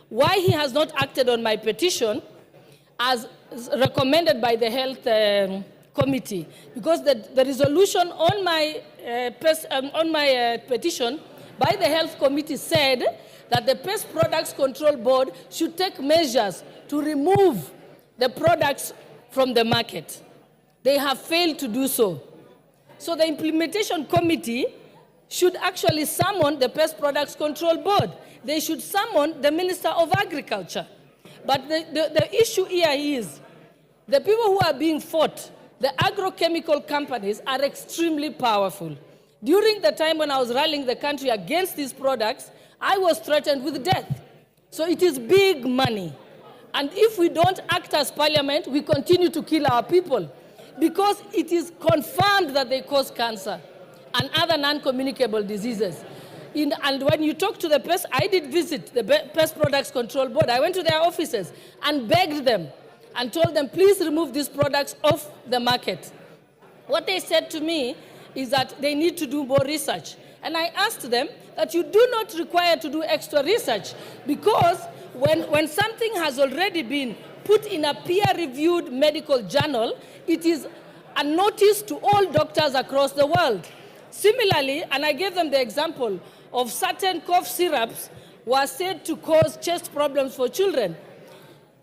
why he has not acted on my petition as recommended by the Health Committee. Because the resolution on my petition by the Health Committee said that the Pest Products Control Board should take measures to remove the products from the market. They have failed to do so. So the Implementation Committee should actually summon the Pest Products Control Board. They should summon the Minister of Agriculture. But the issue here is the people who are being fought, the agrochemical companies, are extremely powerful. During the time when I was rallying the country against these products, I was threatened with death. So it is big money. And if we don't act as parliament, we continue to kill our people because it is confirmed that they cause cancer and other non-communicable diseases. And when you talk to the pest, I did visit the Pest Products Control Board. I went to their offices and begged them and told them, please remove these products off the market. What they said to me is that they need to do more research. And I asked them that you do not require to do extra research because when something has already been put in a peer-reviewed medical journal, it is a notice to all doctors across the world. Similarly, and I gave them the example of certain cough syrups were said to cause chest problems for children.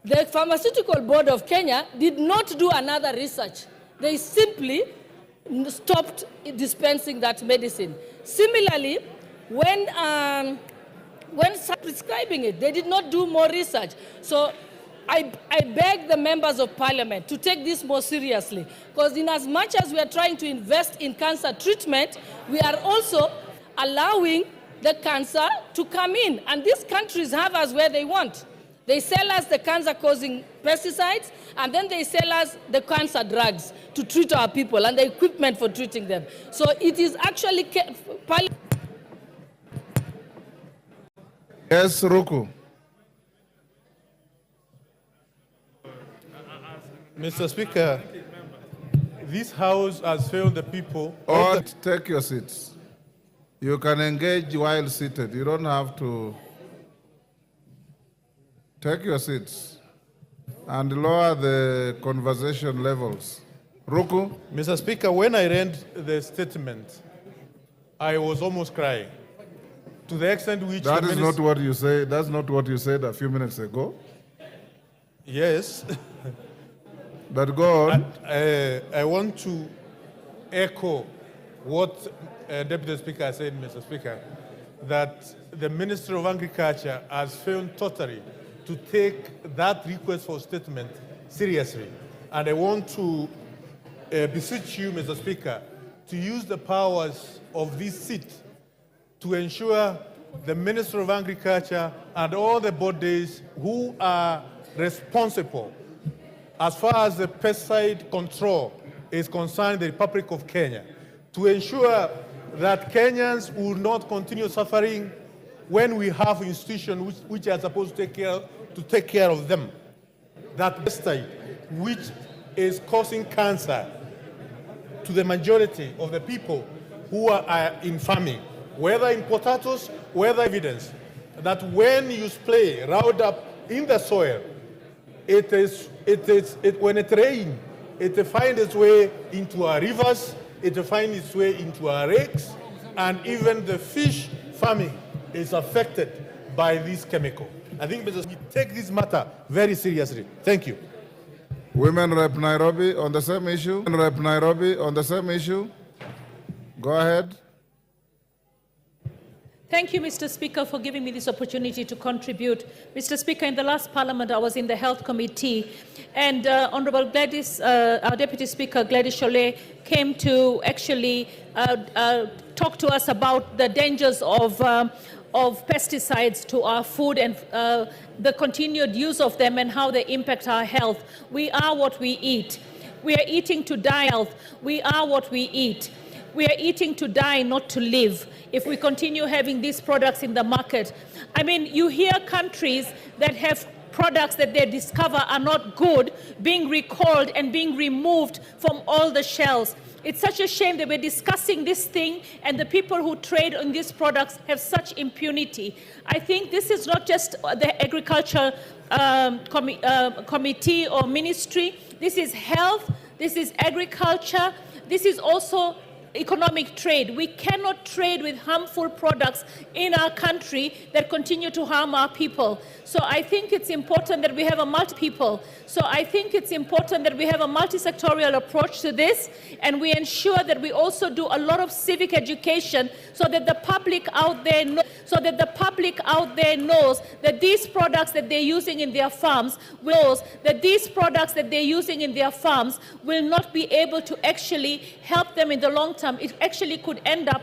The Pharmaceutical Board of Kenya did not do another research. They simply stopped dispensing that medicine. Similarly, when prescribing it, they did not do more research. So I beg the members of parliament to take this more seriously, because in as much as we are trying to invest in cancer treatment, we are also allowing the cancer to come in. And these countries have us where they want. They sell us the cancer-causing pesticides, and then they sell us the cancer drugs to treat our people and the equipment for treating them. So it is actually... Yes, Ruku. Mr. Speaker, this House has failed the people. Or take your seats. You can engage while seated. You don't have to. Take your seats and lower the conversation levels. Ruku? Mr. Speaker, when I read the statement, I was almost crying. To the extent which... That is not what you say. That's not what you said a few minutes ago. Yes. But go on. I want to echo what Deputy Speaker said, Mr. Speaker, that the Minister of Agriculture has failed totally to take that request for statement seriously. And I want to beseech you, Mr. Speaker, to use the powers of this seat to ensure the Minister of Agriculture and all the bodies who are responsible as far as the pesticide control is concerned in the Republic of Kenya, to ensure that Kenyans will not continue suffering when we have institutions which are supposed to take care of them. That pesticide, which is causing cancer to the majority of the people who are in farming, whether in potatoes, whether evidence, that when you spray Roundup in the soil, when it rains, it finds its way into our rivers, it finds its way into our lakes, and even the fish farming is affected by this chemical. I think we take this matter very seriously. Thank you. Women Rep Nairobi on the same issue. Women Rep Nairobi on the same issue. Go ahead. Thank you, Mr. Speaker, for giving me this opportunity to contribute. Mr. Speaker, in the last Parliament, I was in the Health Committee, and Honourable Gladys, our Deputy Speaker, Gladys Sholay, came to actually talk to us about the dangers of pesticides to our food and the continued use of them and how they impact our health. We are what we eat. We are eating to die health. We are what we eat. We are eating to die, not to live, if we continue having these products in the market. I mean, you hear countries that have products that they discover are not good being recalled and being removed from all the shelves. It's such a shame that we're discussing this thing and the people who trade in these products have such impunity. I think this is not just the agriculture committee or ministry. This is health, this is agriculture, this is also economic trade. We cannot trade with harmful products in our country that continue to harm our people. So I think it's important that we have a multi-sectorial approach to this, and we ensure that we also do a lot of civic education so that the public out there knows that these products that they're using in their farms will not be able to actually help them in the long term. It actually could end up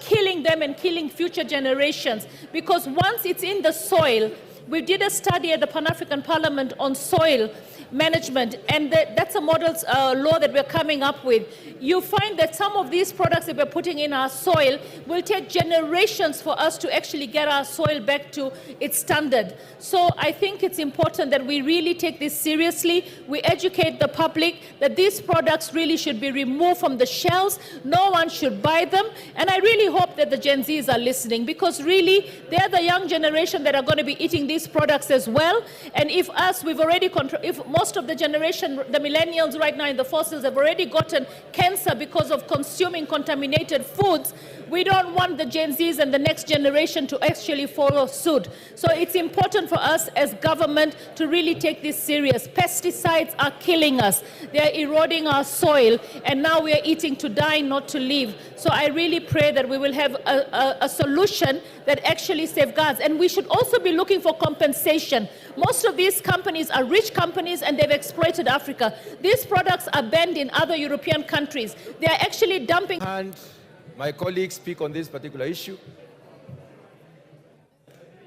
killing them and killing future generations, because once it's in the soil, we did a study at the Pan-African Parliament on soil management, and that's a model law that we're coming up with. You find that some of these products that we're putting in our soil will take generations for us to actually get our soil back to its standard. So I think it's important that we really take this seriously. We educate the public that these products really should be removed from the shelves. No one should buy them. And I really hope that the Gen Zs are listening, because really they're the young generation that are going to be eating these products as well. And if most of the generation, the millennials right now in the fossils, have already gotten cancer because of consuming contaminated foods, we don't want the Gen Zs and the next generation to actually follow suit. So it's important for us as government to really take this serious. Pesticides are killing us. They're eroding our soil, and now we are eating to die, not to live. So I really pray that we will have a solution that actually safeguards. And we should also be looking for compensation. Most of these companies are rich companies, and they've exploited Africa. These products are banned in other European countries. They are actually dumping. And my colleagues speak on this particular issue.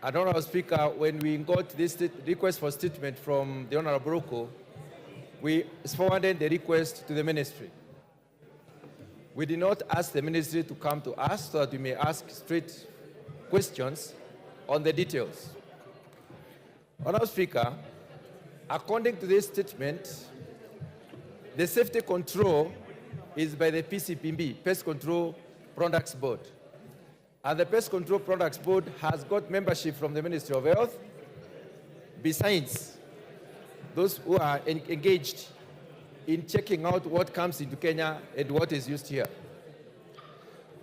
Honourable Speaker, when we got this request for statement from the Honourable Broko, we forwarded the request to the ministry. We did not ask the ministry to come to us so that we may ask straight questions on the details. Honourable Speaker, according to this statement, the safety control is by the PCPB, Pest Control Products Board. And the Pest Control Products Board has got membership from the Ministry of Health, besides those who are engaged in checking out what comes into Kenya and what is used here.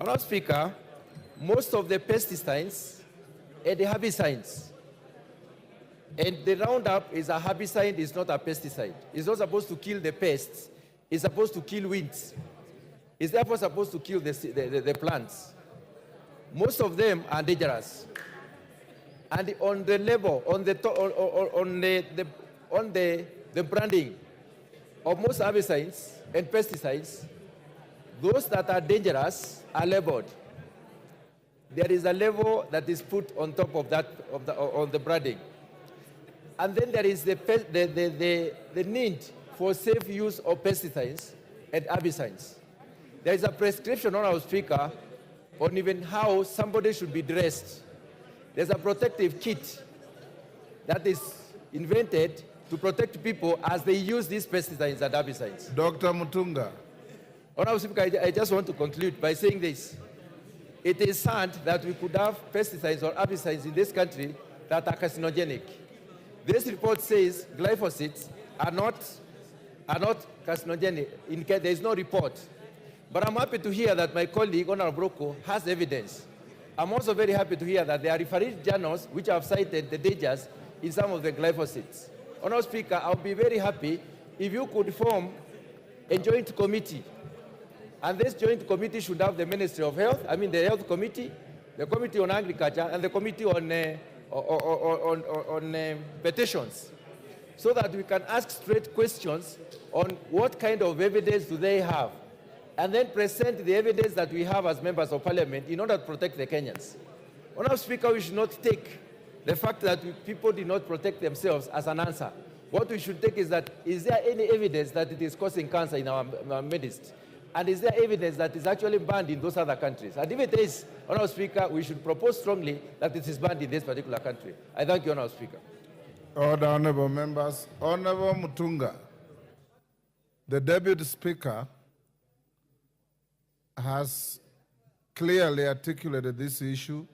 Honourable Speaker, most of the pesticides and the herbicides, and the Roundup is a herbicide, it's not a pesticide. It's not supposed to kill the pests, it's supposed to kill weeds. It's therefore supposed to kill the plants. Most of them are dangerous. And on the level, on the branding of most herbicides and pesticides, those that are dangerous are labeled. There is a label that is put on top of that, on the branding. And then there is the need for safe use of pesticides and herbicides. There is a prescription, Honourable Speaker, on even how somebody should be dressed. There's a protective kit that is invented to protect people as they use these pesticides and herbicides. Dr. Mutunga. Honourable Speaker, I just want to conclude by saying this. It is sad that we could have pesticides or herbicides in this country that are carcinogenic. This report says glyphosates are not carcinogenic. There is no report. But I'm happy to hear that my colleague, Honourable Broko, has evidence. I'm also very happy to hear that there are refereed journals which have cited the dangers in some of the glyphosates. Honourable Speaker, I'll be very happy if you could form a joint committee. And this joint committee should have the Ministry of Health, the Health Committee, the Committee on Agriculture, and the Committee on Petitions, so that we can ask straight questions on what kind of evidence do they have, and then present the evidence that we have as members of parliament in order to protect the Kenyans. Honourable Speaker, we should not take the fact that people did not protect themselves as an answer. What we should take is that, is there any evidence that it is causing cancer in our midst? And is there evidence that is actually banned in those other countries? And if it is, Honourable Speaker, we should propose strongly that it is banned in this particular country. I thank you, Honourable Speaker. Order, honorable members. Honorable Mutunga, the Deputy Speaker has clearly articulated this issue.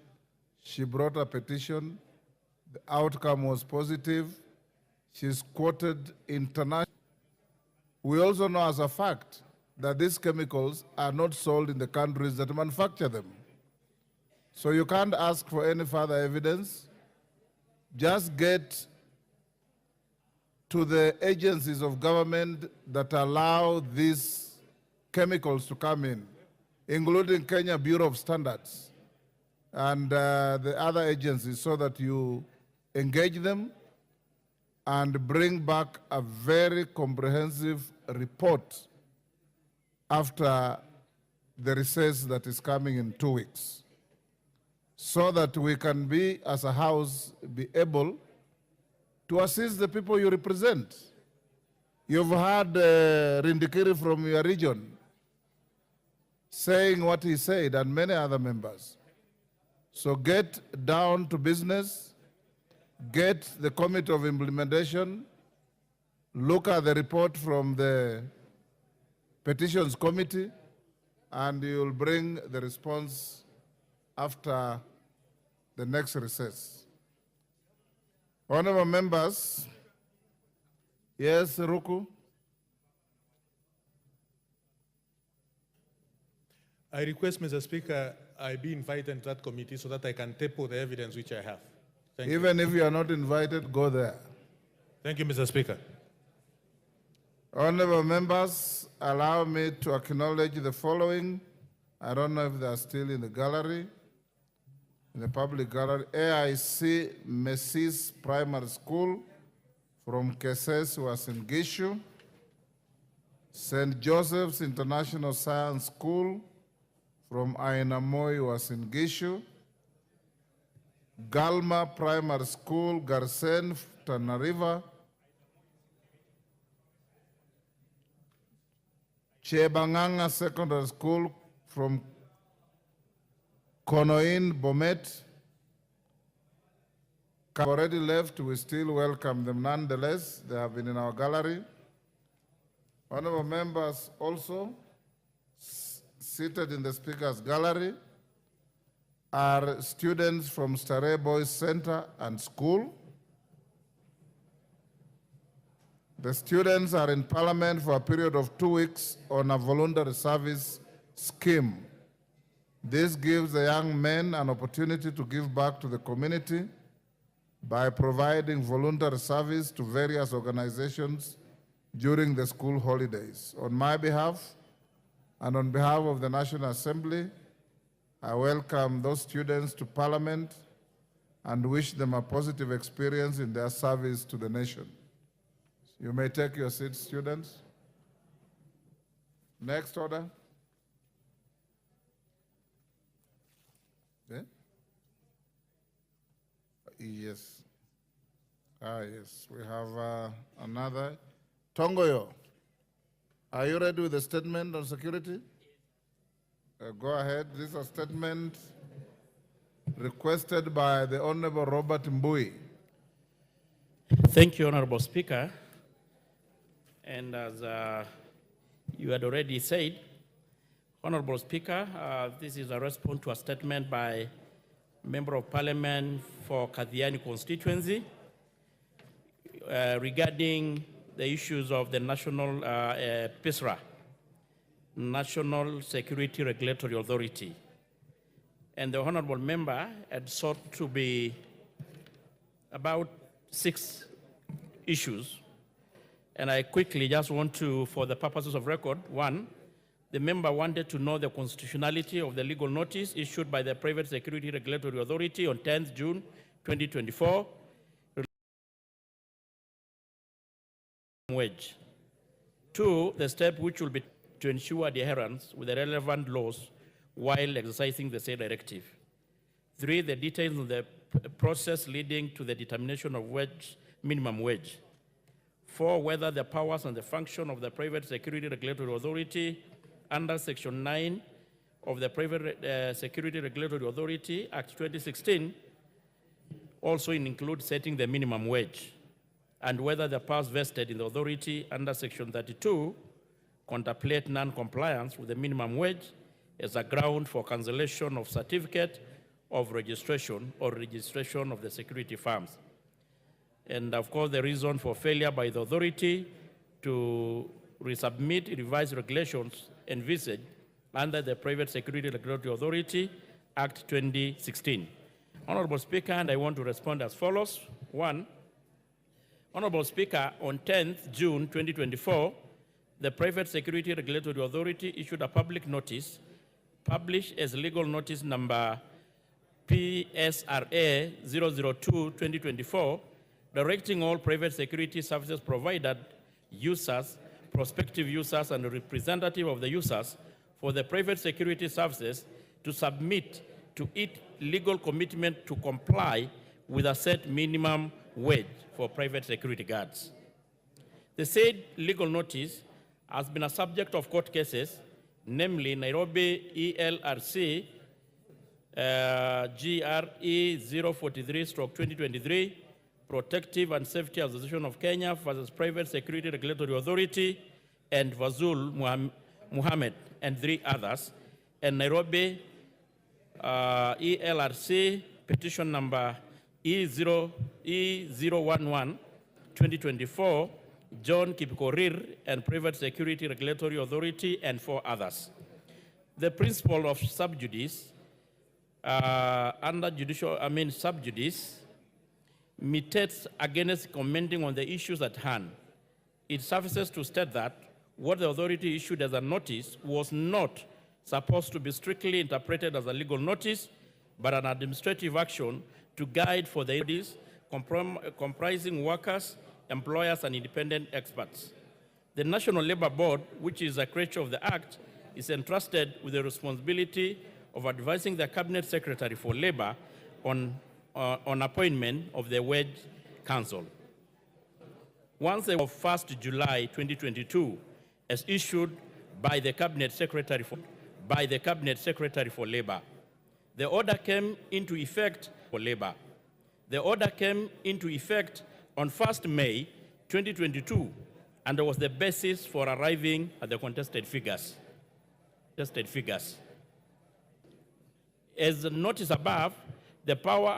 She brought a petition. The outcome was positive. She's quoted internationally. We also know as a fact that these chemicals are not sold in the countries that manufacture them. So you can't ask for any further evidence. Just get to the agencies of government that allow these chemicals to come in, including Kenya Bureau of Standards and the other agencies, so that you engage them and bring back a very comprehensive report after the recess that is coming in 2 weeks, so that we can be, as a house, be able to assist the people you represent. You've heard Rindikiri from your region saying what he said, and many other members. So get down to business, get the Committee of Implementation, look at the report from the Petitions Committee, and you'll bring the response after the next recess. Honorable members, yes, Ruku? I request, Mr. Speaker, I be invited into that committee so that I can table the evidence which I have. Thank you. Even if you are not invited, go there. Thank you, Mr. Speaker. Honorable members, allow me to acknowledge the following. I don't know if they are still in the gallery, in the public gallery. AIC Messis Primary School from Keses was in Gishu. St. Joseph's International Science School from Ainamoi was in Gishu. Galma Primary School, Garsen, Tana River. Chebanganga Secondary School from Konoin, Bomet. Have already left, we still welcome them nonetheless. They have been in our gallery. Honorable members also seated in the Speaker's gallery are students from Starehe Boys Center and School. The students are in Parliament for a period of 2 weeks on a voluntary service scheme. This gives the young men an opportunity to give back to the community by providing voluntary service to various organizations during the school holidays. On my behalf and on behalf of the National Assembly, I welcome those students to Parliament and wish them a positive experience in their service to the nation. You may take your seats, students. Next order. Yeah? Yes. Yes, we have another. Tongoyo, are you ready with the statement on security? Go ahead. This is a statement requested by the Honorable Robert Mbui. Thank you, Honorable Speaker. And as you had already said, Honorable Speaker, this is a response to a statement by Member of Parliament for Kathiani constituency regarding the issues of the National PISRA, National Security Regulatory Authority. And the Honorable Member had sought to be about 6 issues. And I quickly just want to, for the purposes of record, 1, the member wanted to know the constitutionality of the legal notice issued by the Private Security Regulatory Authority on 10th June 2024. Wage. 2, the step which will be to ensure adherence with the relevant laws while exercising the said directive. 3, the details of the process leading to the determination of minimum wage. 4, whether the powers and the function of the Private Security Regulatory Authority under Section 9 of the Private Security Regulatory Authority Act 2016 also include setting the minimum wage. and whether the powers vested in the authority under Section 32 contemplate non-compliance with the minimum wage as a ground for cancellation of certificate of registration or registration of the security firms. And of course, the reason for failure by the authority to resubmit revised regulations envisaged under the Private Security Regulatory Authority Act 2016. Honorable Speaker, and I want to respond as follows. One, Honorable Speaker, on 10th June 2024, the Private Security Regulatory Authority issued a public notice published as legal notice number PSRA 002-2024, directing all private security services provided users, prospective users, and representative of the users for the private security services to submit to it legal commitment to comply with a set minimum wage for private security guards. The said legal notice has been a subject of court cases, namely Nairobi ELRC GRE 043/2023, Protective and Safety Association of Kenya versus Private Security Regulatory Authority, and Vazul Muhammad and 3 others, and Nairobi ELRC petition number E011/2024, John Kipkorir and Private Security Regulatory Authority, and 4 others. The principle of sub judice sub judice militates against commenting on the issues at hand. It suffices to state that what the authority issued as a notice was not supposed to be strictly interpreted as a legal notice, but an administrative action to guide for the bodies comprising workers, employers, and independent experts. The National Labor Board, which is a creature of the Act, is entrusted with the responsibility of advising the Cabinet Secretary for Labor on appointment of the Wage Council. Once of 1st July 2022, as issued by the Cabinet Secretary for Labor. The order came into effect for labor. The order came into effect on 1st May 2022, and was the basis for arriving at the contested figures. As noticed above, the power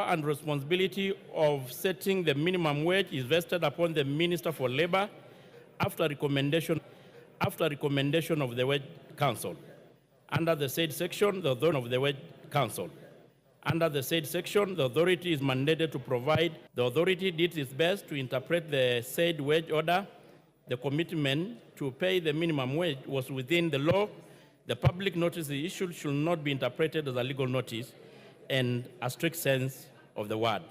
and responsibility of setting the minimum wage is vested upon the Minister for Labor after recommendation of the Wage Council. Under the said section, the authority of the Wage Council. Under the said section, the authority is mandated to provide. The authority did its best to interpret the said wage order. The commitment to pay the minimum wage was within the law. The public notice issued should not be interpreted as a legal notice in a strict sense of the word.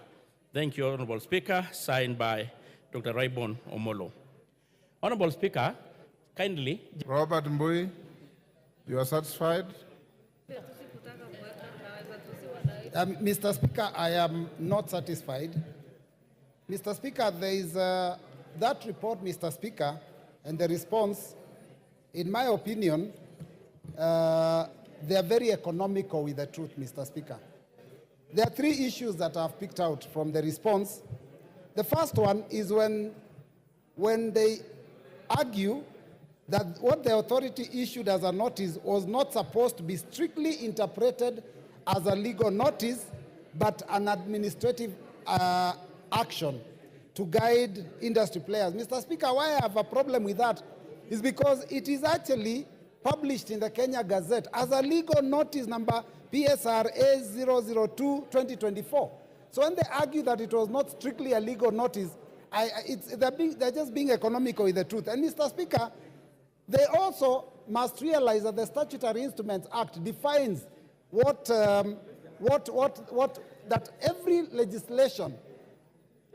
Thank you, Honorable Speaker. Signed by Dr. Raibon Omolo. Honorable Speaker, kindly. Robert Mbui, you are satisfied? Mr. Speaker, I am not satisfied. Mr. Speaker, there is that report, Mr. Speaker, and the response, in my opinion, they are very economical with the truth, Mr. Speaker. There are 3 issues that I've picked out from the response. The first one is when they argue that what the authority issued as a notice was not supposed to be strictly interpreted as a legal notice, but an administrative action to guide industry players. Mr. Speaker, why I have a problem with that is because it is actually published in the Kenya Gazette as a legal notice number PSRA 002-2024. So when they argue that it was not strictly a legal notice, they're just being economical with the truth. And Mr. Speaker, they also must realize that the Statutory Instruments Act defines that every legislation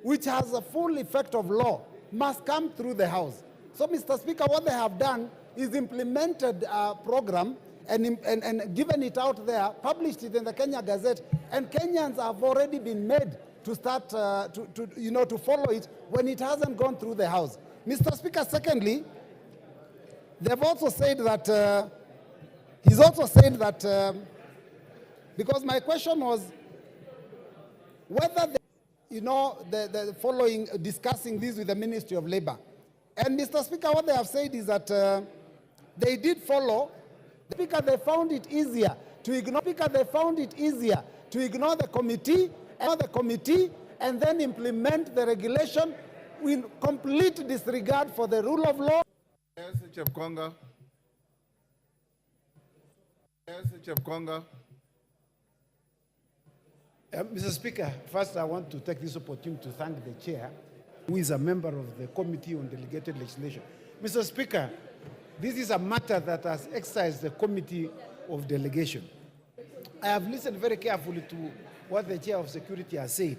which has a full effect of law must come through the House. So, Mr. Speaker, what they have done is implemented a program and given it out there, published it in the Kenya Gazette, and Kenyans have already been made to start to follow it when it hasn't gone through the House. Mr. Speaker, secondly, they've also said that he's also said that because my question was whether you know, discussing this with the Ministry of Labor. And Mr. Speaker, what they have said is that they did follow. Speaker, they found it easier to ignore. Speaker, they found it easier to ignore the committee and then implement the regulation with complete disregard for the rule of law. Yes, Chepkonga. Yes, Chepkonga. Mr. Speaker, first I want to take this opportunity to thank the chair, who is a member of the Committee on Delegated Legislation. Mr. Speaker, this is a matter that has exercised the Committee of Delegation. I have listened very carefully to what the Chair of Security has said.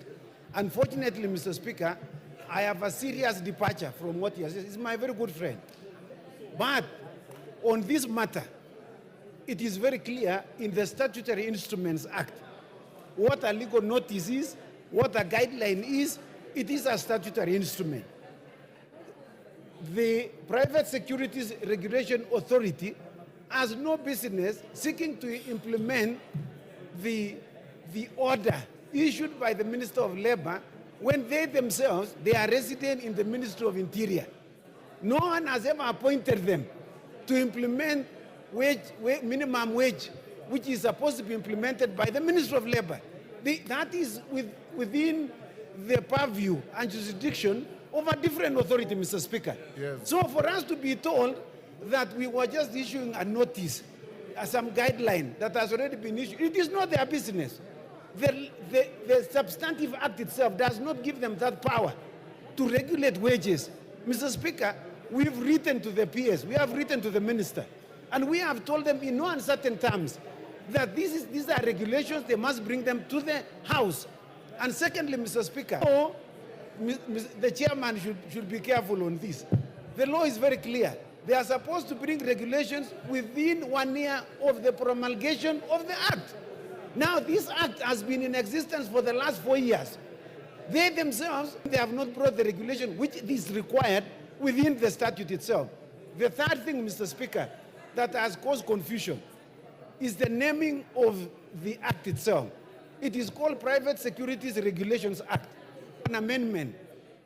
Unfortunately, Mr. Speaker, I have a serious departure from what he has said. He's my very good friend. But on this matter, it is very clear in the Statutory Instruments Act what a legal notice is, what a guideline is. It is a statutory instrument. The Private Securities Regulation Authority has no business seeking to implement the order issued by the Minister of Labor when they themselves, they are resident in the Ministry of Interior. No one has ever appointed them to implement minimum wage, which is supposed to be implemented by the Ministry of Labor. That is within the purview and jurisdiction of a different authority, Mr. Speaker. Yes. So for us to be told that we were just issuing a notice, some guideline that has already been issued, it is not their business. The substantive act itself does not give them that power to regulate wages. Mr. Speaker, we've written to the PS, we have written to the minister, and we have told them in no uncertain terms that these are regulations, they must bring them to the House. And secondly, Mr. Speaker, the chairman should be careful on this. The law is very clear. They are supposed to bring regulations within 1 year of the promulgation of the act. Now, this act has been in existence for the last 4 years. They themselves, they have not brought the regulation which is required within the statute itself. The third thing, Mr. Speaker, that has caused confusion is the naming of the act itself. It is called Private Securities Regulations Act. An amendment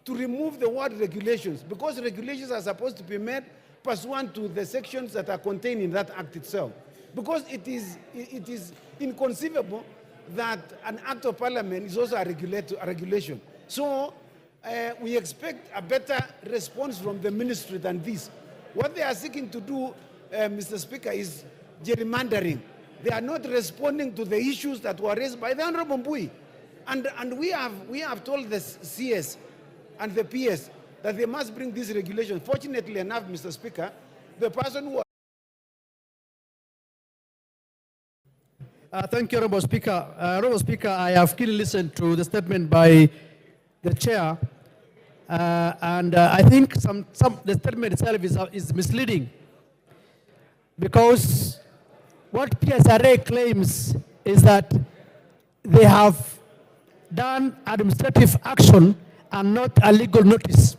to remove the word regulations, because regulations are supposed to be made pursuant to the sections that are contained in that act itself. Because it is inconceivable that an act of parliament is also a regulation. So we expect a better response from the ministry than this. What they are seeking to do, Mr. Speaker, is gerrymandering. They are not responding to the issues that were raised by the Honorable Mbui. And we have told the CS and the PS that they must bring these regulations. Fortunately enough, Mr. Speaker, the person who... Thank you, Honorable Speaker. Honorable Speaker, I have keenly listened to the statement by the chair, and I think the statement itself is misleading, because what PSRA claims is that they have done administrative action and not a legal notice.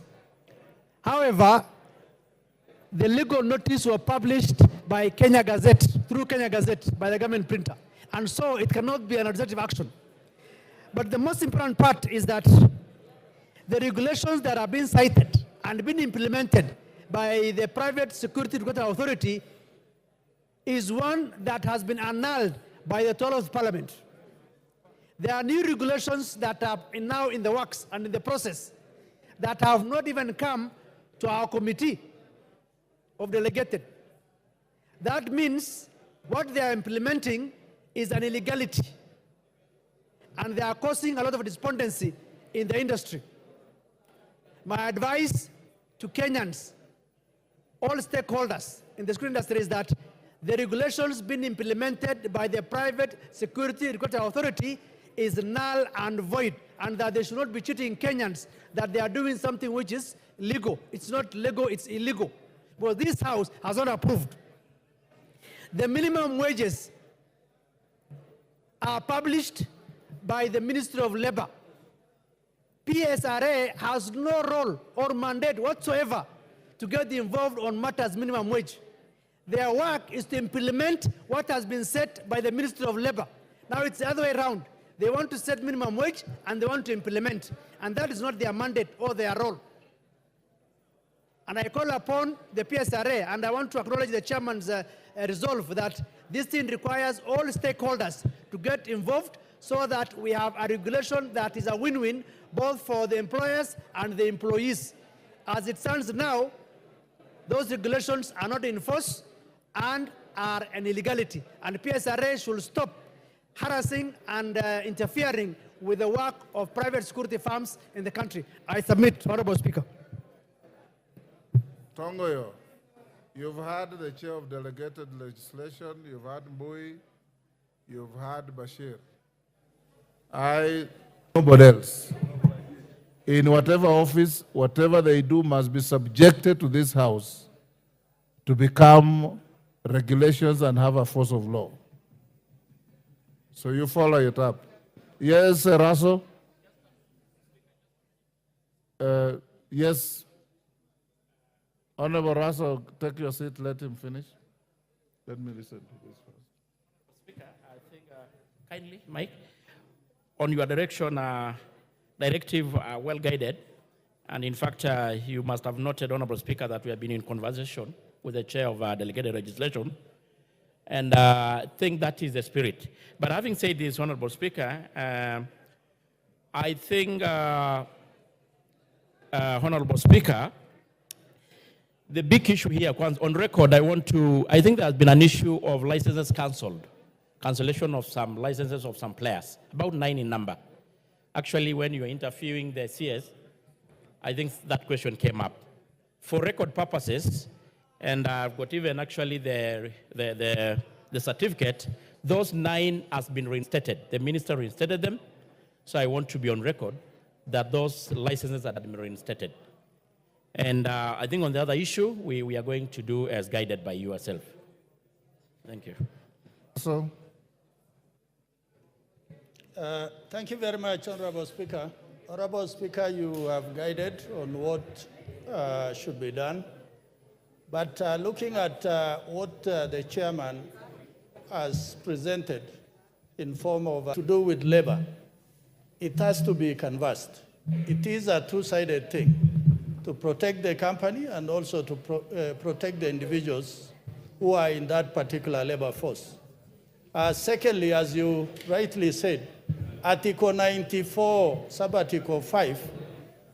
However, the legal notice was published by Kenya Gazette, through Kenya Gazette, by the government printer. And so it cannot be an administrative action. But the most important part is that the regulations that are being cited and being implemented by the Private Security Regulatory Authority is one that has been annulled by the 12th Parliament. There are new regulations that are now in the works and in the process that have not even come to our committee of delegated. That means what they are implementing is an illegality, and they are causing a lot of despondency in the industry. My advice to Kenyans, all stakeholders in the security industry, is that the regulations being implemented by the Private Security Regulatory Authority is null and void, and that they should not be cheating Kenyans that they are doing something which is legal. It's not legal, it's illegal. But this House has not approved. The minimum wages are published by the Ministry of Labor. PSRA has no role or mandate whatsoever to get involved on matters minimum wage. Their work is to implement what has been set by the Ministry of Labor. Now it's the other way around. They want to set minimum wage and they want to implement. And that is not their mandate or their role. And I call upon the PSRA, and I want to acknowledge the chairman's resolve that this thing requires all stakeholders to get involved so that we have a regulation that is a win-win both for the employers and the employees. As it stands now, those regulations are not in force and are an illegality. And PSRA should stop harassing and interfering with the work of private security firms in the country. I submit, Honorable Speaker. Tongoyo, you've had the chair of delegated legislation, you've had Mbui, you've had Bashir. Nobody else. In whatever office, whatever they do must be subjected to this house to become regulations and have a force of law. So you follow it up. Yes, Raso? Yes. Honorable Raso, take your seat, let him finish. Let me listen to this first. Speaker, I think, kindly, Mike, on your directive well guided, and in fact, you must have noted, Honorable Speaker, that we have been in conversation with the chair of delegated legislation, and I think that is the spirit. But having said this, Honorable Speaker, I think, Honorable Speaker, the big issue here, on record, I think there has been an issue of licenses cancelled, cancellation of some licenses of some players, about 9 in number. Actually, when you were interviewing the CS, I think that question came up. For record purposes, and I've got even actually the certificate, those 9 has been reinstated. The minister reinstated them, so I want to be on record that those licenses have been reinstated. And I think on the other issue, we are going to do as guided by you yourself. Thank you. So, thank you very much, Honorable Speaker. Honorable Speaker, you have guided on what should be done. But looking at what the chairman has presented in form of to do with labor, it has to be canvassed. It is a two-sided thing, to protect the company and also to protect the individuals who are in that particular labor force. Secondly, as you rightly said, Article 94, Sub-Article 5,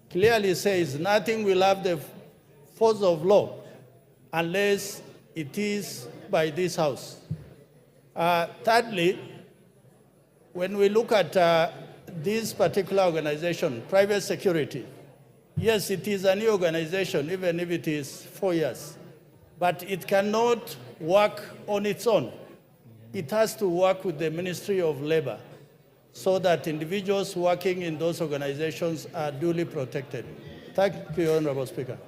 clearly says nothing will have the force of law unless it is by this House. Thirdly, when we look at this particular organization, private security, yes, it is a new organization, even if it is 4 years, but it cannot work on its own. It has to work with the Ministry of Labor so that individuals working in those organizations are duly protected. Thank you, Honorable Speaker.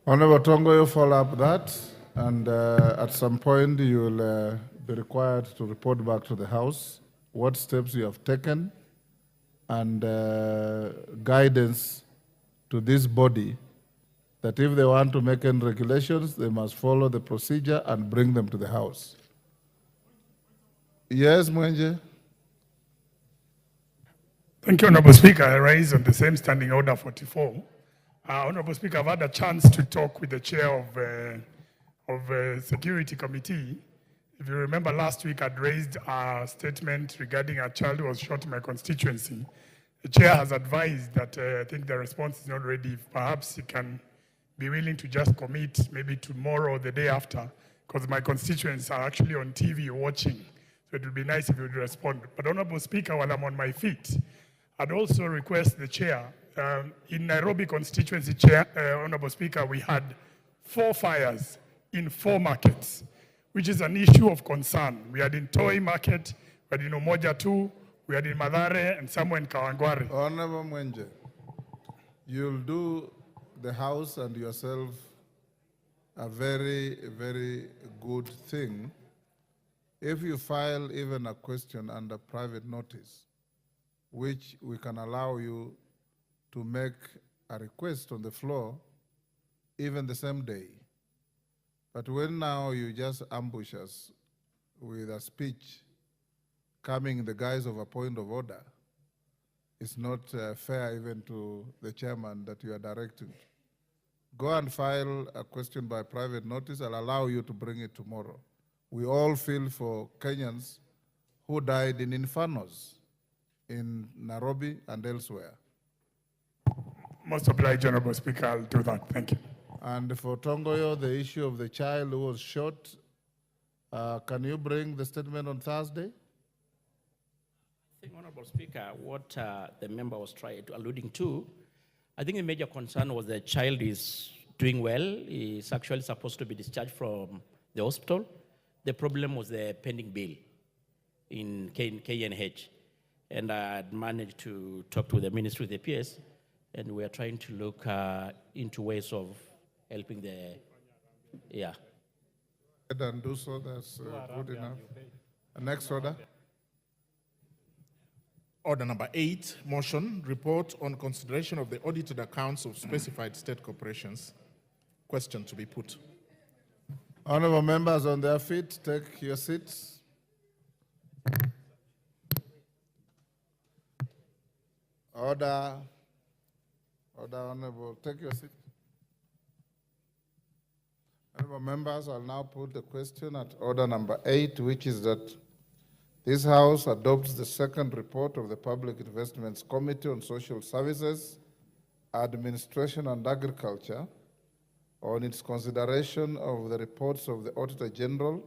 Honorable Tongo, you follow up that, and at some point you will be required to report back to the House what steps you have taken and guidance to this body that if they want to make any regulations, they must follow the procedure and bring them to the House. Yes, Mwenje? Thank you, Honorable Speaker. I rise on the same standing order 44. Honorable Speaker, I've had a chance to talk with the chair of Security Committee. If you remember last week, I'd raised a statement regarding a child who was shot in my constituency. The chair has advised that I think the response is not ready. Perhaps he can be willing to just commit maybe tomorrow or the day after, because my constituents are actually on TV watching. So it would be nice if you would respond. But Honorable Speaker, while I'm on my feet, I'd also request the chair, in Nairobi constituency chair, Honorable Speaker, we had 4 fires in 4 markets, which is an issue of concern. We had in Toi Market, we had in Umoja 2, we had in Mathare, and somewhere in Kawangware. Honorable Mwenje, you'll do the House and yourself a very, very good thing if you file even a question under private notice, which we can allow you to make a request on the floor even the same day. But when now you just ambush us with a speech coming in the guise of a point of order is not fair even to the chairman that you are directing. Go and file a question by private notice. I'll allow you to bring it tomorrow. We all feel for Kenyans who died in infernos in Nairobi and elsewhere. Most obliged, Honorable Speaker. I'll do that. Thank you. And for Tongoyo, the issue of the child who was shot, can you bring the statement on Thursday? I think, Honorable Speaker, what the member was alluding to, I think the major concern was the child is doing well. He's actually supposed to be discharged from the hospital. The problem was the pending bill in KNH. And I had managed to talk to the Ministry of the PS, and we are trying to look into ways of helping the, yeah. And do so, that's good enough. Next order. Order number 8, motion, report on consideration of the audited accounts of specified state corporations. Question to be put. Honorable members on their feet, take your seats. Order. Order, Honorable, take your seat. Honorable members, I'll now put the question at order number 8, which is that this House adopts the second report of the Public Investments Committee on Social Services, Administration and Agriculture on its consideration of the reports of the Auditor General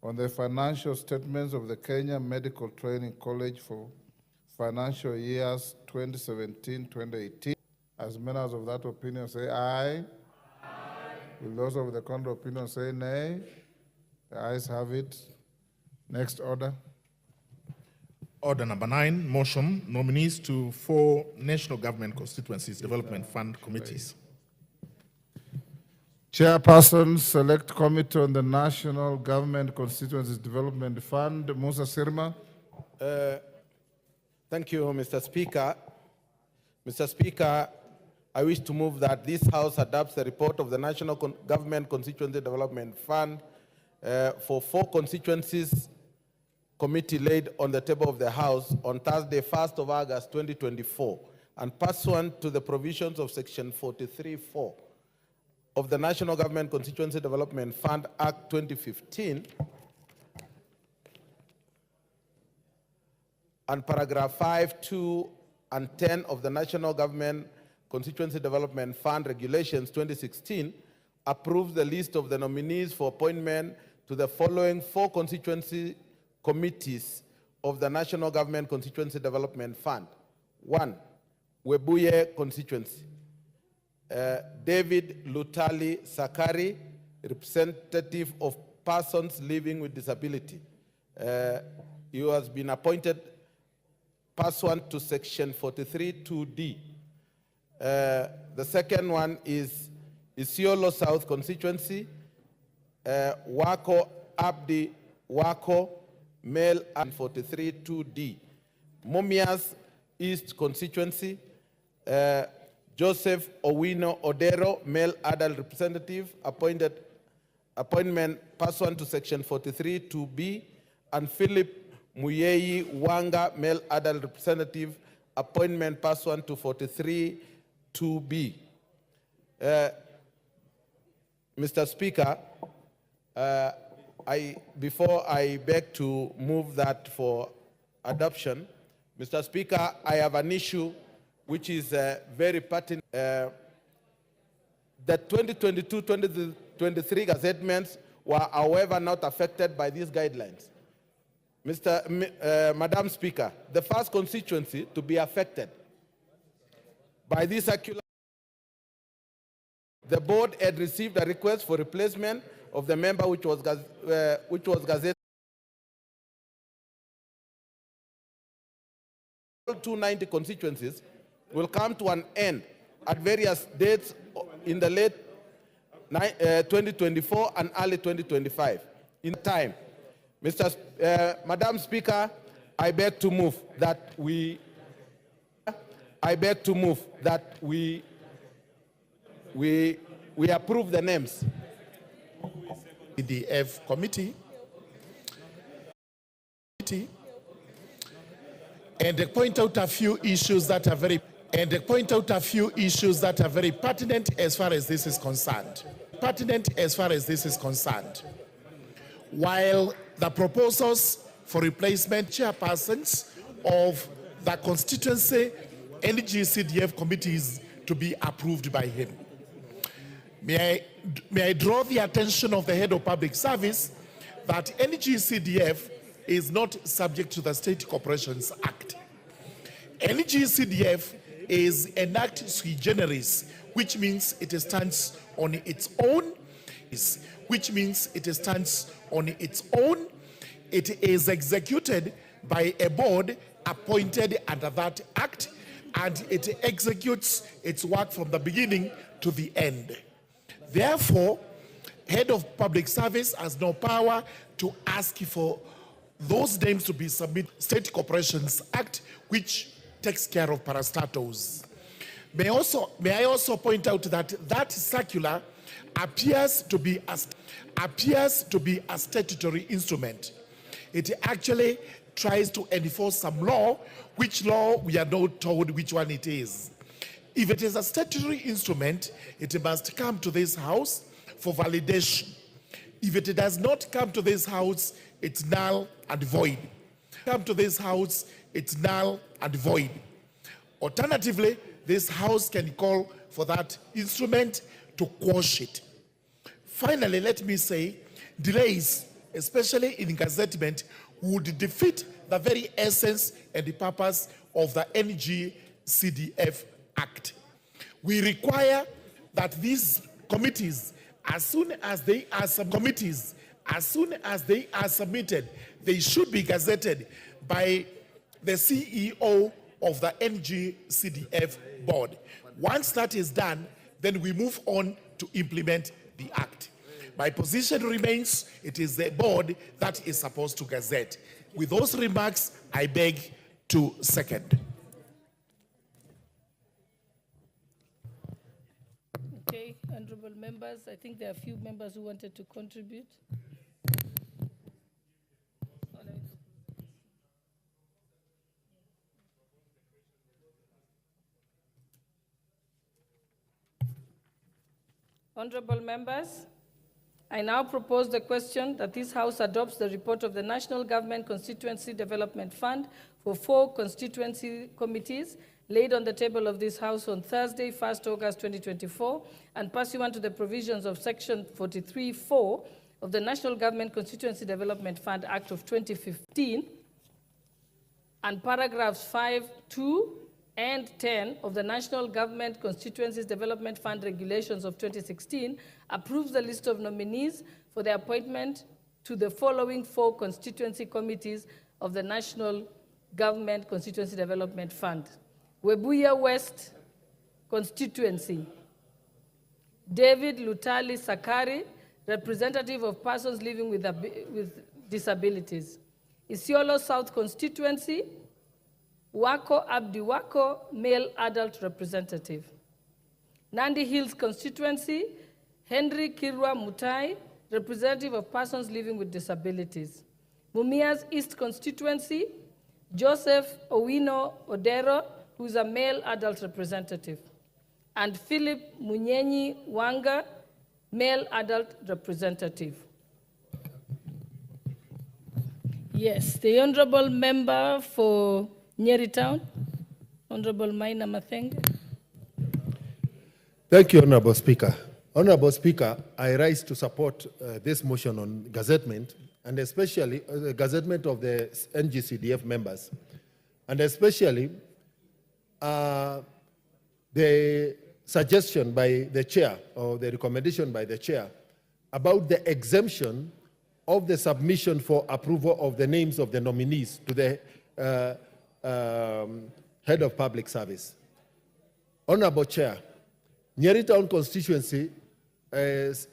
on the financial statements of the Kenya Medical Training College for financial years 2017-2018. As members of that opinion say aye. Aye. Will those of the contrary opinion say nay? The ayes have it. Next order. Order number 9, motion, nominees to 4 National Government Constituencies Development Fund committees. Chairperson, Select Committee on the National Government Constituencies Development Fund, Musa Sirma. Thank you, Mr. Speaker. Mr. Speaker, I wish to move that this House adopts the report of the National Government Constituency Development Fund for 4 constituencies committee laid on the table of the House on Thursday, 1st of August, 2024, and pursuant to the provisions of Section 43(4) of the National Government Constituency Development Fund Act 2015, and paragraph 5, 2, and 10 of the National Government Constituency Development Fund Regulations 2016, approves the list of the nominees for appointment to the following 4 constituency committees of the National Government Constituency Development Fund. 1, Webuye Constituency. David Lutali Sakari, representative of persons living with disability. He has been appointed pursuant to Section 43(2)(d). The second one is Isiolo South Constituency, Wako Abdi Wako, male, and 43(2)(d). Mumias East Constituency, Joseph Owino Odero, male adult representative, appointment pursuant to Section 43(2)(b), and Philip Muyei Wanga, male adult representative, appointment pursuant to 43(2)(b). Mr. Speaker, before I beg to move that for adoption, Mr. Speaker, I have an issue which is very pertinent. The 2022-2023 gazettements were, however, not affected by these guidelines. Madam Speaker, the first constituency to be affected by this circular, the board had received a request for replacement of the member which was gazetted. All 290 constituencies will come to an end at various dates in the late 2024 and early 2025. In time, Madam Speaker, I beg to move that we approve the names. EDF committee and point out a few issues that are very pertinent as far as this is concerned. While the proposals for replacement chairpersons of the constituency NGCDF committees to be approved by him. May I draw the attention of the head of public service that NGCDF is not subject to the State Corporations Act. NGCDF is an act sui generis, which means it stands on its own. It is executed by a board appointed under that act, and it executes its work from the beginning to the end. Therefore, head of public service has no power to ask for those names to be submitted. State Corporations Act, which takes care of parastatals. May I also point out that that circular appears to be a statutory instrument. It actually tries to enforce some law, which law we are not told which one it is. If it is a statutory instrument, it must come to this House for validation. If it does not come to this House, it's null and void. Alternatively, this House can call for that instrument to quash it. Finally, let me say, delays, especially in gazettement, would defeat the very essence and the purpose of the NGCDF Act. We require that these committees, as soon as they are submitted, they should be gazetted by the CEO of the NGCDF board. Once that is done, then we move on to implement the act. My position remains, it is the board that is supposed to gazette. With those remarks, I beg to second. Okay, honorable members, I think there are a few members who wanted to contribute. Honorable members, I now propose the question that this House adopts the report of the National Government Constituency Development Fund for 4 constituency committees laid on the table of this House on Thursday, 1st August 2024, and pursuant to the provisions of Section 43(4) of the National Government Constituency Development Fund Act of 2015 and paragraphs 5, 2, and 10 of the National Government Constituencies Development Fund Regulations of 2016 approves the list of nominees for the appointment to the following 4 constituency committees of the National Government Constituency Development Fund. Webuye West Constituency, David Lutali Sakari, representative of persons living with disabilities. Isiolo South Constituency, Wako Abdi Wako, male adult representative. Nandi Hills Constituency, Henry Kirwa Mutai, representative of persons living with disabilities. Mumias East Constituency, Joseph Owino Odero, who is a male adult representative. And Philip Munyenyi Wanga, male adult representative. Yes, the honorable member for Nyeri Town, Honorable Maina Mathenge. Thank you, Honorable Speaker. Honorable Speaker, I rise to support this motion on gazettement, and especially the gazettement of the NGCDF members, and especially the suggestion by the chair, or the recommendation by the chair, about the exemption of the submission for approval of the names of the nominees to the head of public service. Honorable Chair, Nyeri Town constituency has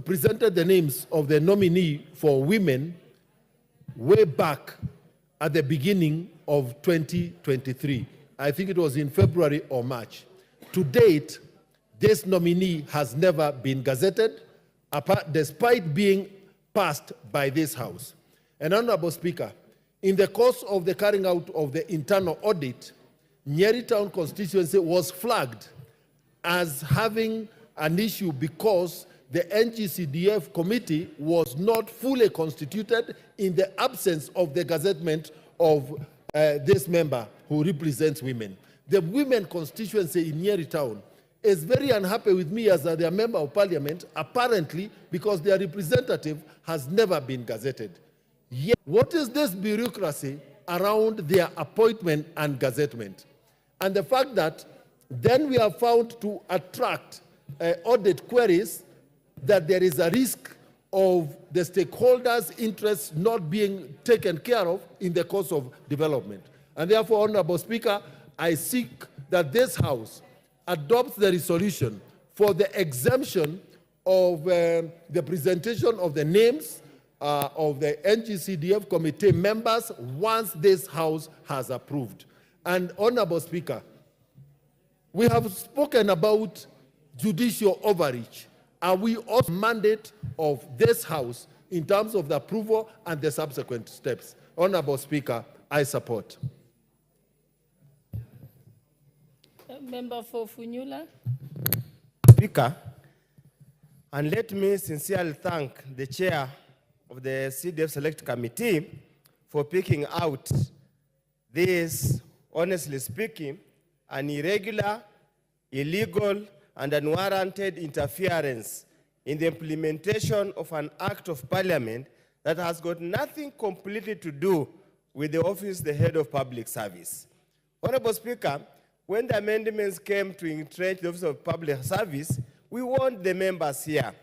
presented the names of the nominee for women way back at the beginning of 2023. I think it was in February or March. To date, this nominee has never been gazetted, despite being passed by this House. And Honorable Speaker, in the course of the carrying out of the internal audit, Nyeri Town constituency was flagged as having an issue because the NGCDF committee was not fully constituted in the absence of the gazettement of this member who represents women. The women constituency in Nyeri Town is very unhappy with me as their member of parliament, apparently because their representative has never been gazetted. Yet, what is this bureaucracy around their appointment and gazettement? And the fact that then we are found to attract audit queries that there is a risk of the stakeholders' interests not being taken care of in the course of development. And therefore, Honorable Speaker, I seek that this House adopts the resolution for the exemption of the presentation of the names of the NGCDF committee members once this House has approved. And Honorable Speaker, we have spoken about judicial overreach. Are we also mandate of this House in terms of the approval and the subsequent steps? Honorable Speaker, I support. Member for Funyula. Speaker, and let me sincerely thank the chair of the CDF Select Committee for picking out this, honestly speaking, an irregular, illegal, and unwarranted interference in the implementation of an act of parliament that has got nothing completely to do with the office, the head of public service. Honorable Speaker, when the amendments came to entrench the office of public service, we warned the members here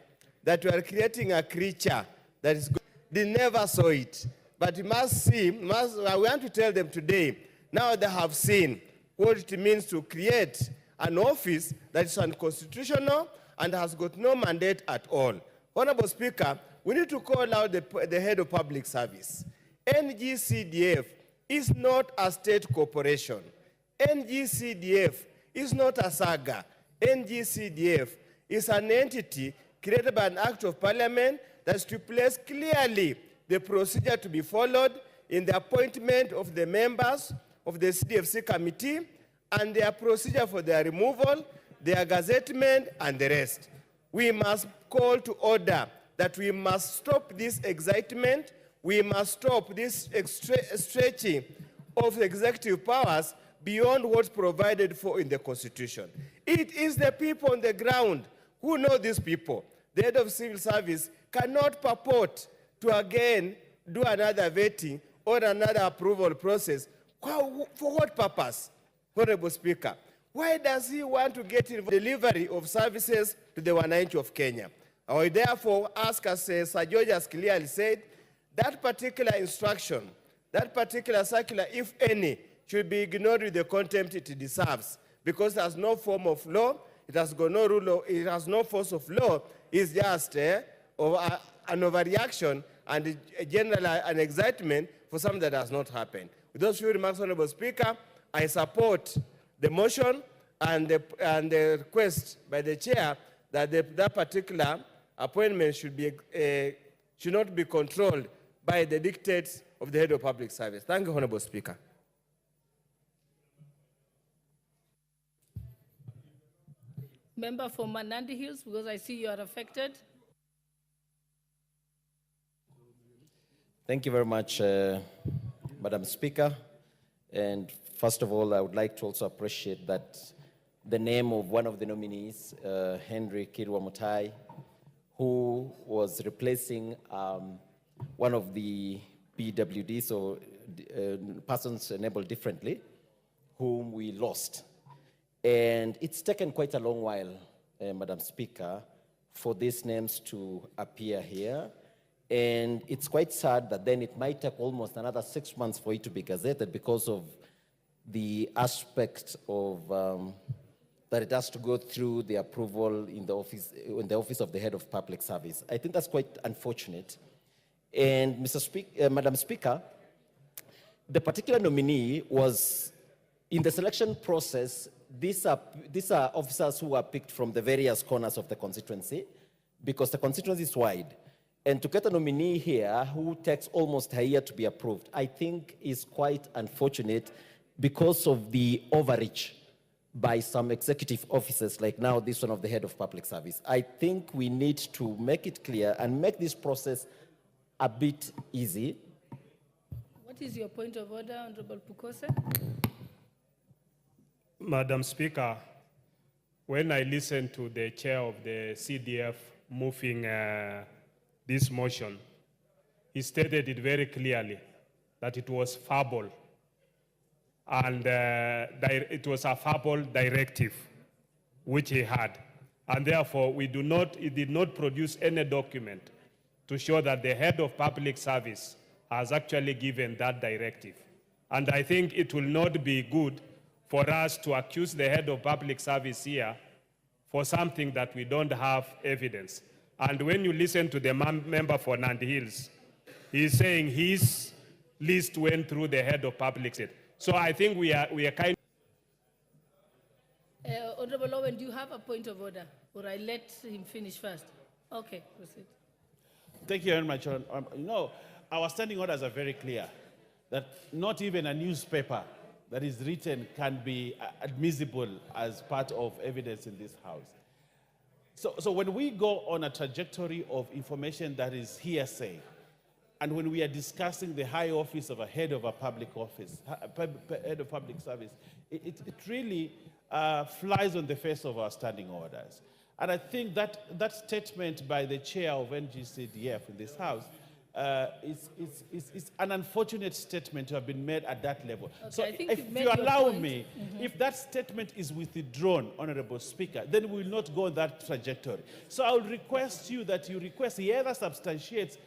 that we are creating a creature that is good. They never saw it, but you must see, I want to tell them today, now they have seen what it means to create an office that is unconstitutional and has got no mandate at all. Honorable Speaker, we need to call out the head of public service. NGCDF is not a state corporation. NGCDF is not a saga. NGCDF is an entity created by an act of parliament that stipulates clearly the procedure to be followed in the appointment of the members of the CDFC committee and their procedure for their removal, their gazettement, and the rest. We must call to order that we must stop this excitement, we must stop this stretching of executive powers beyond what's provided for in the Constitution. It is the people on the ground who know these people. The head of civil service cannot purport to again do another vetting or another approval process. For what purpose, Honorable Speaker? Why does he want to get involved in the delivery of services to the wananchi of Kenya? I will therefore ask, as Sir George has clearly said, that particular instruction, that particular circular, if any, should be ignored with the contempt it deserves, because it has no form of law, it has got no rule, it has no force of law. It's just an overreaction and general an excitement for something that has not happened. With those few remarks, Honorable Speaker, I support the motion and the request by the chair that that particular appointment should not be controlled by the dictates of the head of public service. Thank you, Honorable Speaker. Member for Manandi Hills, because I see you are affected. Thank you very much, Madam Speaker. And first of all, I would like to also appreciate that the name of one of the nominees, Henry Kirwa Mutai, who was replacing one of the PWDs, or persons enabled differently, whom we lost. And it's taken quite a long while, Madam Speaker, for these names to appear here. And it's quite sad that then it might take almost another 6 months for it to be gazetted because of the aspect of that it has to go through the approval in the office of the head of public service. I think that's quite unfortunate. And Madam Speaker, the particular nominee was in the selection process. These are officers who are picked from the various corners of the constituency because the constituency is wide. And to get a nominee here who takes almost a year to be approved, I think is quite unfortunate because of the overreach by some executive officers, like now this one of the head of public service. I think we need to make it clear and make this process a bit easy. What is your point of order, Honorable Pukose? Madam Speaker, when I listened to the chair of the CDF moving this motion, he stated it very clearly that it was verbal, and it was a verbal directive which he had, and therefore he did not produce any document to show that the head of public service has actually given that directive. And I think it will not be good for us to accuse the head of public service here for something that we don't have evidence. And when you listen to the member for Nandi Hills, he's saying his list went through the head of public service. So I think we are kind of... Honorable Owen, do you have a point of order? Or I let him finish first? Okay, proceed. Thank you very much. Our standing orders are very clear, that not even a newspaper that is written can be admissible as part of evidence in this House. So when we go on a trajectory of information that is hearsay, and when we are discussing the high office of a head of a public office, head of public service, it really flies on the face of our standing orders. And I think that statement by the chair of NGCDF in this House is an unfortunate statement to have been made at that level. Okay, so if you allow me, if that statement is withdrawn, Honorable Speaker, then we will not go on that trajectory. So I will request you that you request he either substantiates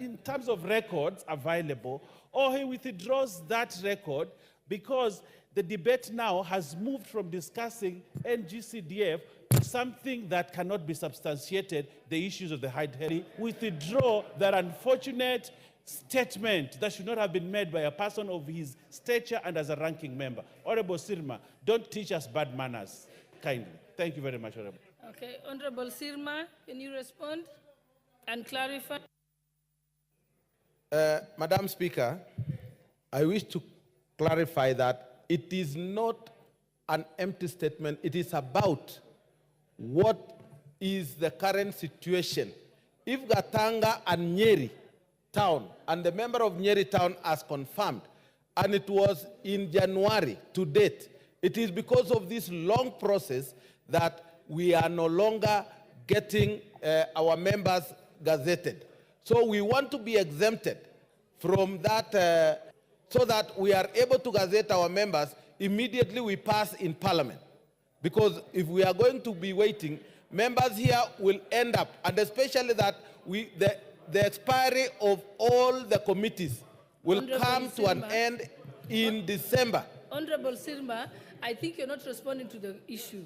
in terms of records available, or he withdraws that record, because the debate now has moved from discussing NGCDF to something that cannot be substantiated, the issues of the hierarchy. Withdraw that unfortunate statement that should not have been made by a person of his stature and as a ranking member. Honorable Sirma, don't teach us bad manners, kindly. Thank you very much, Honorable. Okay, Honorable Sirma, can you respond and clarify? Madam Speaker, I wish to clarify that it is not an empty statement. It is about what is the current situation. If Gatanga and Nyeri town, and the member of Nyeri town has confirmed, and it was in January to date, it is because of this long process that we are no longer getting our members gazetted. So we want to be exempted from that so that we are able to gazette our members immediately we pass in Parliament. Because if we are going to be waiting, members here will end up, and especially that the expiry of all the committees will Honorable come to an end in December. Honorable Sirma, I think you're not responding to the issue.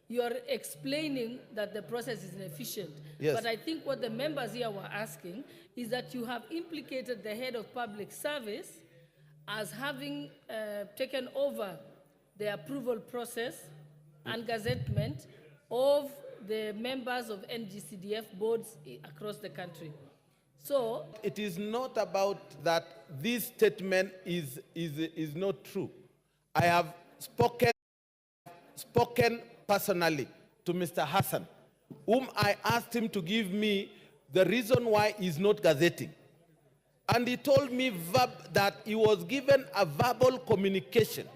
You're explaining that the process is inefficient. Yes. But I think what the members here were asking is that you have implicated the head of public service as having taken over the approval process and gazettement of the members of NGCDF boards across the country. So it is not about that this statement is not true. I have spoken personally to Mr. Hassan, whom I asked him to give me the reason why he's not gazetting. And he told me that he was given a verbal communication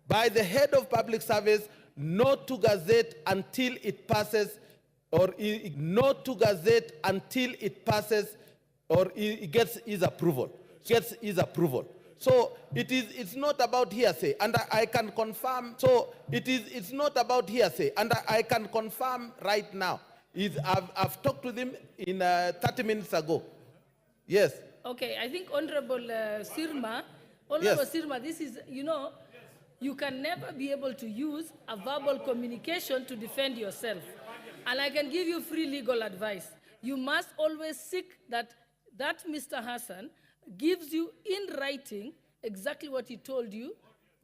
by the head of public service not to gazette until it passes, or not to gazette until it passes, or it gets his approval. So it's not about hearsay, and I can confirm. So it's not about hearsay, and I can confirm right now. I've talked to them in 30 minutes ago. Yes. okay, I think Honorable Sirma, Sirma, this is, you can never be able to use a verbal communication to defend yourself. And I can give you free legal advice. You must always seek that Mr. Hassan gives you in writing exactly what he told you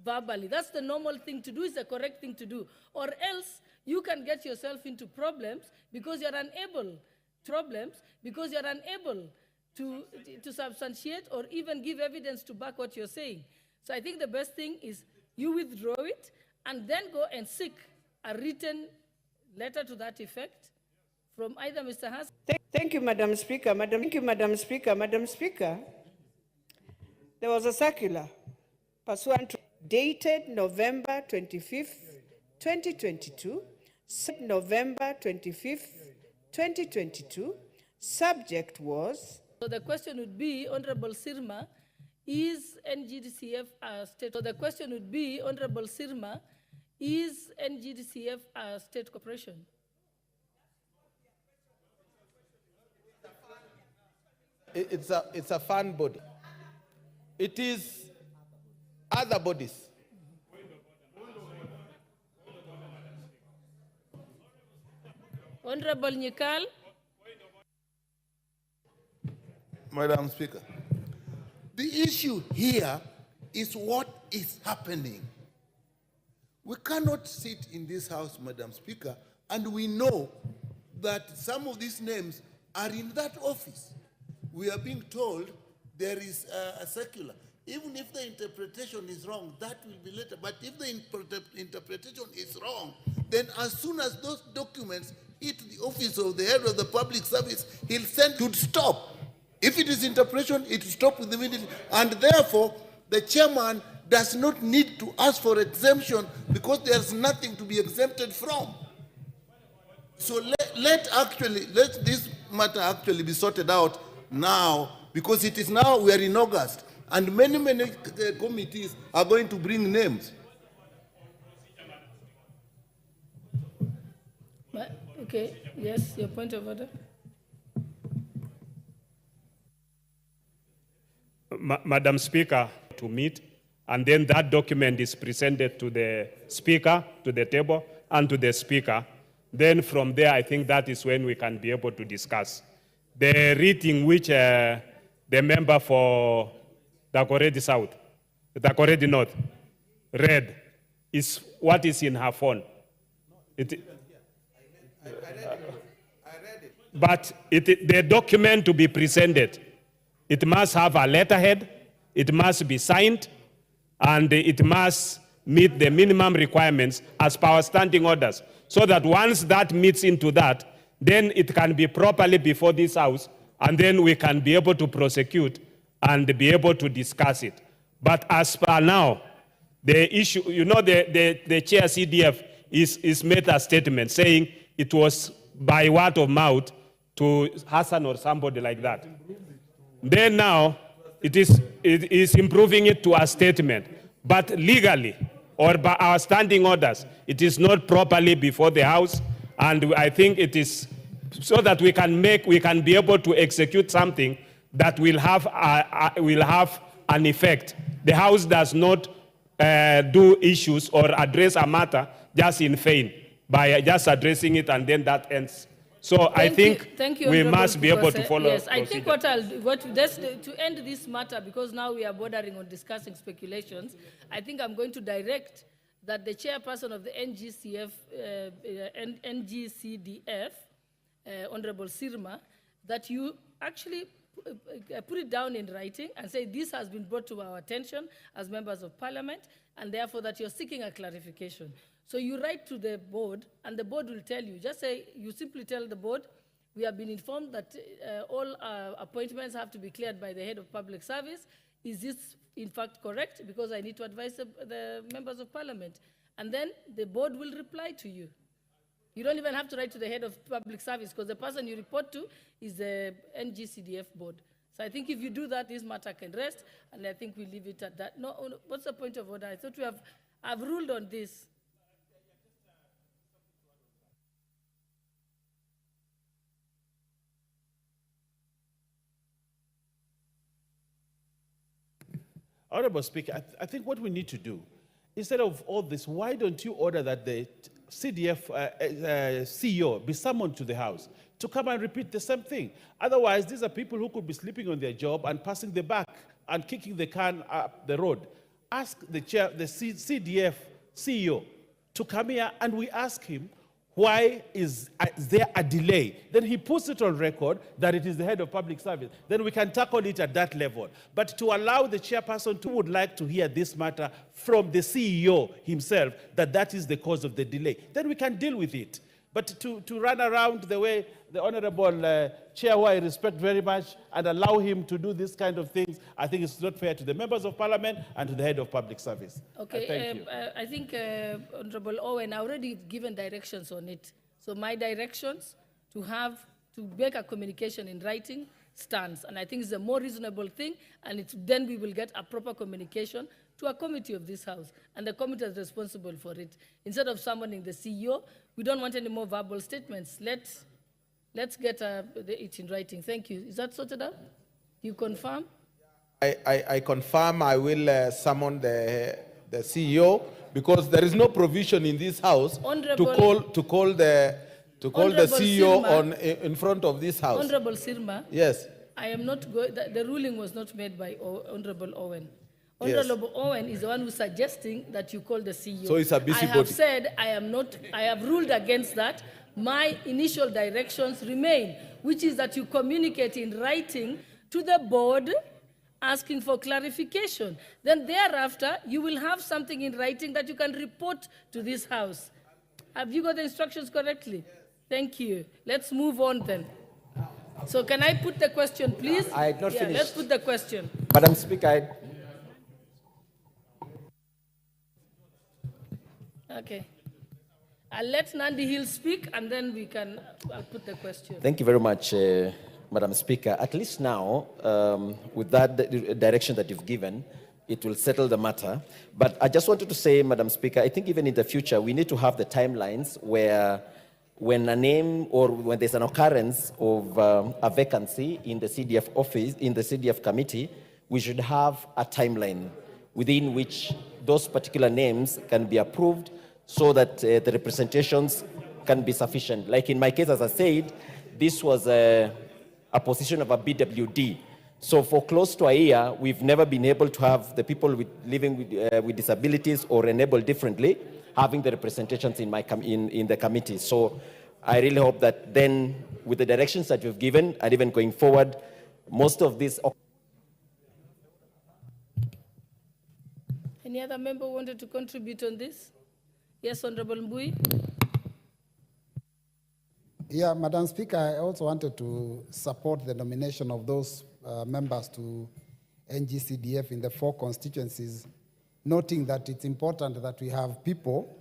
verbally. That's the normal thing to do, is the correct thing to do. Or else you can get yourself into problems because you're unable problems because you're unable to substantiate or even give evidence to back what you're saying. So I think the best thing is you withdraw it and then go and seek a written letter to that effect from either Mr. Hassan. Thank you, Madam Speaker. Thank you, Madam Speaker. Madam Speaker, there was a circular pursuant to dated November 25th, 2022, November 25th, 2022. Subject was... So the question would be, Honorable Sirma, is NGDCF a state? So the question would be, Honorable Sirma, is NGDCF a state corporation? It's a fund body. It is other bodies. Honorable Nyikal. Madam Speaker, the issue here is what is happening. We cannot sit in this house, Madam Speaker, and we know that some of these names are in that office. We are being told there is a circular. Even if the interpretation is wrong, that will be later. But if the interpretation is wrong, then as soon as those documents hit the office of the head of the public service, he'll send to stop. If it is interpretation, it will stop immediately. And therefore, the chairman does not need to ask for exemption because there's nothing to be exempted from. So let this matter actually be sorted out now, because it is now, we are in August, and many committees are going to bring names. Okay, yes, your point of order. Madam Speaker, to meet, and then that document is presented to the Speaker, to the table, and to the Speaker. Then from there, I think that is when we can be able to discuss. The reading which the member for Dakoredi South, Dakoredi North, read is what is in her phone. But the document to be presented, it must have a letterhead, it must be signed, and it must meet the minimum requirements as per our standing orders, so that once that meets into that, then it can be properly before this House, and then we can be able to prosecute and be able to discuss it. But as per now, the issue, you know, the chair CDF is made a statement saying it was by word of mouth to Hassan or somebody like that. Then now, it is improving it to a statement. But legally, or by our standing orders, it is not properly before the House, and I think it is so that we can be able to execute something that will have an effect. The House does not do issues or address a matter just in vain by just addressing it, and then that ends. So I think we must be able to follow. Yes, I think to end this matter, because now we are bordering on discussing speculations, I think I'm going to direct that the chairperson of the NGCDF, Honorable Sirma, that you actually put it down in writing and say this has been brought to our attention as members of parliament, and therefore that you're seeking a clarification. So you write to the board, and the board will tell you. Just say, you simply tell the board, we have been informed that all appointments have to be cleared by the head of public service. Is this in fact correct? Because I need to advise the members of parliament. And then the board will reply to you. You don't even have to write to the head of public service, because the person you report to is the NGCDF board. So I think if you do that, this matter can rest, and I think we leave it at that. No, what's the point of order? I thought I've ruled on this. Honorable Speaker, I think what we need to do, instead of all this, why don't you order that the CDF CEO be summoned to the House to come and repeat the same thing? Otherwise, these are people who could be sleeping on their job and passing the buck and kicking the can up the road. Ask the CDF CEO to come here, and we ask him, why is there a delay? Then he puts it on record that it is the head of public service. Then we can tackle it at that level. But to allow the chairperson to would like to hear this matter from the CEO himself, that is the cause of the delay, then we can deal with it. But to run around the way the Honorable Chair, who I respect very much, and allow him to do this kind of things, I think it's not fair to the members of parliament and to the head of public service. Okay, Thank you. I think Honorable Owen, I already given directions on it. So my directions to make a communication in writing stands, and I think it's a more reasonable thing, and then we will get a proper communication to a committee of this House, and the committee is responsible for it. Instead of summoning the CEO, we don't want any more verbal statements. Let's get it in writing. Thank you. Is that sorted out? You confirm? I confirm I will summon the CEO, because there is no provision in this House to call the CEO in front of this House. Honorable Sirma. Yes. I am not going. The ruling was not made by Honorable Owen. Yes. Honorable Owen is the one who's suggesting that you call the CEO. So it's a busybody. I have said I am not. I have ruled against that. My initial directions remain, which is that you communicate in writing to the board, asking for clarification. Then thereafter, you will have something in writing that you can report to this House. Have you got the instructions correctly? Thank you. Let's move on then. So can I put the question, please? I had not finished. Let's put the question. Madam Speaker, Okay. I'll let Nandi Hill speak, and then I'll put the question. Thank you very much, Madam Speaker. At least now, with that direction that you've given, it will settle the matter. But I just wanted to say, Madam Speaker, I think even in the future, we need to have the timelines where when a name or when there's an occurrence of a vacancy in the CDF office, in the CDF committee, we should have a timeline within which those particular names can be approved, so that the representations can be sufficient. Like in my case, as I said, this was a position of a BWD. So for close to a year, we've never been able to have the people living with disabilities or enabled differently having the representations in the committee. So I really hope that then, with the directions that you've given, and even going forward, most of this. Any other member wanted to contribute on this? Yes, Honorable Mbui. Yeah, Madam Speaker, I also wanted to support the nomination of those members to NGCDF in the 4 constituencies, noting that it's important that we have people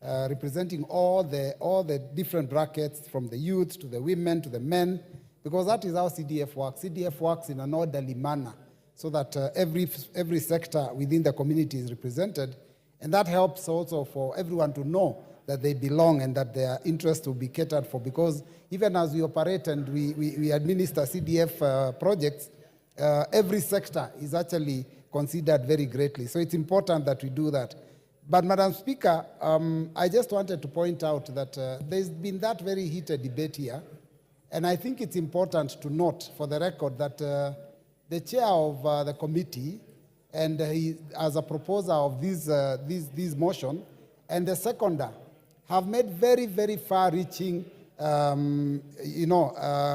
representing all the different brackets, from the youth to the women to the men, because that is how CDF works. CDF works in an orderly manner, so that every sector within the community is represented. And that helps also for everyone to know that they belong and that their interests will be catered for. Because even as we operate and we administer CDF projects, every sector is actually considered very greatly. So it's important that we do that. But Madam Speaker, I just wanted to point out that there's been that very heated debate here. And I think it's important to note for the record that the chair of the committee, and he, as a proposer of this motion, and the seconder have made very, very far-reaching,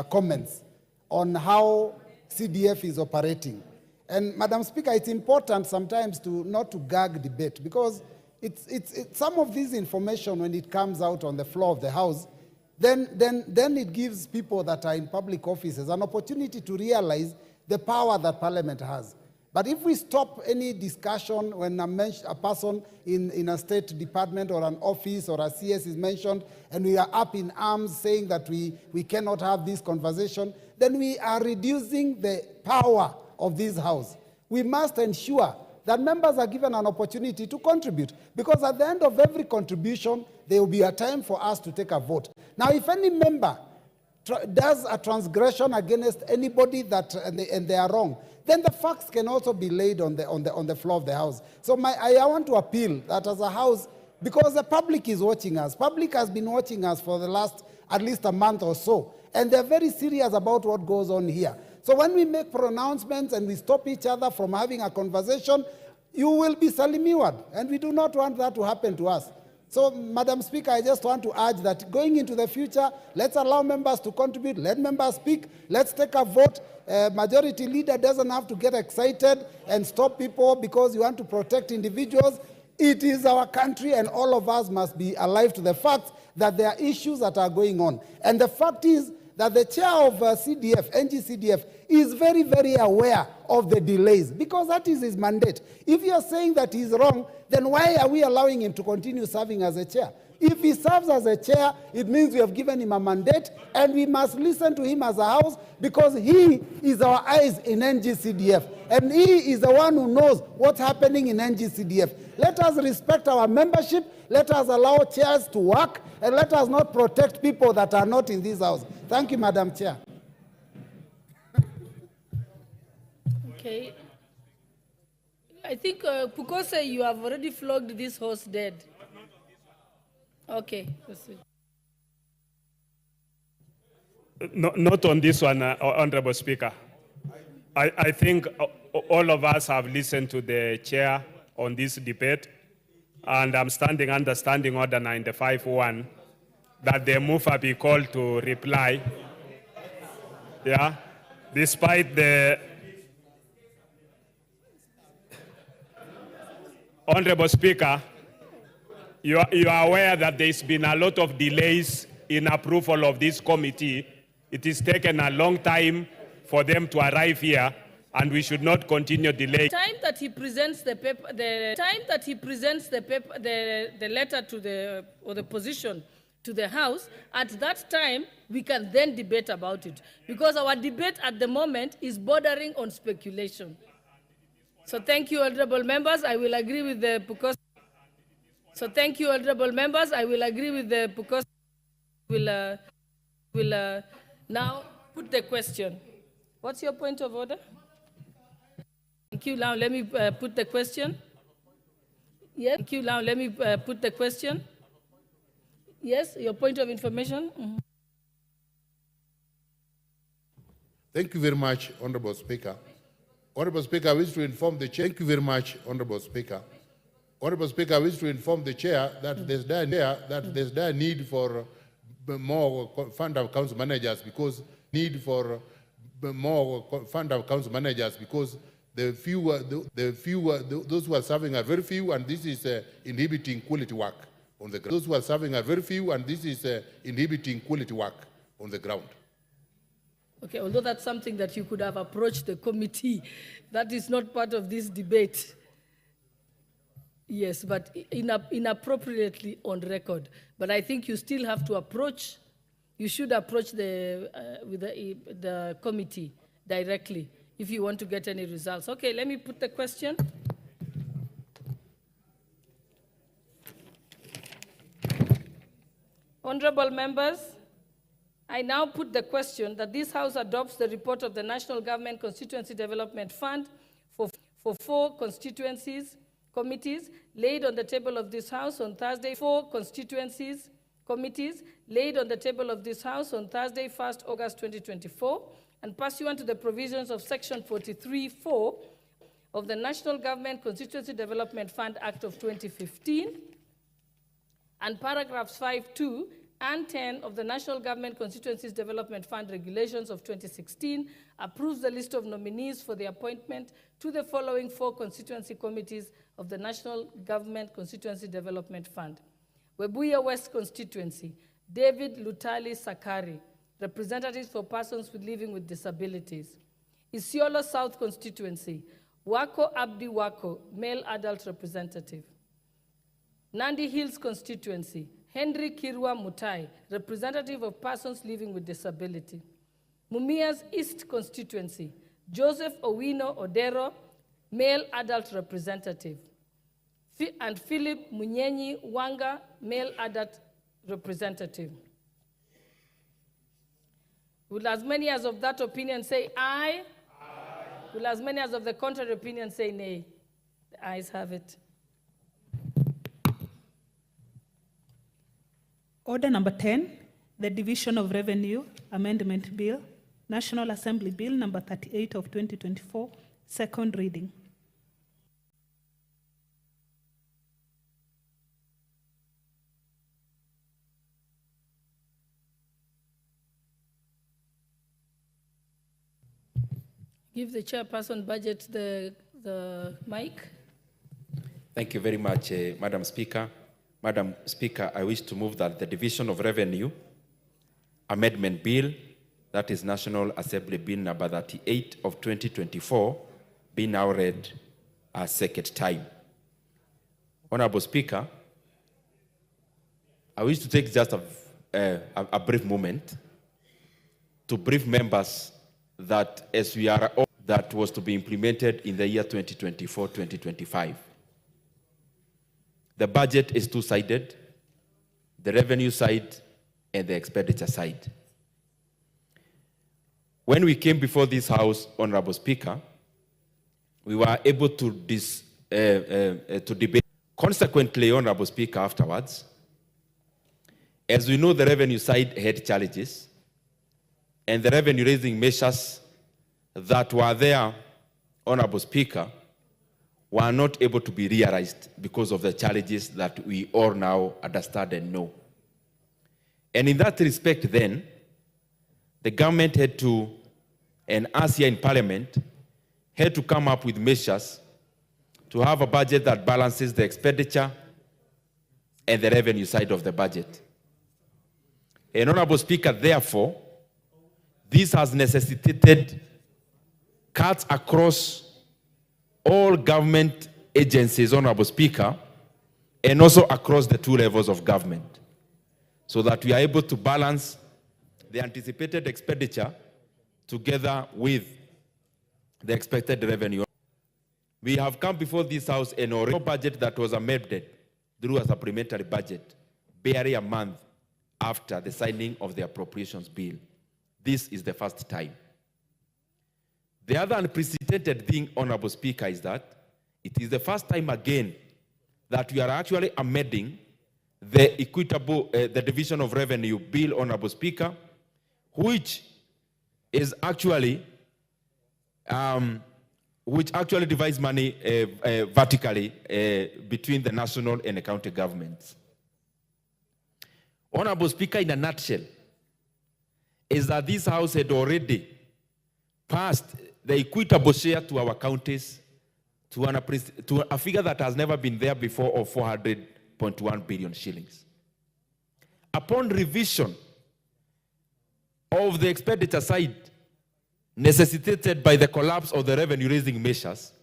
comments on how CDF is operating. And Madam Speaker, it's important sometimes not to gag debate, because it's some of this information, when it comes out on the floor of the House, then it gives people that are in public offices an opportunity to realize the power that Parliament has. But if we stop any discussion when a person in a state department or an office or a CS is mentioned, and we are up in arms saying that we cannot have this conversation, then we are reducing the power of this House. We must ensure that members are given an opportunity to contribute, because at the end of every contribution, there will be a time for us to take a vote. Now, if any member does a transgression against anybody and they are wrong, then the facts can also be laid on the floor of the House. So I want to appeal that as a House, because the public is watching us. Public has been watching us for the last at least a month or so, and they're very serious about what goes on here. So when we make pronouncements and we stop each other from having a conversation, you will be salimiwad, and we do not want that to happen to us. So, Madam Speaker, I just want to urge that going into the future, let's allow members to contribute, let members speak, let's take a vote. Majority leader doesn't have to get excited and stop people because you want to protect individuals. It is our country, and all of us must be alive to the fact that there are issues that are going on. And the fact is that the chair of CDF, NGCDF, is very, very aware of the delays because that is his mandate. If you are saying that he's wrong, then why are we allowing him to continue serving as a chair? If he serves as a chair, it means we have given him a mandate, and we must listen to him as a house because he is our eyes in NGCDF, and he is the one who knows what's happening in NGCDF. Let us respect our membership, let us allow chairs to work, and let us not protect people that are not in this house. Thank you, Madam Chair. Okay. I think, Pukose, you have already flogged this horse dead. Okay. Not on this one, Honorable Speaker. I think all of us have listened to the chair on this debate, and I'm standing under Standing Order 95-1 that the mover be called to reply. Yeah, despite the Honorable Speaker, you are aware that there's been a lot of delays in approval of this committee. It has taken a long time for them to arrive here, and we should not continue delaying. The time that he presents the paper, the letter to the position to the House, at that time we can then debate about it, because our debate at the moment is bordering on speculation. So thank you, honorable members. I will agree with the Pukos. So thank you, honorable members. I will agree with the Pukos. Will now put the question. What's your point of order? Thank you. Now let me put the question. Yes. Thank you. Now let me put the question. Yes, your point of information. Mm-hmm. Thank you very much, Honorable Speaker. Honorable Speaker, I wish to inform the Chair. Thank you very much, Honorable Speaker. Honorable Speaker, I wish to inform the Chair that there's a need for more fund of council managers because those who are serving are very few, and this is inhibiting quality work on the ground. Those who are serving are very few, and this is inhibiting quality work on the ground. Okay, although that's something that you could have approached the committee, that is not part of this debate. Yes, but inappropriately on record. But I think you still have to approach, you should approach the committee directly if you want to get any results. Okay, let me put the question. Honorable members, I now put the question that this House adopts the report of the National Government Constituency Development Fund for 4 constituencies, committees, laid on the table of this House on Thursday. 4 constituencies, committees, laid on the table of this House on Thursday, 1st August 2024, and pursuant to the provisions of Section 43(4) of the National Government Constituency Development Fund Act of 2015, and paragraphs 5(2) and 10 of the National Government Constituencies Development Fund Regulations of 2016, approves the list of nominees for the appointment to the following 4 constituency committees of the National Government Constituency Development Fund. Webuye West Constituency, David Lutali Sakari, representatives for persons living with disabilities. Isiolo South Constituency, Wako Abdi Wako, male adult representative. Nandi Hills Constituency, Henry Kirwa Mutai, representative of persons living with disability. Mumias East Constituency, Joseph Owino Odero, male adult representative. And Philip Munyenyi Wanga, male adult representative. Will as many as of that opinion say aye? Aye. Will as many as of the contrary opinion say nay? The ayes have it. Order number 10, the Division of Revenue Amendment Bill, National Assembly Bill number 38 of 2024, second reading. Give the chairperson budget the mic. Thank you very much, Madam Speaker. Madam Speaker, I wish to move that the Division of Revenue Amendment Bill, that is National Assembly Bill number 38 of 2024, be now read a second time. Honorable Speaker, I wish to take just a brief moment to brief members that as we are all that was to be implemented in the year 2024-2025. The budget is two-sided, the revenue side and the expenditure side. When we came before this House, Honorable Speaker, we were able to debate. Consequently, Honorable Speaker, afterwards, as we know, the revenue side had challenges, and the revenue-raising measures that were there, Honorable Speaker, were not able to be realized because of the challenges that we all now understand and know. And in that respect, then, the government had to, and us here in Parliament, had to come up with measures to have a budget that balances the expenditure and the revenue side of the budget. And Honorable Speaker, therefore, this has necessitated cuts across all government agencies, Honorable Speaker, and also across the two levels of government, so that we are able to balance the anticipated expenditure together with the expected revenue. We have come before this House an original budget that was amended through a supplementary budget, barely a month after the signing of the appropriations bill. This is the first time. The other unprecedented thing, Honorable Speaker, is that it is the first time again that we are actually amending the the Division of Revenue Bill, Honorable Speaker, which is actually divides money vertically between the national and the county governments. Honorable Speaker, in a nutshell, is that this House had already passed the equitable share to our counties to a figure that has never been there before of 400.1 billion shillings. Upon revision of the expenditure side necessitated by the collapse of the revenue-raising measures,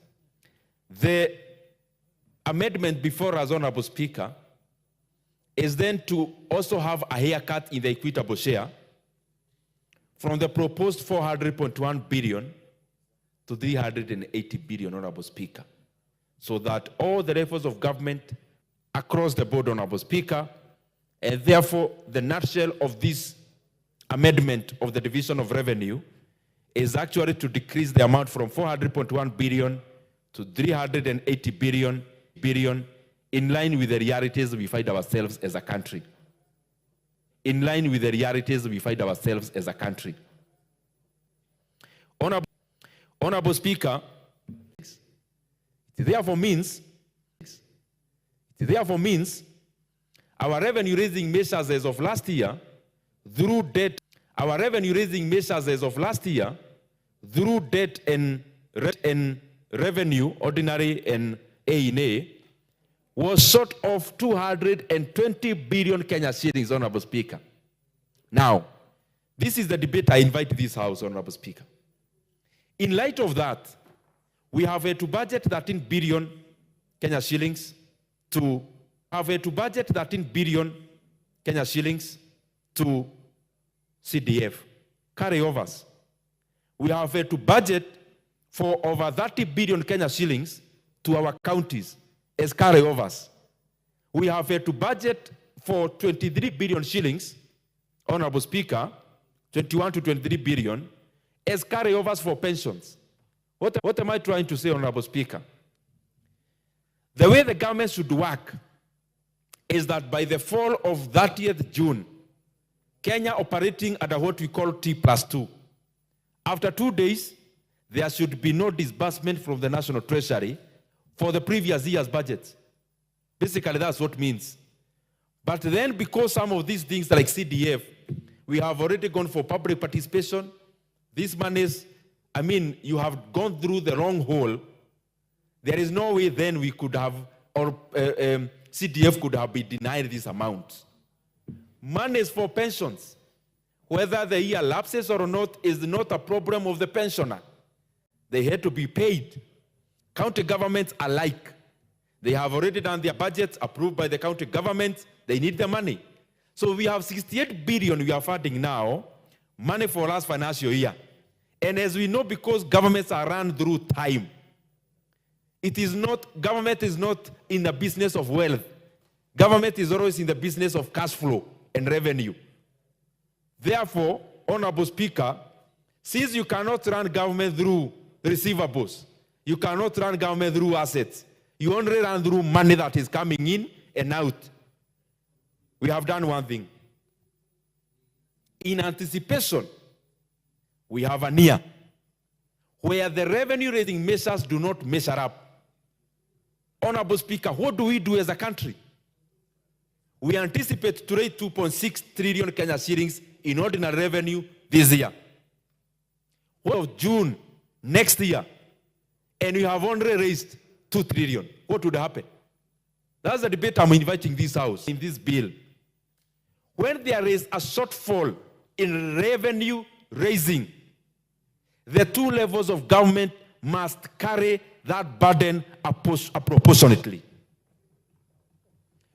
the amendment before us, Honorable Speaker, is then to also have a haircut in the equitable share from the proposed 400.1 billion to 380 billion, Honorable Speaker, so that all the levels of government across the board, Honorable Speaker, and therefore the nutshell of this amendment of the Division of Revenue is actually to decrease the amount from 400.1 billion to 380 billion in line with the realities we find ourselves as a country. In line with the realities we find ourselves as a country. Honorable Speaker, it therefore means our revenue-raising measures as of last year through debt, through debt and revenue, ordinary and A&A, was short of 220 billion Kenya shillings, Honorable Speaker. Now, this is the debate I invite this House, Honorable Speaker. In light of that, we have to budget 13 billion Kenya shillings to CDF, carryovers. We have to budget for over 30 billion Kenya shillings to our counties as carryovers. We have to budget for 23 billion shillings, Honorable Speaker, 21 to 23 billion, as carryovers for pensions. What am I trying to say, Honorable Speaker? The way the government should work is that by the fall of 30th June, Kenya operating under what we call T+2. After 2 days, there should be no disbursement from the National Treasury for the previous year's budget. Basically, that's what it means. But then, because some of these things like CDF, we have already gone for public participation. These monies I mean, you have gone through the wrong hole, there is no way then we could have, or CDF could have been denied this amount. Money is for pensions. Whether the year lapses or not is not a problem of the pensioner. They had to be paid. County governments alike. They have already done their budgets approved by the county government. They need the money. So we have 68 billion we are funding now, money for last financial year. And as we know, because governments are run through time, government is not in the business of wealth. Government is always in the business of cash flow and revenue. Therefore, Honorable Speaker, since you cannot run government through receivables, you cannot run government through assets, you only run through money that is coming in and out. We have done one thing. In anticipation, we have a year where the revenue-raising measures do not measure up. Honorable Speaker, what do we do as a country? We anticipate to raise 2.6 trillion Kenya shillings in ordinary revenue this year. What of June next year? And we have only raised 2 trillion. What would happen? That's the debate I'm inviting this House in this bill. When there is a shortfall in revenue raising, the two levels of government must carry that burden proportionately.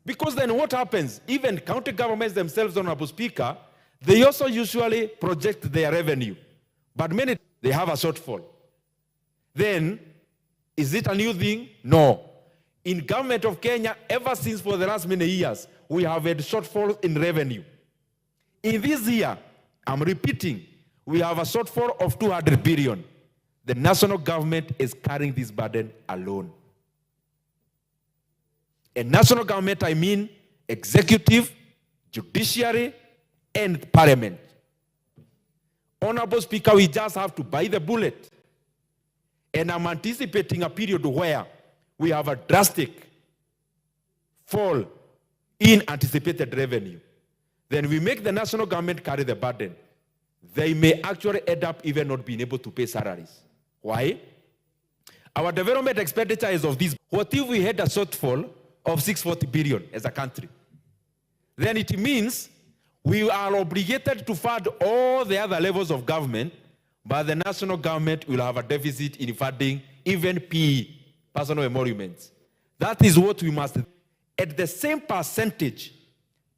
Because then what happens? Even county governments themselves, Honorable Speaker, they also usually project their revenue. But many, they have a shortfall. Then, is it a new thing? No. In government of Kenya, ever since for the last many years, we have had shortfalls in revenue. In this year, I'm repeating, we have a shortfall of 200 billion. The national government is carrying this burden alone. And national government, I mean executive, judiciary, and parliament. Honorable Speaker, we just have to bite the bullet. And I'm anticipating a period where we have a drastic fall in anticipated revenue. Then we make the national government carry the burden. They may actually end up even not being able to pay salaries. Why? Our development expenditure is of this. What if we had a shortfall of 640 billion as a country? Then it means we are obligated to fund all the other levels of government, but the national government will have a deficit in funding even PE, personal emoluments. That is what we must. At the same percentage,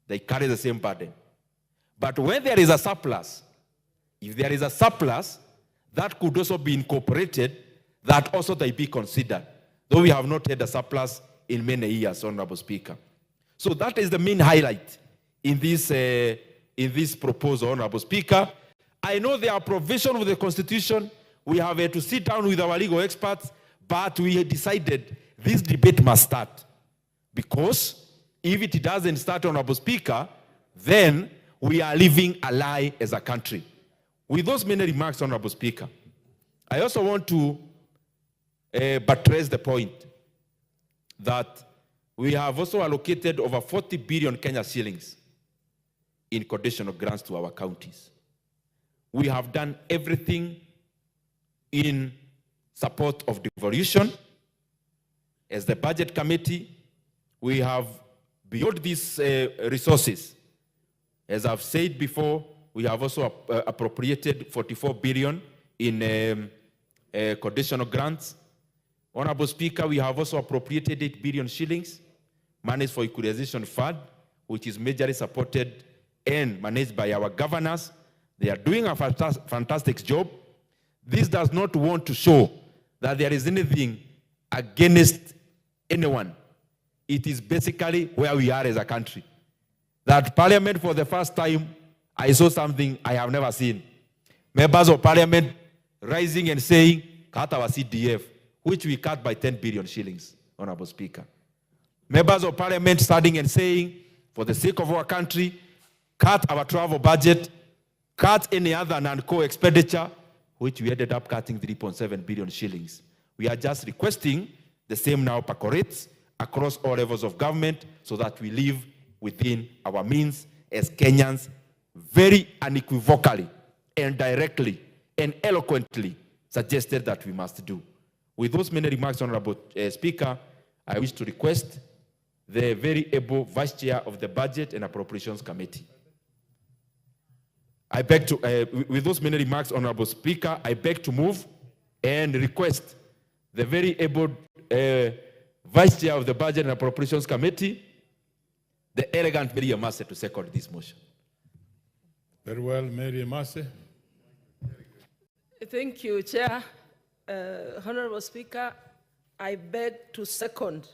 they carry the same burden. But when there is a surplus, if there is a surplus, that could also be incorporated, that also they be considered, though we have not had a surplus in many years, Honorable Speaker. So that is the main highlight in this proposal, Honorable Speaker. I know there are provisions of the Constitution. We have to sit down with our legal experts, but we decided this debate must start. Because if it doesn't start, Honorable Speaker, then we are living a lie as a country. With those many remarks, Honorable Speaker, I also want to buttress the point that we have also allocated over 40 billion Kenya shillings in conditional grants to our counties. We have done everything in support of devolution. As the budget committee, we have, beyond these resources, as I've said before, we have also appropriated 44 billion in conditional grants. Honorable Speaker, we have also appropriated 8 billion shillings, managed for equalization fund, which is majorly supported and managed by our governors. They are doing a fantastic job. This does not want to show that there is anything against anyone. It is basically where we are as a country. That Parliament, for the first time, I saw something I have never seen. Members of Parliament rising and saying, cut our CDF, which we cut by 10 billion shillings, Honorable Speaker. Members of Parliament standing and saying, for the sake of our country, cut our travel budget, cut any other non-core expenditure, which we ended up cutting 3.7 billion shillings. We are just requesting the same now percolates across all levels of government so that we live within our means as Kenyans, very unequivocally and directly and eloquently suggested that we must do. With those many remarks, Honorable Speaker, I wish to request the very able Vice Chair of the Budget and Appropriations Committee. I beg to, with those many remarks, Honorable Speaker, I beg to move and request the very able Vice Chair of the Budget and Appropriations Committee, the elegant Mary Amase, to second this motion. Very well, Mary Amase. Thank you, Chair. Honorable Speaker, I beg to second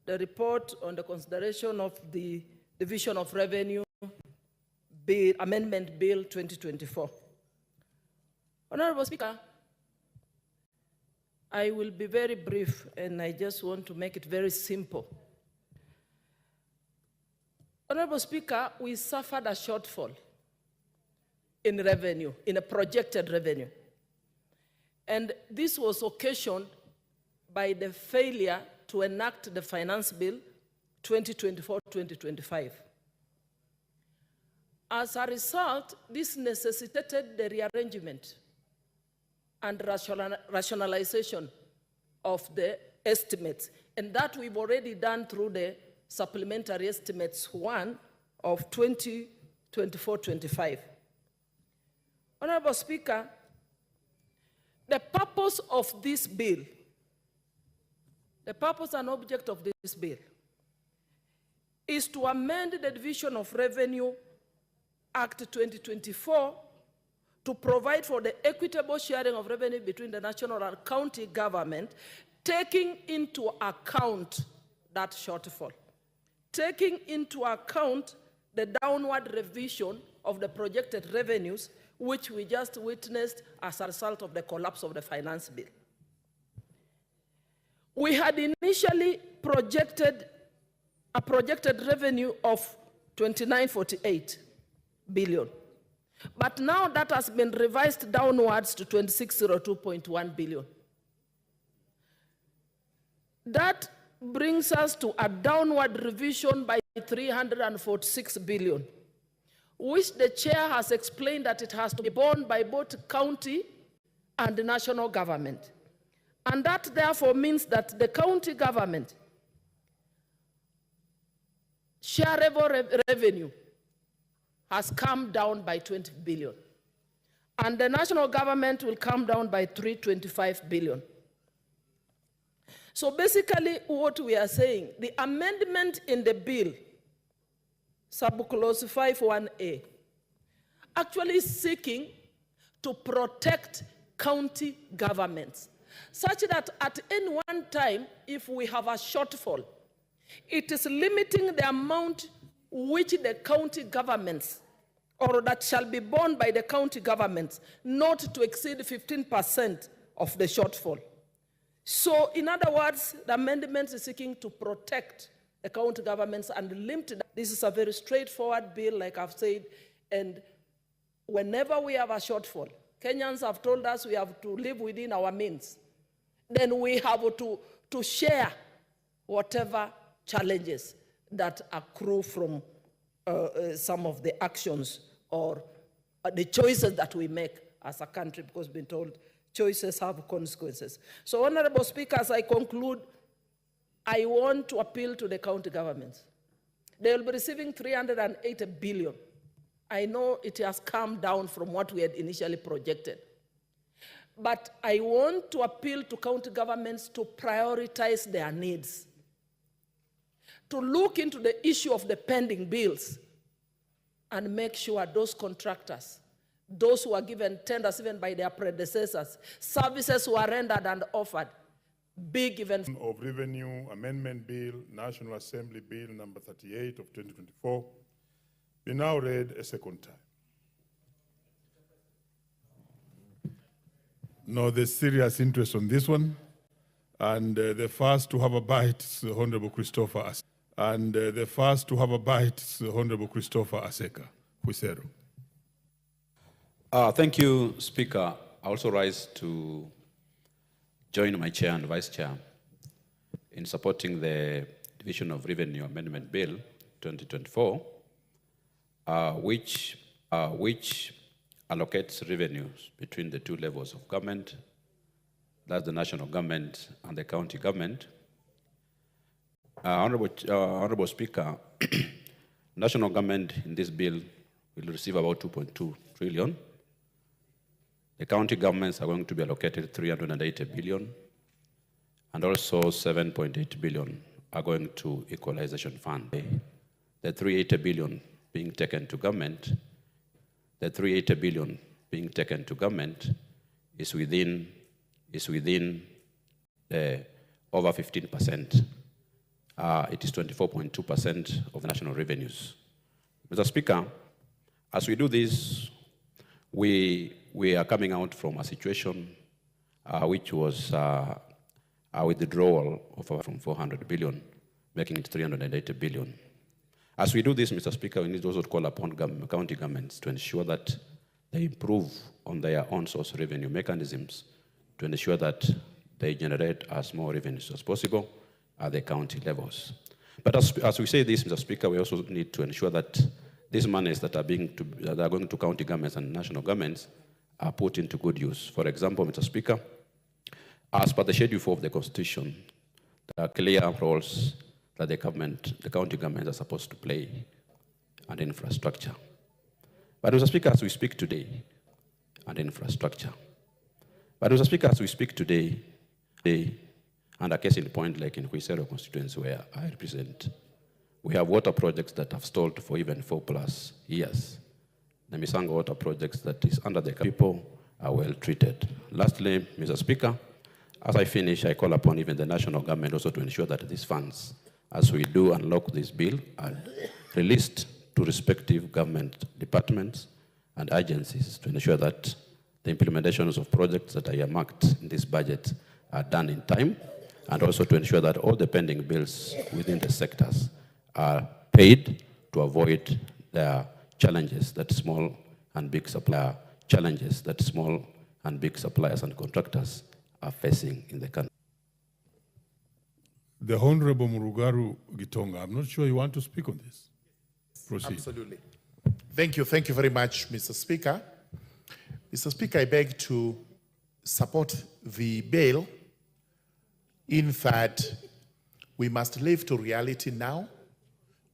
the report on the consideration of the Division of Revenue Bill, Amendment Bill 2024. Honorable Speaker, I will be very brief, and I just want to make it very simple. Honorable Speaker, we suffered a shortfall in revenue, in a projected revenue. And this was occasioned by the failure to enact the Finance Bill 2024-2025. As a result, this necessitated the rearrangement and rationalization of the estimates, and that we've already done through the Supplementary Estimates 1 of 2024-25. Honorable Speaker, the purpose of this bill, the purpose and object of this bill is to amend the Division of Revenue Act 2024 to provide for the equitable sharing of revenue between the national and county government, taking into account that shortfall, taking into account the downward revision of the projected revenues, which we just witnessed as a result of the collapse of the Finance Bill. We had initially projected a projected revenue of 2948 billion. But now that has been revised downwards to 2602.1 billion. That brings us to a downward revision by 346 billion, which the chair has explained that it has to be borne by both county and the national government. And that therefore means that the county government shareable revenue has come down by 20 billion. And the national government will come down by 325 billion. So basically what we are saying, the amendment in the bill, subclause 51A, actually seeking to protect county governments, such that at any one time, if we have a shortfall, it is limiting the amount which the county governments, or that shall be borne by the county governments, not to exceed 15% of the shortfall. So, in other words, the amendment is seeking to protect the county governments and limit that. This is a very straightforward bill, like I've said, and whenever we have a shortfall, Kenyans have told us we have to live within our means. Then we have to share whatever challenges that accrue from some of the actions or the choices that we make as a country, because we've been told choices have consequences. So, Honorable Speaker, as I conclude, I want to appeal to the county governments. They will be receiving 380 billion. I know it has come down from what we had initially projected. But I want to appeal to county governments to prioritize their needs, to look into the issue of the pending bills and make sure those contractors, those who are given tenders even by their predecessors, services who are rendered and offered, big events. Of Revenue Amendment Bill, National Assembly Bill number 38 of 2024, be now read a second time. No, there's serious interest on this one. And the first to have a bite is Honorable Christopher Aseka. And the first to have a bite is Honorable Christopher Aseka. Huisero. Thank you, Speaker. I also rise to join my chair and vice chair in supporting the Division of Revenue Amendment Bill 2024, which allocates revenues between the two levels of government, that's the national government and the county government. Honorable Speaker, national government in this bill will receive about 2.2 trillion. The county governments are going to be allocated 380 billion, and also 7.8 billion are going to equalization fund. The 380 billion being taken to government, the 380 billion being taken to government is within the over 15%. It is 24.2% of national revenues. Mr. Speaker, as we do this, we are coming out from a situation which was a withdrawal of from 400 billion, making it 380 billion. As we do this, Mr. Speaker, we need also to call upon county governments to ensure that they improve on their own source revenue mechanisms to ensure that they generate as more revenues as possible at the county levels. But as we say this, Mr. Speaker, we also need to ensure that these monies that are going to county governments and national governments are put into good use. For example, Mr. Speaker, as per the Schedule 4 of the Constitution, there are clear roles that the county governments are supposed to play and infrastructure. But Mr. Speaker, as we speak today, and infrastructure. But Mr. Speaker, as we speak today, and a case in point like in Huisero constituency where I represent, we have water projects that have stalled for even 4+ years. The Misango water projects that is under the people are well treated. Lastly, Mr. Speaker, as I finish, I call upon even the national government also to ensure that these funds, as we do unlock this bill, are released to respective government departments and agencies to ensure that the implementations of projects that are earmarked in this budget are done in time, and also to ensure that all the pending bills within the sectors are paid to avoid the challenges that small and big suppliers and contractors are facing in the country. The Honorable Murugaru Gitonga, I'm not sure you want to speak on this. Proceed. Absolutely. Thank you very much, Mr. Speaker. Mr. Speaker, I beg to support the bill in that we must live to reality now.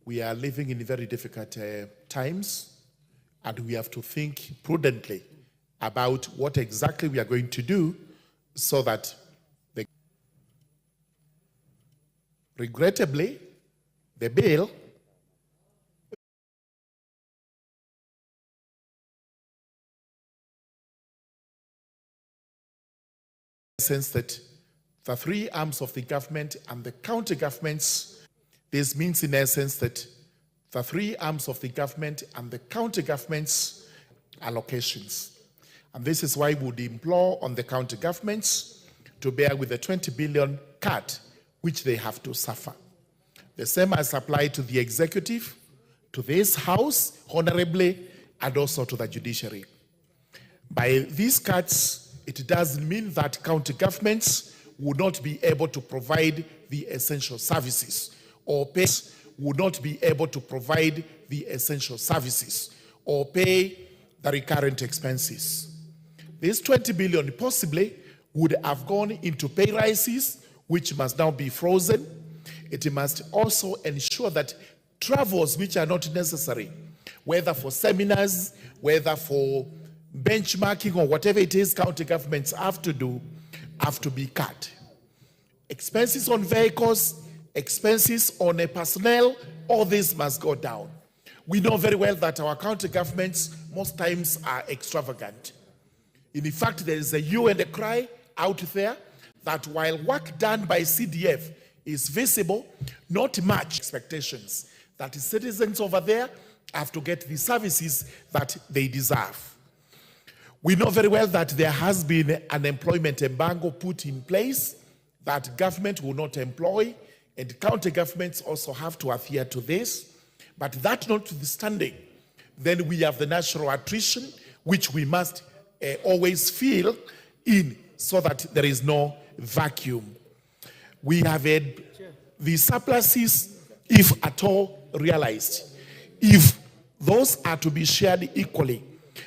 We are living in very difficult times, and we have to think prudently about what exactly we are going to do so that regrettably, the bill sense that the three arms of the government and the county governments, this means in essence that the three arms of the government and the county governments allocations. And this is why we would implore on the county governments to bear with the 20 billion cut which they have to suffer. The same as applied to the executive, to this house, honorably, and also to the judiciary. By these cuts, it does mean that county governments would not be able to provide the essential services, or would not be able to provide the essential services, or pay the recurrent expenses. This 20 billion possibly would have gone into pay rises, which must now be frozen. It must also ensure that travels which are not necessary, whether for seminars, whether for benchmarking or whatever it is county governments have to do, have to be cut. Expenses on vehicles, expenses on personnel, all this must go down. We know very well that our county governments most times are extravagant. In fact, there is a hue and a cry out there that while work done by CDF is visible, not much expectations that citizens over there have to get the services that they deserve. We know very well that there has been an employment embargo put in place that government will not employ, and county governments also have to adhere to this. But that notwithstanding, then we have the natural attrition, which we must always fill in so that there is no vacuum. We have had the surpluses, if at all realized. If those are to be shared equally,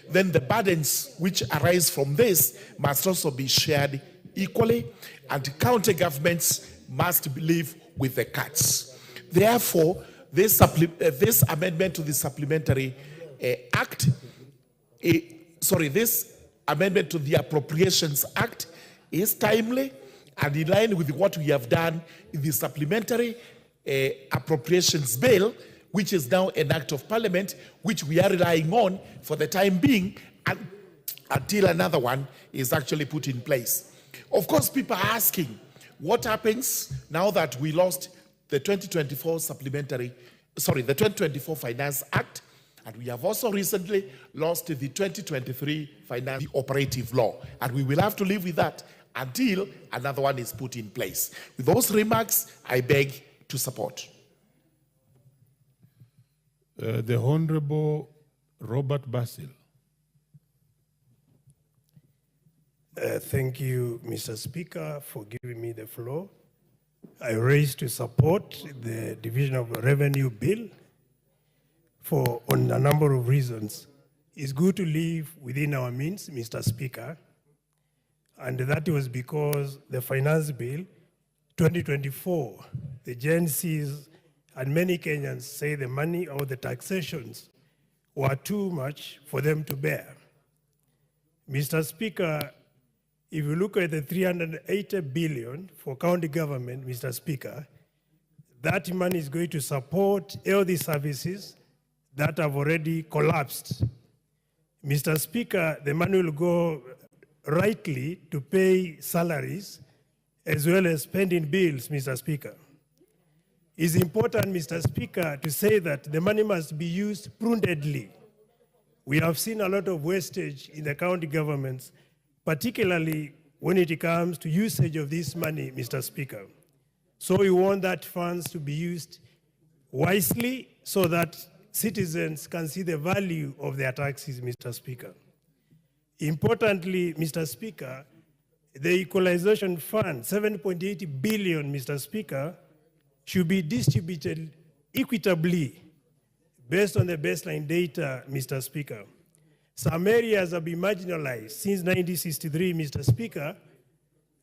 then the burdens which arise from this must also be shared equally, and county governments must live with the cuts. Therefore, this amendment to the supplementary act, this amendment to the Appropriations Act is timely and in line with what we have done in the supplementary appropriations bill, which is now an act of parliament, which we are relying on for the time being until another one is actually put in place. Of course, people are asking, what happens now that we lost the 2024 the 2024 Finance Act, and we have also recently lost the 2023 Finance Operative Law, and we will have to live with that until another one is put in place. With those remarks, I beg to support. The Honorable Robert Basil. Thank you, Mr. Speaker, for giving me the floor. I raise to support the Division of Revenue Bill on a number of reasons. It's good to live within our means, Mr. Speaker, and that was because the Finance Bill 2024, the Gen Zs and many Kenyans say the money or the taxations were too much for them to bear. Mr. Speaker, if you look at the 380 billion for county government, Mr. Speaker, that money is going to support healthy services that have already collapsed. Mr. Speaker, the money will go rightly to pay salaries as well as spending bills, Mr. Speaker. It's important, Mr. Speaker, to say that the money must be used prudently. We have seen a lot of wastage in the county governments, particularly when it comes to usage of this money, Mr. Speaker. So we want that funds to be used wisely so that citizens can see the value of their taxes, Mr. Speaker. Importantly, Mr. Speaker, the equalization fund, 7.8 billion, Mr. Speaker, should be distributed equitably based on the baseline data, Mr. Speaker. Some areas have been marginalized since 1963, Mr. Speaker,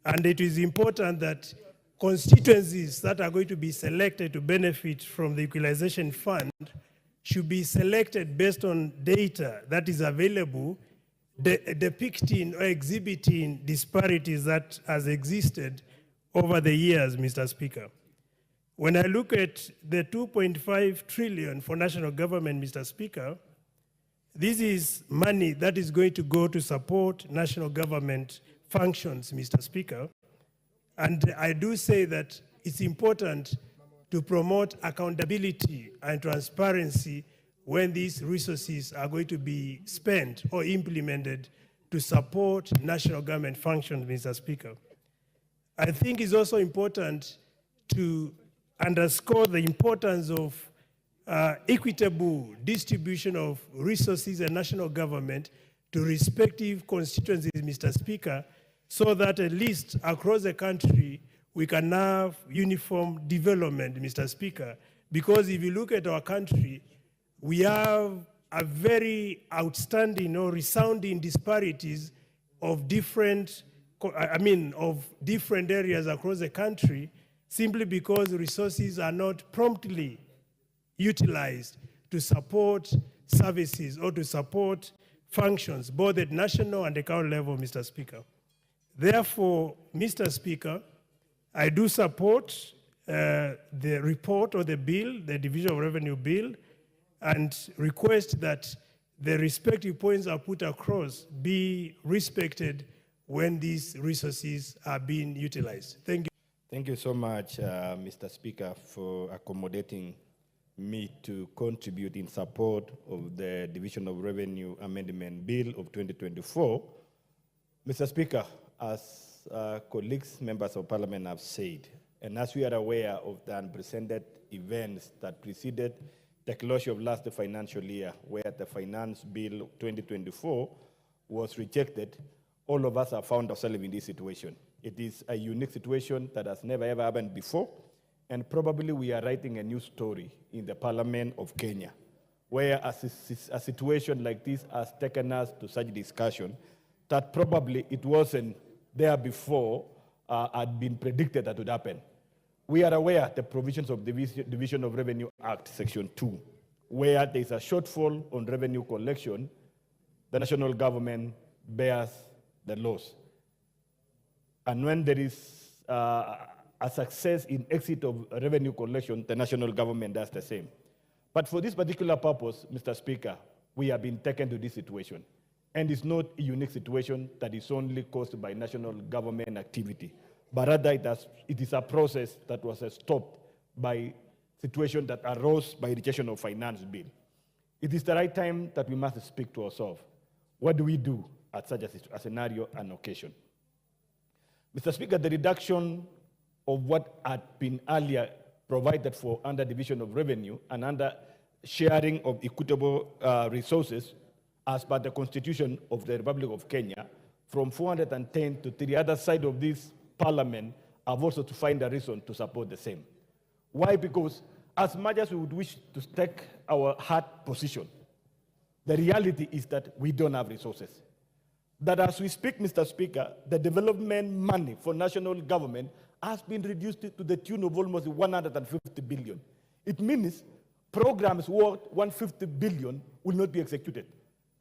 and it is important that constituencies that are going to be selected to benefit from the equalization fund should be selected based on data that is available, depicting or exhibiting disparities that has existed over the years, Mr. Speaker. When I look at the 2.5 trillion for national government, Mr. Speaker, this is money that is going to go to support national government functions, Mr. Speaker. And I do say that it's important to promote accountability and transparency when these resources are going to be spent or implemented to support national government functions, Mr. Speaker. I think it's also important to underscore the importance of equitable distribution of resources and national government to respective constituencies, Mr. Speaker, so that at least across the country we can have uniform development, Mr. Speaker. Because if you look at our country, we have a very outstanding or resounding disparities of different areas across the country, simply because resources are not promptly utilized to support services or to support functions, both at national and the county level, Mr. Speaker. Therefore, Mr. Speaker, I do support the report or the bill, the Division of Revenue Bill, and request that the respective points are put across be respected when these resources are being utilized. Thank you. Thank you so much, Mr. Speaker, for accommodating me to contribute in support of the Division of Revenue Amendment Bill of 2024. Mr. Speaker, as colleagues, members of Parliament have said, and as we are aware of the unprecedented events that preceded the closure of last financial year, where the Finance Bill 2024 was rejected, all of us have found ourselves in this situation. It is a unique situation that has never ever happened before, and probably we are writing a new story in the Parliament of Kenya, where a situation like this has taken us to such discussion that probably it wasn't there before, had been predicted that would happen. We are aware the provisions of the Division of Revenue Act, Section 2, where there is a shortfall on revenue collection, the national government bears the loss. And when there is a success in exit of revenue collection, the national government does the same. But for this particular purpose, Mr. Speaker, we have been taken to this situation. And it's not a unique situation that is only caused by national government activity, but rather it is a process that was stopped by situation that arose by rejection of finance bill. It is the right time that we must speak to ourselves. What do we do at such a scenario and occasion? Mr. Speaker, the reduction of what had been earlier provided for under Division of Revenue and under sharing of equitable resources as per the Constitution of the Republic of Kenya, from 410 to the other side of this Parliament have also to find a reason to support the same. Why? Because as much as we would wish to take our hard position, the reality is that we don't have resources. That as we speak, Mr. Speaker, the development money for national government has been reduced to the tune of almost 150 billion. It means programs worth 150 billion will not be executed,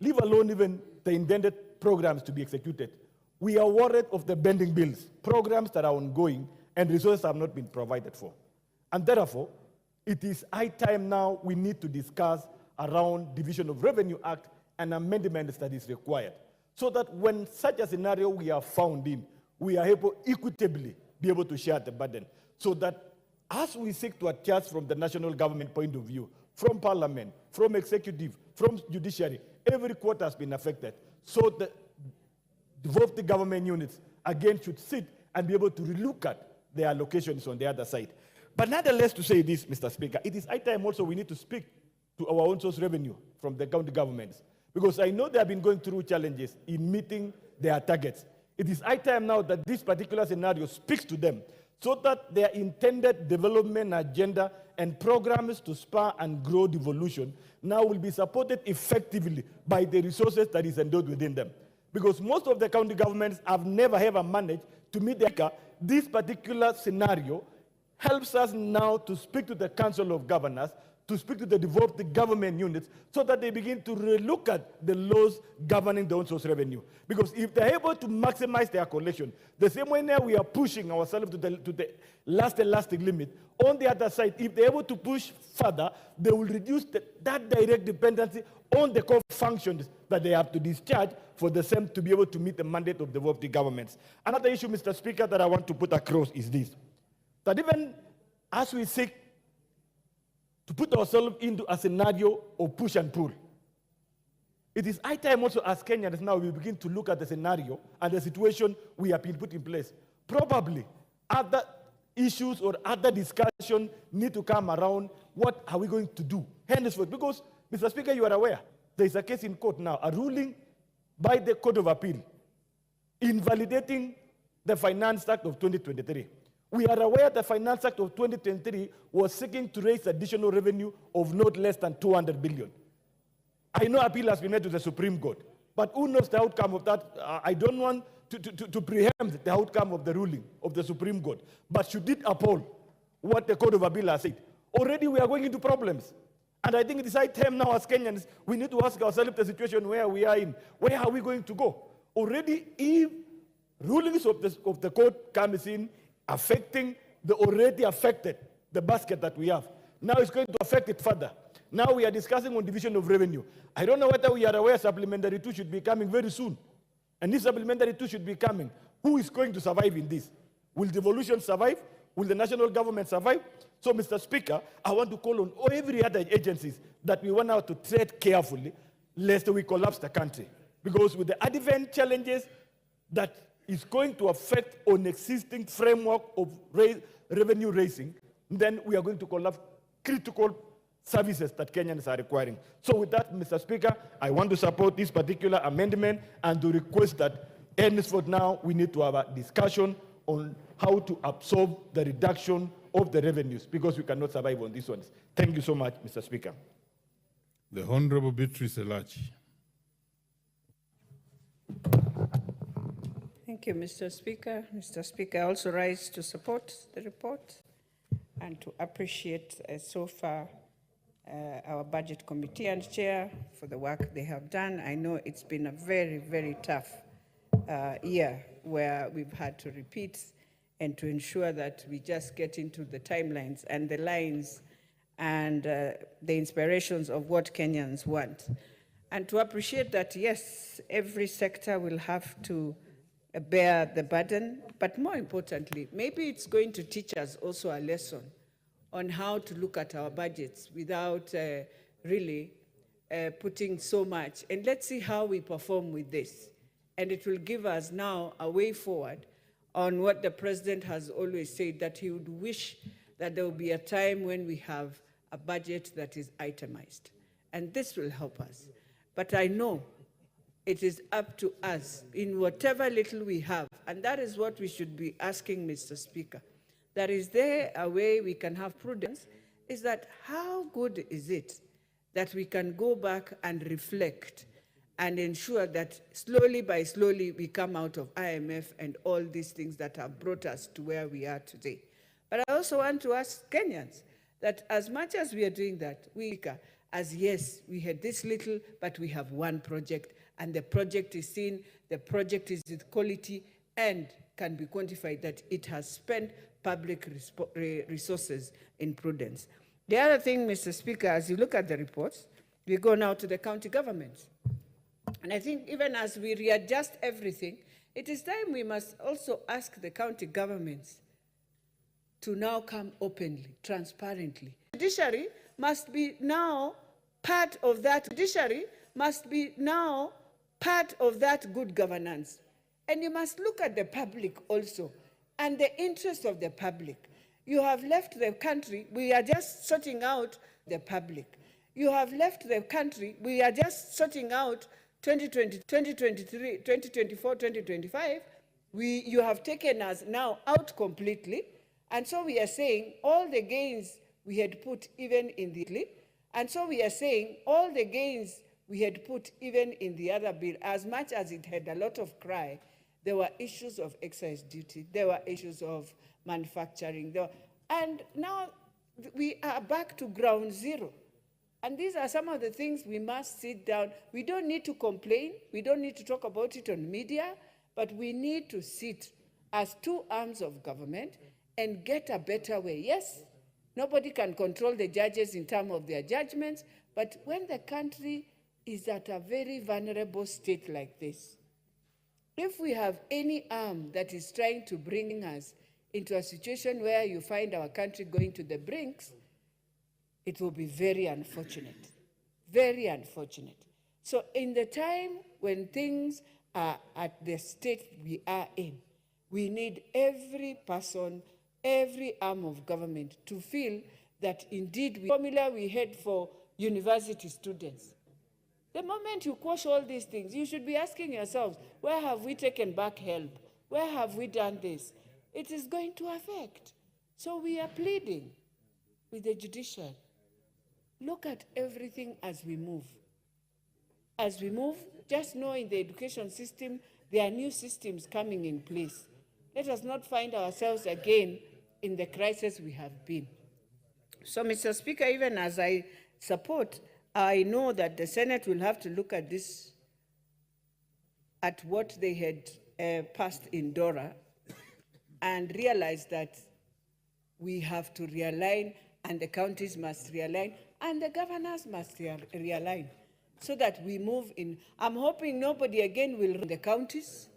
leave alone even the intended programs to be executed. We are worried of the pending bills, programs that are ongoing, and resources have not been provided for. And therefore, it is high time now we need to discuss around Division of Revenue Act and amendments that is required, so that when such a scenario we are found in, we are able equitably be able to share the burden, so that as we seek to adjust from the national government point of view, from Parliament, from executive, from judiciary, every quarter has been affected. So the both the government units again should sit and be able to relook at their allocations on the other side. But nonetheless, to say this, Mr. Speaker, it is high time also we need to speak to our own source revenue from the county governments, because I know they have been going through challenges in meeting their targets. It is high time now that this particular scenario speaks to them, so that their intended development agenda and programs to spur and grow devolution now will be supported effectively by the resources that is endowed within them. Because most of the county governments have never ever managed to meet this particular scenario helps us now to speak to the Council of Governors, to speak to the devolved government units, so that they begin to relook at the laws governing the own source revenue. Because if they're able to maximize their collection, the same way now we are pushing ourselves to the last elastic limit, on the other side, if they're able to push further, they will reduce that direct dependency on the core functions that they have to discharge for the same to be able to meet the mandate of the devolved governments. Another issue, Mr. Speaker, that I want to put across is this, that even as we seek to put ourselves into a scenario of push and pull, it is high time also as Kenyans now we begin to look at the scenario and the situation we have been put in place. Probably other issues or other discussion need to come around. What are we going to do henceforth? Because, Mr. Speaker, you are aware, there is a case in court now, a ruling by the Court of Appeal invalidating the Finance Act of 2023. We are aware the Finance Act of 2023 was seeking to raise additional revenue of not less than 200 billion. I know appeal has been made to the Supreme Court, but who knows the outcome of that? I don't want to preempt the outcome of the ruling of the Supreme Court, but should it uphold what the Court of Appeal has said, already we are going into problems. And I think it is high time now as Kenyans, we need to ask ourselves the situation where we are in, where are we going to go? Already, if rulings of the court comes in, affecting the already affected, the basket that we have, now it's going to affect it further. Now we are discussing on division of revenue. I don't know whether we are aware supplementary 2 should be coming very soon. And this supplementary 2 should be coming. Who is going to survive in this? Will devolution survive? Will the national government survive? So, Mr. Speaker, I want to call on every other agencies that we want now to tread carefully, lest we collapse the country. Because with the advent challenges that is going to affect on existing framework of revenue raising, then we are going to collapse critical services that Kenyans are requiring. So with that, Mr. Speaker, I want to support this particular amendment and to request that henceforth now we need to have a discussion on how to absorb the reduction of the revenues, because we cannot survive on these ones. Thank you so much, Mr. Speaker. The Honorable Beatrice Elachi. Thank you, Mr. Speaker. Mr. Speaker, I also rise to support the report and to appreciate so far our Budget Committee and Chair for the work they have done. I know it's been a very, very tough year where we've had to repeat and to ensure that we just get into the timelines and the lines and the inspirations of what Kenyans want. And to appreciate that, yes, every sector will have to bear the burden, but more importantly, maybe it's going to teach us also a lesson on how to look at our budgets without really putting so much. And let's see how we perform with this. And it will give us now a way forward on what the president has always said, that he would wish that there will be a time when we have a budget that is itemized. And this will help us. But I know it is up to us in whatever little we have, and that is what we should be asking, Mr. Speaker. That is there a way we can have prudence, is that how good is it that we can go back and reflect and ensure that slowly by slowly we come out of IMF and all these things that have brought us to where we are today. But I also want to ask Kenyans that as much as we are doing that, as yes, we had this little, but we have one project, and the project is seen, the project is with quality, and can be quantified that it has spent public resources in prudence. The other thing, Mr. Speaker, as you look at the reports, we go now to the county governments. And I think even as we readjust everything, it is time we must also ask the county governments to now come openly, transparently. Judiciary must be now part of that. Judiciary must be now part of that good governance. And you must look at the public also and the interest of the public. You have left the country, we are just sorting out the public. You have left the country, we are just sorting out 2020, 2023, 2024, 2025. You have taken us now out completely. And so we are saying all the gains we had put even in the, and so we are saying all the gains we had put even in the other bill, as much as it had a lot of cry, there were issues of excise duty, there were issues of manufacturing, and now we are back to ground zero. And these are some of the things we must sit down. We don't need to complain, we don't need to talk about it on media, but we need to sit as two arms of government and get a better way. Yes, nobody can control the judges in terms of their judgments, but when the country is at a very vulnerable state like this, if we have any arm that is trying to bring us into a situation where you find our country going to the brinks, it will be very unfortunate, very unfortunate. So in the time when things are at the state we are in, we need every person, every arm of government to feel that indeed the formula we had for university students. The moment you quash all these things, you should be asking yourselves, where have we taken back help? Where have we done this? It is going to affect. So we are pleading with the judiciary. Look at everything as we move. As we move, just know in the education system, there are new systems coming in place. Let us not find ourselves again in the crisis we have been. So, Mr. Speaker, even as I support, I know that the Senate will have to look at this, at what they had passed in Dora, and realize that we have to realign, and the counties must realign, and the governors must realign, so that we move in. I'm hoping nobody again will run the counties,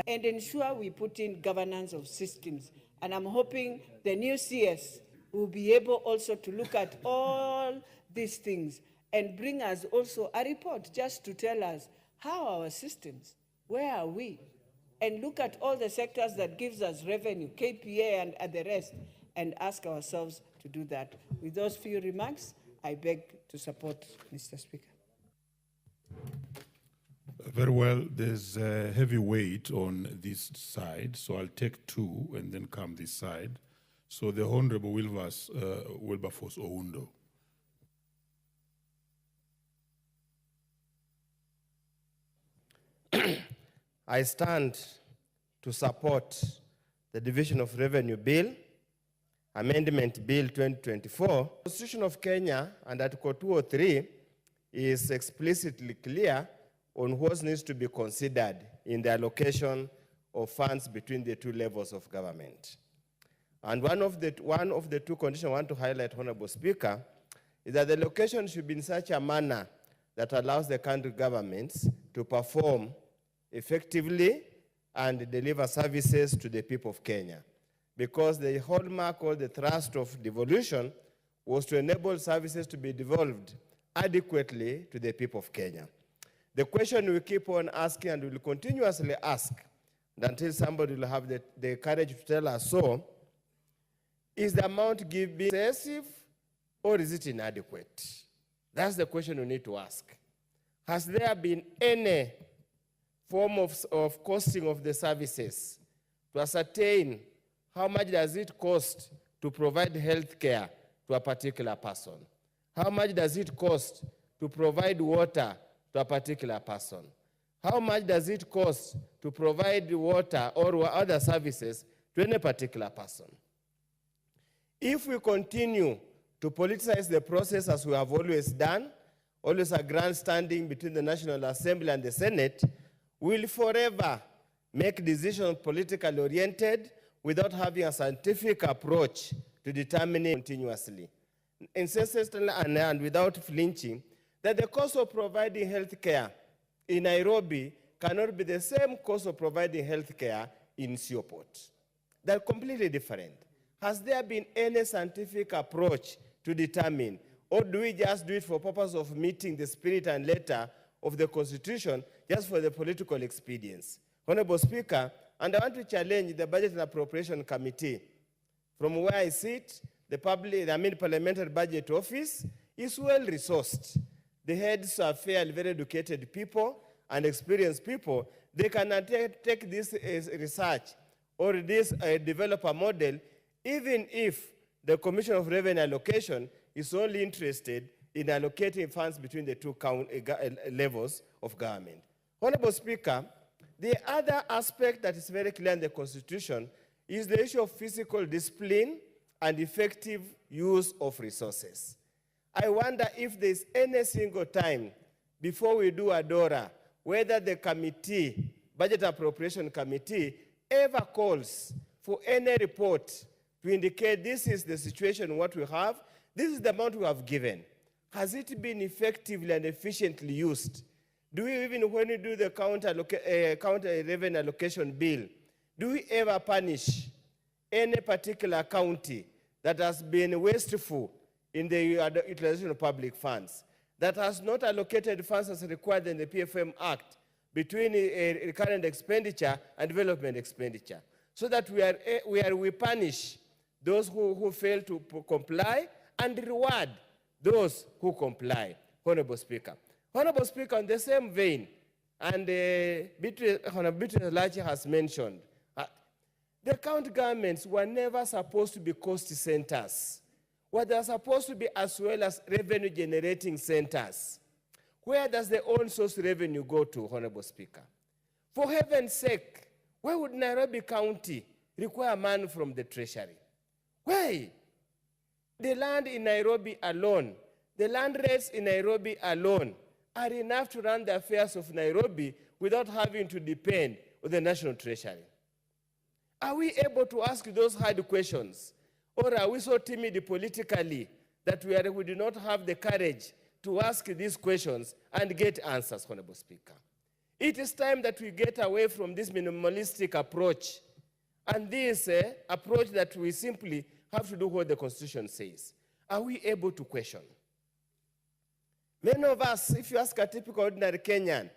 and ensure we put in governance of systems. And I'm hoping the new CS will be able also to look at all these things and bring us also a report just to tell us how our systems, where are we, and look at all the sectors that gives us revenue, KPA and the rest, and ask ourselves to do that. With those few remarks, I beg to support, Mr. Speaker. Very well, there's a heavy weight on this side, so I'll take two and then come this side. So the Honorable Wilberforce Oundo. I stand to support the Division of Revenue Bill, Amendment Bill 2024. The Constitution of Kenya and Article 203 is explicitly clear on what needs to be considered in the allocation of funds between the two levels of government. And one of the two conditions I want to highlight, Honorable Speaker, is that the allocation should be in such a manner that allows the country governments to perform effectively and deliver services to the people of Kenya. Because the hallmark or the thrust of devolution was to enable services to be devolved adequately to the people of Kenya. The question we keep on asking and will continuously ask until somebody will have the courage to tell us so, is the amount given excessive or is it inadequate? That's the question we need to ask. Has there been any form of costing of the services to ascertain how much does it cost to provide health care to a particular person? How much does it cost to provide water to a particular person? How much does it cost to provide water or other services to any particular person? If we continue to politicize the process as we have always done, always a grandstanding between the National Assembly and the Senate, we'll forever make decisions politically oriented without having a scientific approach to determining continuously, incessantly and without flinching, that the cost of providing health care in Nairobi cannot be the same cost of providing health care in Sioport. They're completely different. Has there been any scientific approach to determine, or do we just do it for purpose of meeting the spirit and letter of the Constitution just for the political expedience? Honorable Speaker, and I want to challenge the Budget and Appropriation Committee. From where I sit, the Parliamentary Budget Office is well resourced. The heads are fairly very educated people and experienced people. They can take this research or this develop a model, even if the Commission of Revenue Allocation is only interested in allocating funds between the two levels of government. Honorable Speaker, the other aspect that is very clear in the Constitution is the issue of physical discipline and effective use of resources. I wonder if there's any single time before we do a DORA, whether the committee, Budget Appropriation Committee, ever calls for any report to indicate this is the situation, what we have, this is the amount we have given. Has it been effectively and efficiently used? Do we even, when we do the counter revenue allocation bill, do we ever punish any particular county that has been wasteful in the utilization of public funds, that has not allocated funds as required in the PFM Act between recurrent expenditure and development expenditure, so that we punish those who fail to comply and reward those who comply, Honorable Speaker. Honorable Speaker, in the same vein, and Honorable Lachi has mentioned, the county governments were never supposed to be cost centers. What they're supposed to be as well as revenue generating centers. Where does the own source revenue go to, Honorable Speaker? For heaven's sake, why would Nairobi County require money from the Treasury? Why? The land in Nairobi alone, the land rates in Nairobi alone are enough to run the affairs of Nairobi without having to depend on the National Treasury. Are we able to ask those hard questions? Or are we so timid politically that we do not have the courage to ask these questions and get answers, Honorable Speaker? It is time that we get away from this minimalistic approach and this approach that we simply have to do what the Constitution says. Are we able to question? Many of us, if you ask a typical ordinary Kenyan,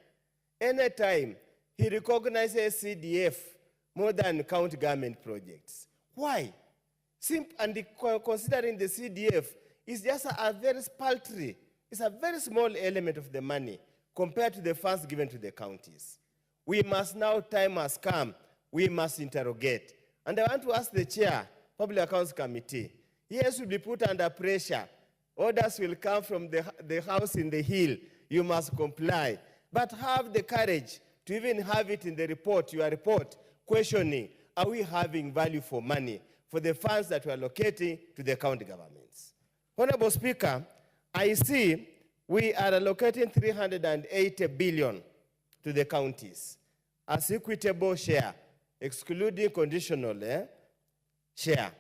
anytime he recognizes CDF more than county government projects. Why? And considering the CDF is just a very paltry, it's a very small element of the money compared to the funds given to the counties. We must now, time has come, we must interrogate. And I want to ask the chair, Public Accounts Committee, yes, will be put under pressure. Orders will come from the house in the hill. You must comply. But have the courage to even have it in the report, your report, questioning, are we having value for money for the funds that we are allocating to the county governments? Honorable Speaker, I see we are allocating 380 billion to the counties as equitable share, excluding conditional share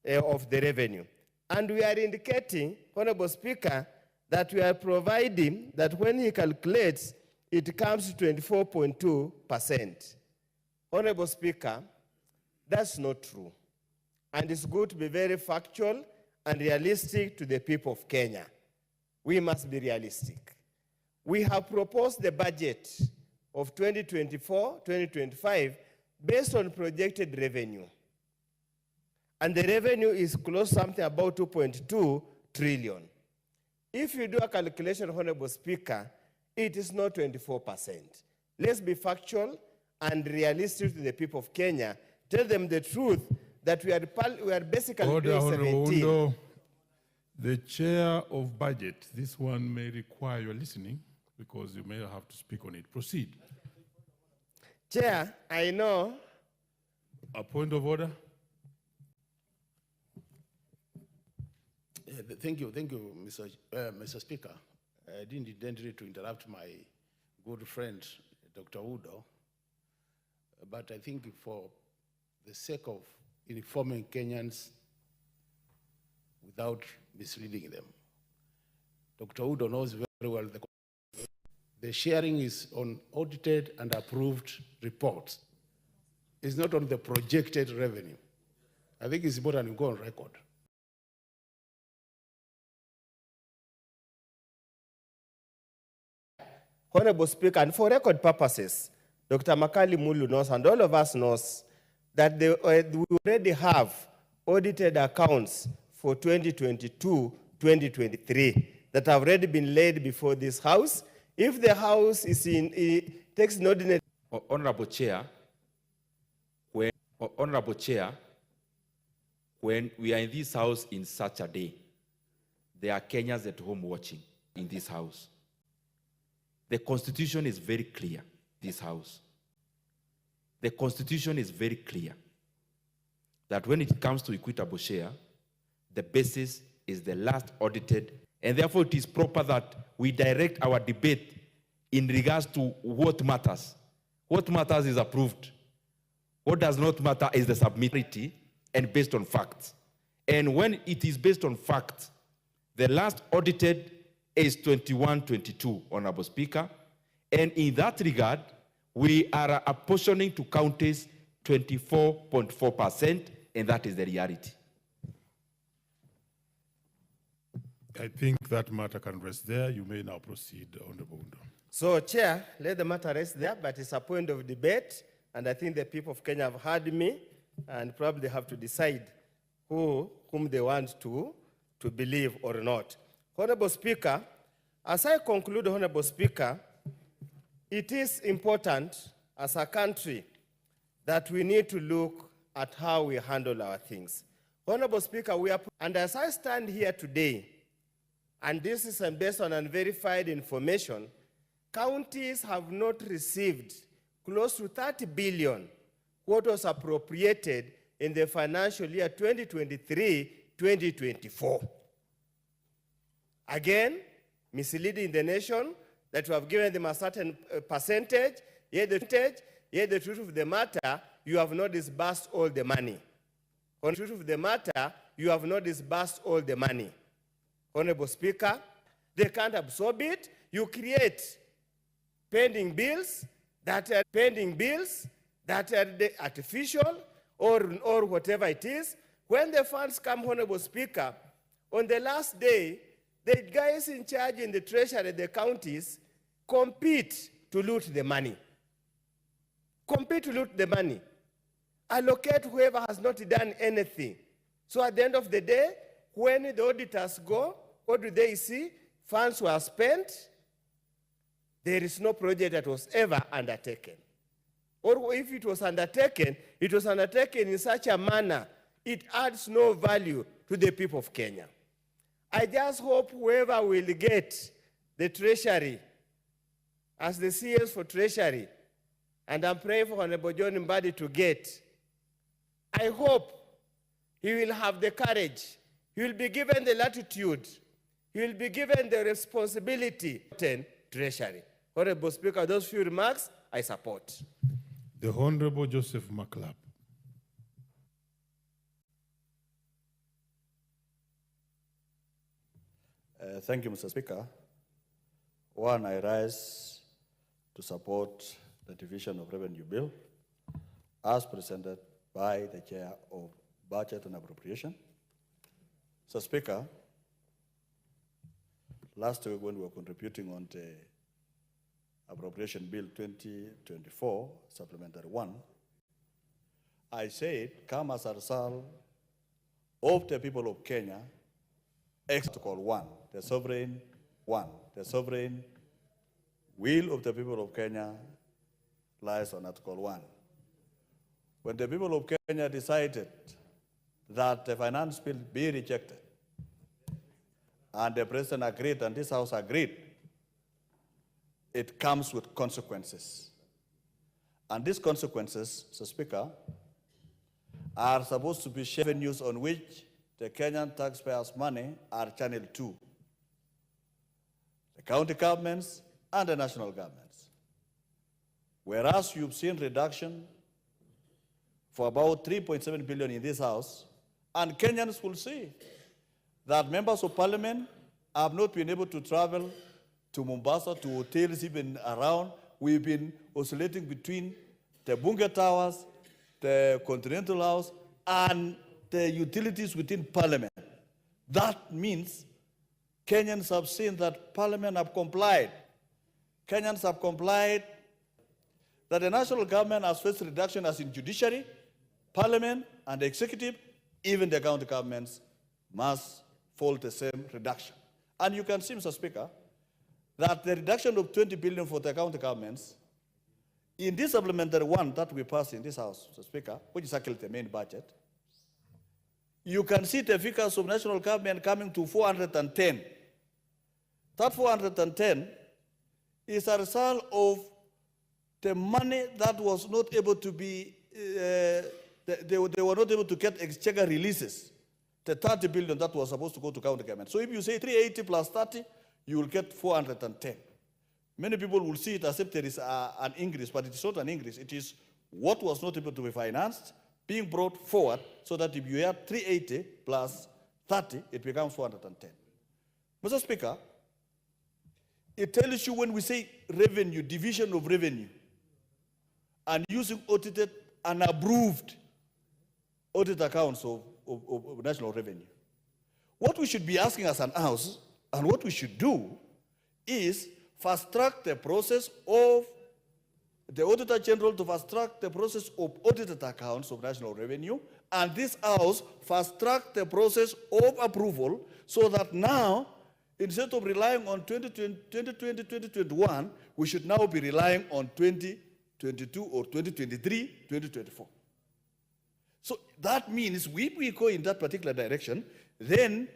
of the revenue. And we are indicating, Honorable Speaker, that we are providing that when he calculates, it comes to 24.2%. Honorable Speaker, that's not true. And it's good to be very factual and realistic to the people of Kenya. We must be realistic. We have proposed the budget of 2024-2025 based on projected revenue. And the revenue is close something about 2.2 trillion. If you do a calculation, Honorable Speaker, it is not 24%. Let's be factual and realistic to the people of Kenya. Tell them the truth that we are basically Order, paying 17. Honorable. The chair of budget, this one may require your listening because you may have to speak on it. Proceed. Chair, I know. A point of order. Thank you, Mr. Speaker. I didn't intend to interrupt my good friend, Dr. Udo, but I think for the sake of informing Kenyans without misleading them, Dr. Udo knows very well the sharing is on audited and approved reports. It's not on the projected revenue. I think it's important to go on record. Honorable Speaker, and for record purposes, Dr. Makali Mulu knows, and all of us knows, that we already have audited accounts for 2022-2023 that have already been laid before this House. If the House takes an ordinary... Honorable Chair, when we are in this House in such a day, there are Kenyans at home watching in this House. The Constitution is very clear, this House. The Constitution is very clear that when it comes to equitable share, the basis is the last audited, and therefore it is proper that we direct our debate in regards to what matters. What matters is approved. What does not matter is the submittality and based on facts. And when it is based on facts, the last audited is 21-22, Honorable Speaker. And in that regard, we are apportioning to counties 24.4%, and that is the reality. I think that matter can rest there. You may now proceed, Honorable Undo. So, Chair, let the matter rest there, but it's a point of debate, and I think the people of Kenya have heard me, and probably have to decide whom they want to believe or not. Honorable Speaker, as I conclude, Honorable Speaker, it is important as a country that we need to look at how we handle our things. Honorable Speaker, and as I stand here today, and this is based on unverified information, counties have not received close to 30 billion what was appropriated in the financial year 2023-2024. Again, misleading the nation that we have given them a certain percentage, yet the truth of the matter, you have not disbursed all the money. On the truth of the matter, you have not disbursed all the money. Honorable Speaker, they can't absorb it. You create pending bills that are artificial or whatever it is. When the funds come, Honorable Speaker, on the last day, the guys in charge in the treasury, the counties, compete to loot the money. Compete to loot the money. Allocate whoever has not done anything. So at the end of the day, when the auditors go, what do they see? Funds were spent. There is no project that was ever undertaken. Or if it was undertaken in such a manner, it adds no value to the people of Kenya. I just hope whoever will get the treasury as the CS for treasury and I'm praying for Honorable John Mbadi to get, I hope he will have the courage, he will be given the latitude, he will be given the responsibility to Treasury. Honorable Speaker, those few remarks I support. The Honorable Joseph McClap. Thank you, Mr. Speaker. One, I rise to support the Division of Revenue Bill as presented by the Chair of Budget and Appropriation. Mr. Speaker, last week when we were contributing on the Appropriation Bill 2024, Supplementary 1, I said, come as a result of the people of Kenya, Article 1, the sovereign will of the people of Kenya lies on Article 1. When the people of Kenya decided that the finance bill be rejected, and the President agreed and this House agreed, it comes with consequences. And these consequences, Mr. Speaker, are supposed to be revenues on which the Kenyan taxpayers' money are channeled to the county governments and the national governments. Whereas you've seen reduction for about 3.7 billion in this House, and Kenyans will see that members of parliament have not been able to travel to Mombasa, to hotels even around. We've been oscillating between the Bunge Towers, the Continental House, and the utilities within parliament. That means Kenyans have seen that parliament have complied. Kenyans have complied, that the national government has faced reduction as in judiciary, parliament, and the executive. Even the county governments must fall the same reduction. And you can see, Mr. Speaker, that the reduction of 20 billion for the county governments in this supplementary one that we passed in this House, Mr. Speaker, which is actually the main budget, you can see the figures of national government coming to 410. That 410 is a result of the money that was not able to be, they were not able to get exchequer releases, the 30 billion that was supposed to go to county government. So if you say 380 plus 30, you will get 410. Many people will see it as if there is an increase, but it is not an increase. It is what was not able to be financed being brought forward, so that if you add 380 plus 30, it becomes 410. Mr. Speaker, it tells you when we say revenue, division of revenue, and using audited and approved audit accounts of national revenue. What we should be asking as an House, and what we should do, is fast-track the process of the Auditor General to fast-track the process of audited accounts of national revenue, and this House fast-track the process of approval, so that now, instead of relying on 2020, 2021, we should now be relying on 2022 or 2023, 2024. So that means if we go in that particular direction, then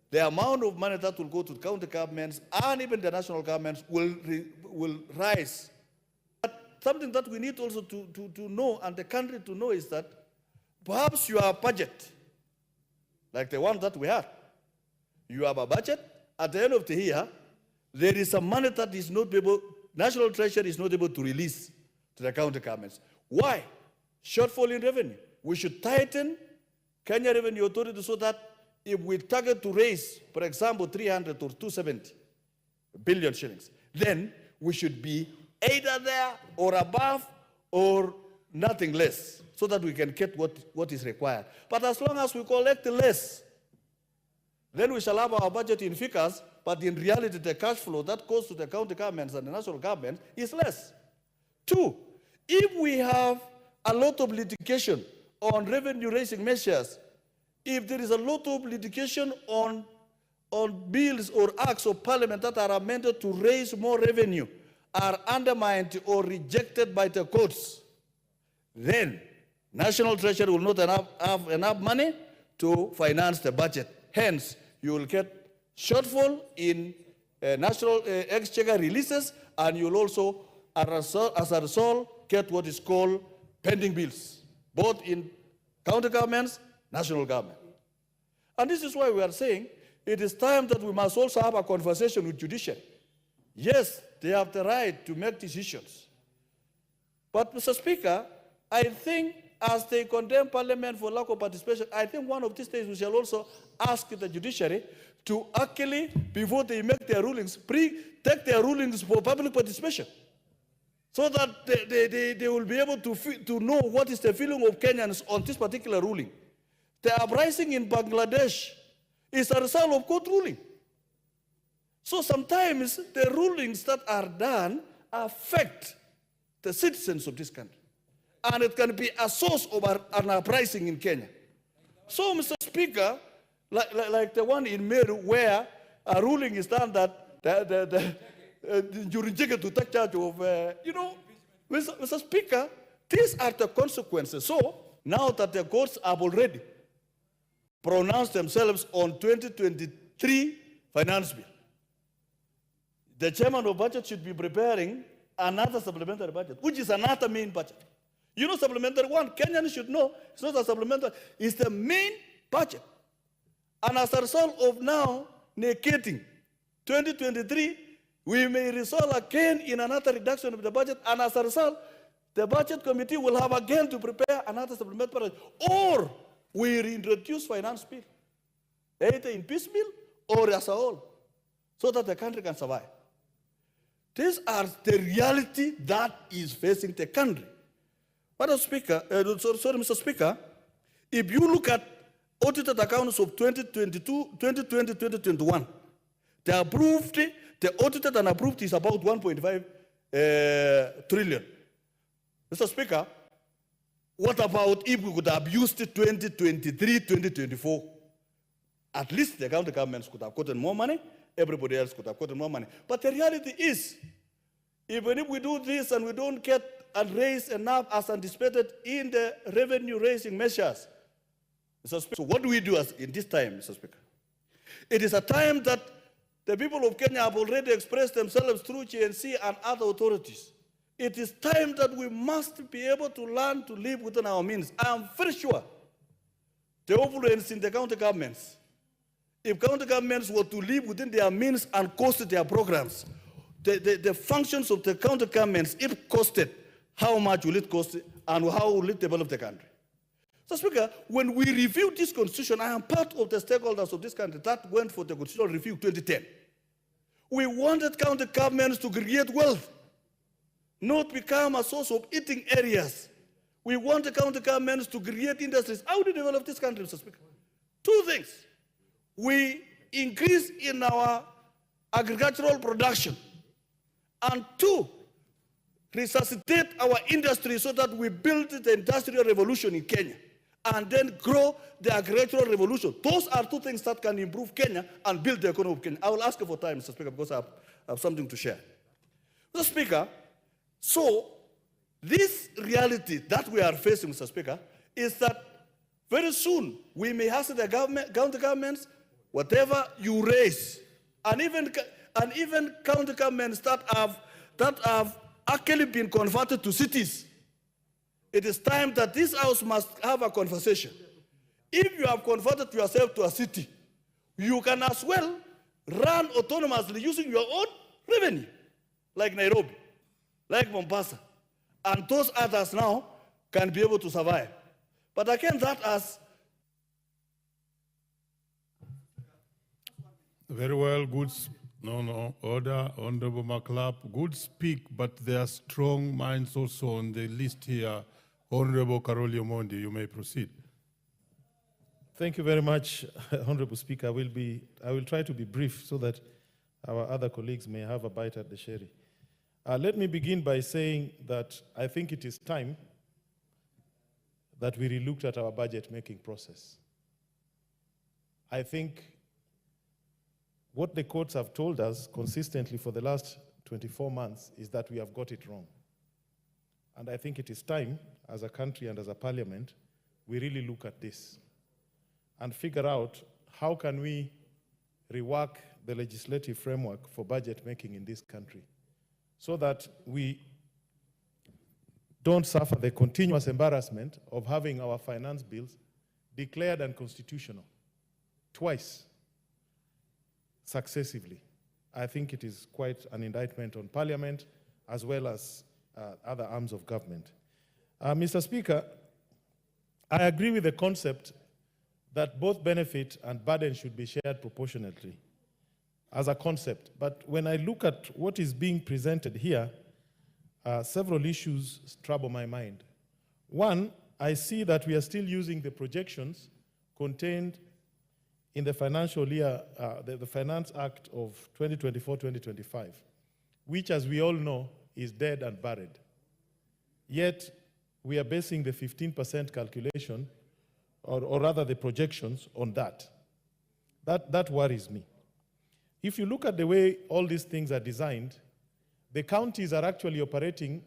the amount of money that will go to the county governments and even the national governments will rise. But something that we need also to know, and the country to know, is that perhaps you have a budget, like the one that we had. You have a budget, at the end of the year, there is some money that is not able, National Treasury is not able to release to the county governments. Why? Shortfall in revenue. We should tighten Kenya Revenue Authority so that if we target to raise, for example, 300 or 270 billion shillings, then we should be either there or above or nothing less, so that we can get what is required. But as long as we collect less, then we shall have our budget in figures, but in reality the cash flow that goes to the county governments and the national government is less. Two, if we have a lot of litigation on revenue-raising measures, if there is a lot of litigation on bills or acts of parliament that are amended to raise more revenue, are undermined or rejected by the courts, then National Treasury will not have enough money to finance the budget. Hence, you will get shortfall in national exchequer releases, and you will also, as a result, get what is called pending bills, both in county governments, national government. And this is why we are saying it is time that we must also have a conversation with judiciary. Yes, they have the right to make decisions. But, Mr. Speaker, I think as they condemn Parliament for lack of participation, I think one of these days we shall also ask the judiciary to actually, before they make their rulings, take their rulings for public participation, so that they will be able to know what is the feeling of Kenyans on this particular ruling. The uprising in Bangladesh is a result of court ruling. So sometimes the rulings that are done affect the citizens of this country. And it can be a source of an uprising in Kenya. So, Mr. Speaker, like the one in Meru, where a ruling is done that you rejected to take charge of, Mr. Speaker, these are the consequences. So, now that the courts have already pronounced themselves on 2023 finance bill, the chairman of budget should be preparing another supplementary budget, which is another main budget. You know, supplementary one, Kenyans should know, it's not a supplementary, it's the main budget. And as a result of now negating 2023, we may result again in another reduction of the budget, and as a result, the budget committee will have again to prepare another supplementary budget, or we reintroduce finance bill, either in piecemeal or as a whole, so that the country can survive. These are the reality that is facing the country. Madam Speaker, Mr. Speaker, if you look at audited accounts of 2020-2021, the audited and approved is about 1.5 trillion. Mr. Speaker, what about if we could have used 2023-2024? At least the county governments could have gotten more money, everybody else could have gotten more money. But the reality is, even if we do this and we don't get and raise enough as anticipated in the revenue-raising measures, Mr. Speaker, so what do we do in this time, Mr. Speaker? It is a time that the people of Kenya have already expressed themselves through GNC and other authorities. It is time that we must be able to learn to live within our means. I am very sure the influence in the county governments, if county governments were to live within their means and cost their programs, the functions of the county governments, if costed, how much will it cost and how will it develop the country? So, Speaker, when we reviewed this constitution, I am part of the stakeholders of this country that went for the constitutional review 2010. We wanted county governments to create wealth, not become a source of eating areas. We want the county governments to create industries. How do we develop this country, Mr. Speaker? Two things. We increase in our agricultural production. And two, resuscitate our industry so that we build the industrial revolution in Kenya and then grow the agricultural revolution. Those are two things that can improve Kenya and build the economy of Kenya. I will ask you for time, Mr. Speaker, because I have something to share. Mr. Speaker, so this reality that we are facing, Mr. Speaker, is that very soon we may ask the county governments, whatever you raise, and even county governments that have actually been converted to cities. It is time that this house must have a conversation. If you have converted yourself to a city, you can as well run autonomously using your own revenue, like Nairobi, like Mombasa, and those others now can be able to survive. But again, that has... Very well, good. No, order, Honorable Maclap. Good speak, but there are strong minds also on the list here. Honorable Karoli Omondi, you may proceed. Thank you very much, Honorable Speaker. I will try to be brief so that our other colleagues may have a bite at the sherry. Let me begin by saying that I think it is time that we relooked at our budget-making process. I think what the courts have told us consistently for the last 24 months is that we have got it wrong. And I think it is time, as a country and as a parliament, we really look at this and figure out how can we rework the legislative framework for budget making in this country so that we don't suffer the continuous embarrassment of having our finance bills declared unconstitutional twice successively. I think it is quite an indictment on Parliament as well as other arms of government. Mr. Speaker, I agree with the concept that both benefit and burden should be shared proportionately as a concept. But when I look at what is being presented here, several issues trouble my mind. One, I see that we are still using the projections contained in the financial year, the Finance Act of 2024-2025, which, as we all know, is dead and buried. Yet, we are basing the 15% calculation, or rather the projections, on that. That worries me. If you look at the way all these things are designed, the counties are actually operating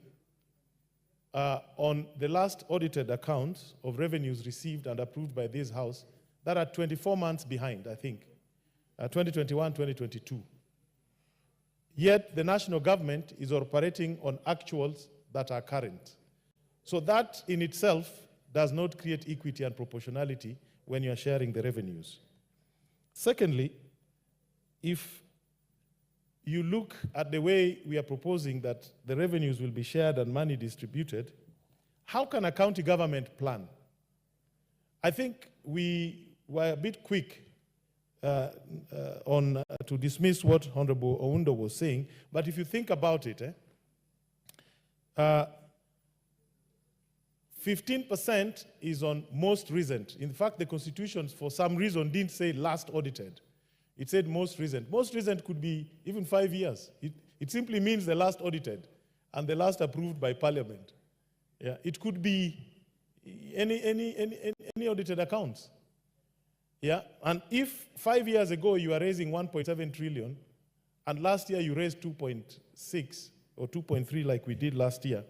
on the last audited accounts of revenues received and approved by this House that are 24 months behind, I think, 2021, 2022. Yet the national government is operating on actuals that are current. So that in itself does not create equity and proportionality when you are sharing the revenues. Secondly, if you look at the way we are proposing that the revenues will be shared and money distributed, how can a county government plan? I think we were a bit quick to dismiss what Honorable Oundo was saying, but if you think about it, 15% is on most recent. In fact, the Constitution, for some reason, didn't say last audited. It said most recent. Most recent could be even 5 years. It simply means the last audited and the last approved by Parliament. Yeah, it could be any audited accounts. Yeah, and if 5 years ago you are raising 1.7 trillion, and last year you raised 2.6 or 2.3 like we did last year,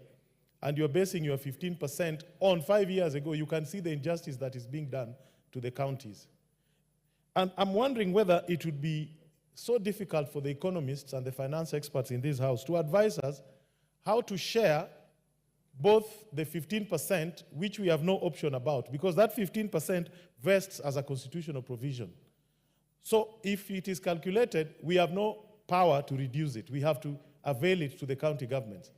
and you're basing your 15% on 5 years ago, you can see the injustice that is being done to the counties. And I'm wondering whether it would be so difficult for the economists and the finance experts in this House to advise us how to share both the 15%, which we have no option about, because that 15% vests as a constitutional provision. So if it is calculated, we have no power to reduce it. We have to avail it to the county governments.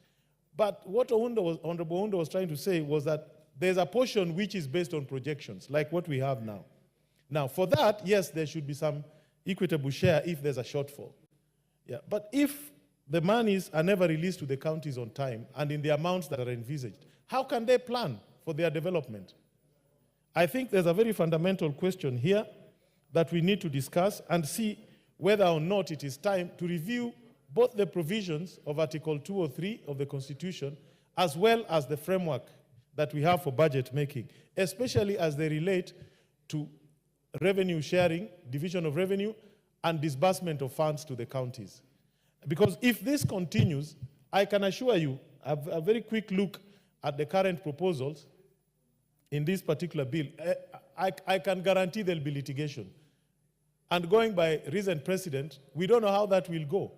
But what Honorable Oundo was trying to say was that there's a portion which is based on projections, like what we have now. Now, for that, yes, there should be some equitable share if there's a shortfall. Yeah, but if the monies are never released to the counties on time and in the amounts that are envisaged, how can they plan for their development? I think there's a very fundamental question here that we need to discuss and see whether or not it is time to review both the provisions of Article 203 of the Constitution as well as the framework that we have for budget making, especially as they relate to revenue sharing, division of revenue, and disbursement of funds to the counties. Because if this continues, I can assure you, a very quick look at the current proposals in this particular bill, I can guarantee there'll be litigation. And going by recent precedent, we don't know how that will go.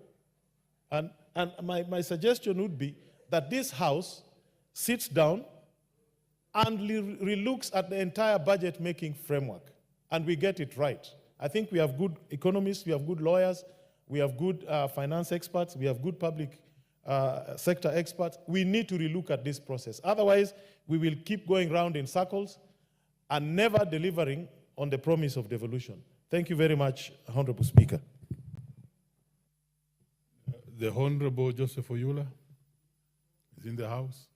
And my suggestion would be that this House sits down and relooks at the entire budget-making framework, and we get it right. I think we have good economists, we have good lawyers, we have good finance experts, we have good public sector experts. We need to relook at this process. Otherwise, we will keep going round in circles and never delivering on the promise of devolution. Thank you very much, Honorable Speaker. The Honorable Joseph Oyula is in the House.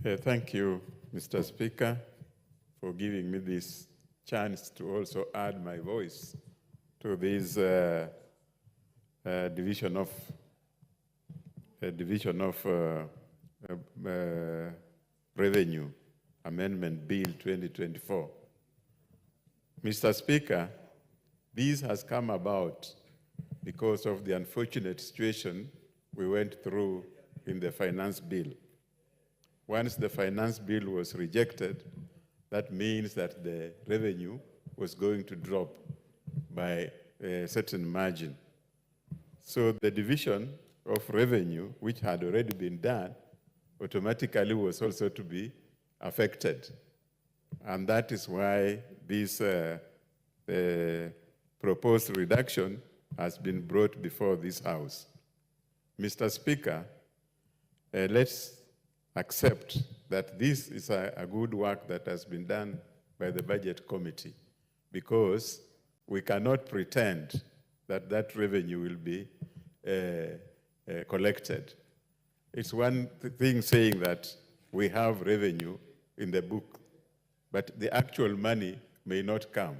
Thank you, Mr. Speaker, for giving me this chance to also add my voice to this division of Revenue Amendment Bill 2024. Mr. Speaker, this has come about because of the unfortunate situation we went through in the finance bill. Once the finance bill was rejected, that means that the revenue was going to drop by a certain margin. So the division of revenue, which had already been done, automatically was also to be affected. And that is why this proposed reduction has been brought before this House. Mr. Speaker, let's accept that this is a good work that has been done by the Budget Committee, because we cannot pretend that that revenue will be collected. It's one thing saying that we have revenue in the book, but the actual money may not come.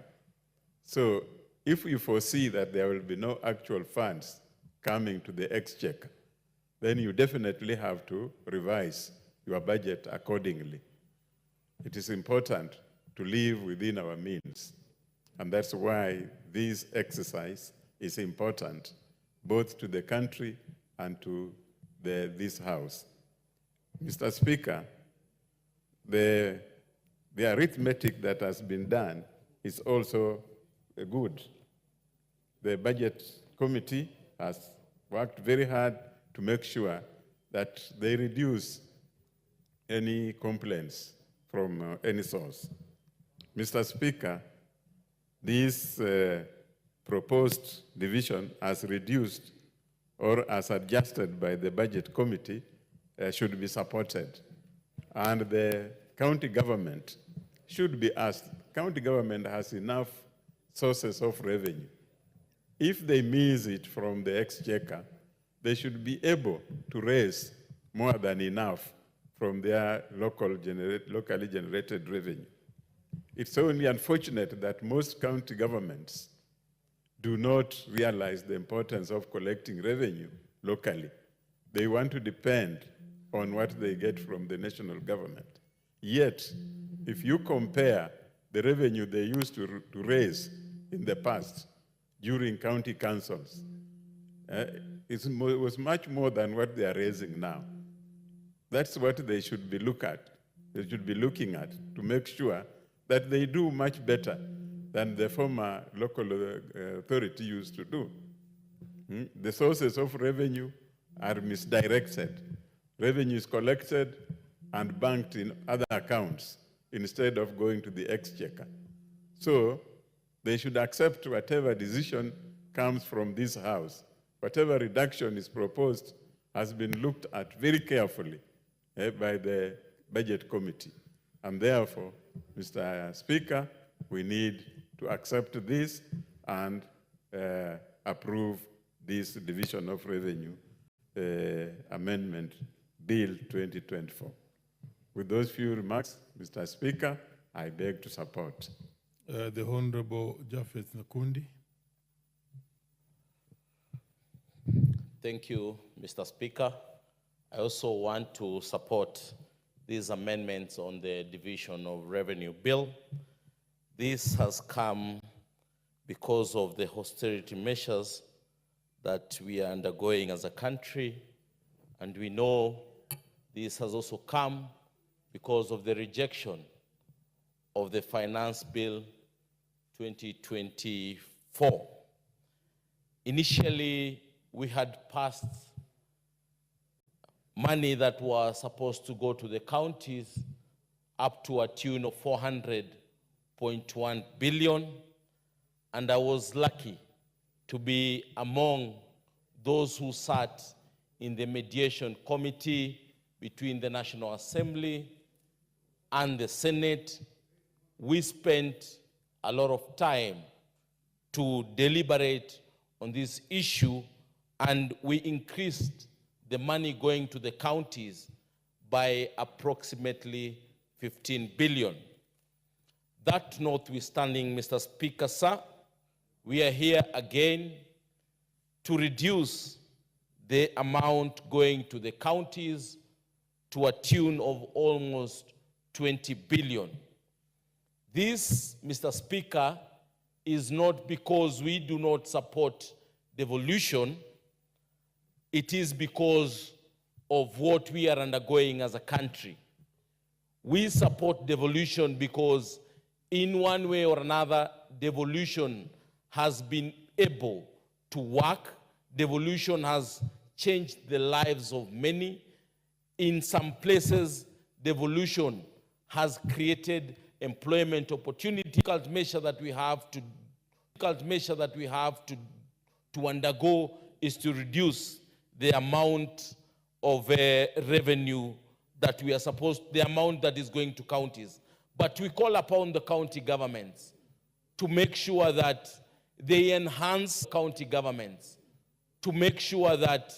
So if you foresee that there will be no actual funds coming to the exchequer, then you definitely have to revise your budget accordingly. It is important to live within our means, and that's why this exercise is important, both to the country and to this House. Mr. Speaker, the arithmetic that has been done is also good. The Budget Committee has worked very hard to make sure that they reduce any complaints from any source. Mr. Speaker, this proposed division as reduced or as adjusted by the Budget Committee should be supported. And the county government should be asked. County government has enough sources of revenue. If they miss it from the exchequer, they should be able to raise more than enough from their locally generated revenue. It's only unfortunate that most county governments do not realize the importance of collecting revenue locally. They want to depend on what they get from the national government. Yet, if you compare the revenue they used to raise in the past during county councils, it was much more than what they are raising now. That's what they should be looking at to make sure that they do much better than the former local authority used to do. The sources of revenue are misdirected. Revenue is collected and banked in other accounts instead of going to the exchequer. So they should accept whatever decision comes from this House. Whatever reduction is proposed has been looked at very carefully by the Budget Committee. And therefore, Mr. Speaker, we need to accept this and approve this Division of Revenue Amendment Bill 2024. With those few remarks, Mr. Speaker, I beg to support. The Honorable Japheth Nakundi. Thank you, Mr. Speaker. I also want to support these amendments on the Division of Revenue Bill. This has come because of the austerity measures that we are undergoing as a country, and we know this has also come because of the rejection of the Finance Bill 2024. Initially, we had passed money that was supposed to go to the counties up to a tune of 400.1 billion, and I was lucky to be among those who sat in the mediation committee between the National Assembly and the Senate. We spent a lot of time to deliberate on this issue, and we increased the money going to the counties by approximately 15 billion. That notwithstanding, Mr. Speaker, sir, we are here again to reduce the amount going to the counties to a tune of almost 20 billion. This, Mr. Speaker, is not because we do not support devolution. It is because of what we are undergoing as a country. We support devolution because in one way or another, devolution has been able to work, devolution has changed the lives of many. In some places, devolution has created employment opportunity. Difficult measure that we have to undergo is to reduce the amount of revenue that we are the amount that is going to counties. But we call upon the county governments to make sure that they enhance county governments, to make sure that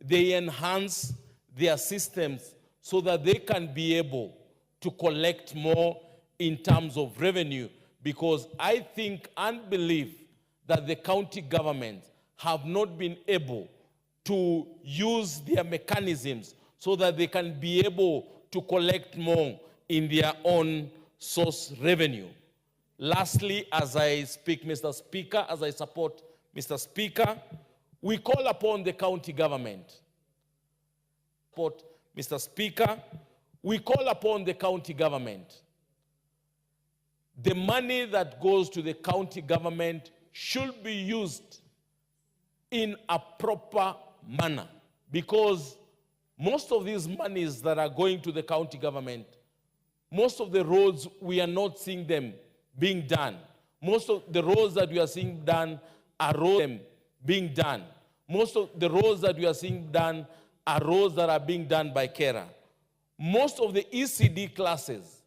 they enhance their systems so that they can be able to collect more in terms of revenue, because I think and believe that the county governments have not been able to use their mechanisms so that they can be able to collect more in their own source revenue. Lastly, as I speak, Mr. Speaker, as I support Mr. Speaker, we call upon the county government. Mr. Speaker, we call upon the county government. The money that goes to the county government should be used in a proper manner, because most of these monies that are going to the county government, most of the roads, we are not seeing them being done. Most of the roads that we are seeing done are roads being done. Most of the roads that we are seeing done are roads that are being done by KERA. Most of the ECD classes,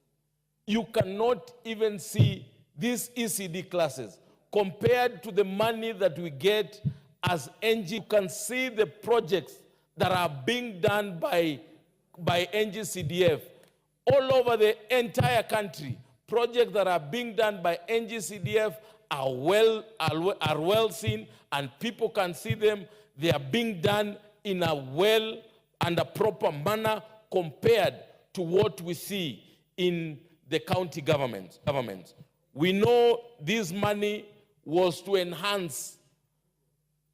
you cannot even see these ECD classes compared to the money that we get as NG. You can see the projects that are being done by NGCDF all over the entire country. Projects that are being done by NGCDF are well seen, and people can see them. They are being done in a well and a proper manner compared to what we see in the county governments. We know this money was to enhance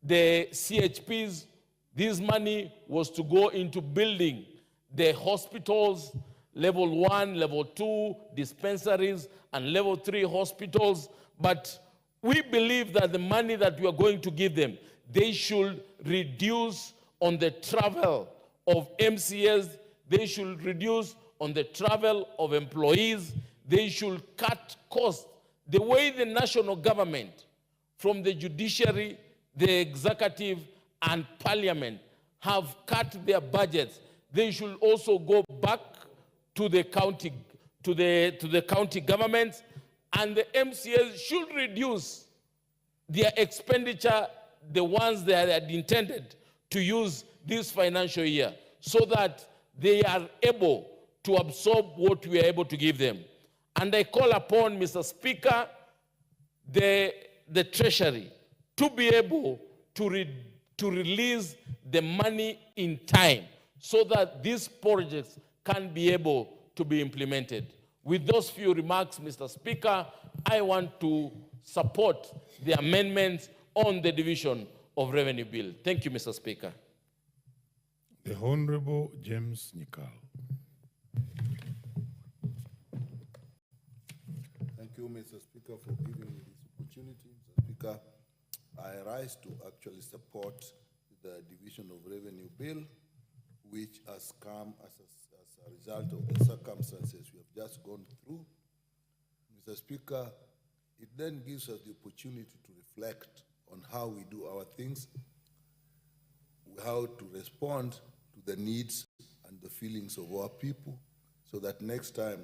the CHPs. This money was to go into building the hospitals, level 1, level 2, dispensaries, and level 3 hospitals. But we believe that the money that we are going to give them, they should reduce on the travel of MCAs, they should reduce on the travel of employees, they should cut costs. The way the national government, from the judiciary, the executive, and parliament have cut their budgets, they should also go back to the county, to the county governments, and the MCAs should reduce their expenditure, the ones they had intended to use this financial year, so that they are able to absorb what we are able to give them. And I call upon, Mr. Speaker, the Treasury to be able to release the money in time so that these projects can be able to be implemented. With those few remarks, Mr. Speaker, I want to support the amendments on the division of revenue bill. Thank you, Mr. Speaker. The Honorable James Nikal. Thank you, Mr. Speaker, for giving me this opportunity. Mr. Speaker, I rise to actually support the division of revenue bill, which has come as a result of the circumstances we have just gone through. Mr. Speaker, it then gives us the opportunity to reflect on how we do our things, how to respond to the needs and the feelings of our people, so that next time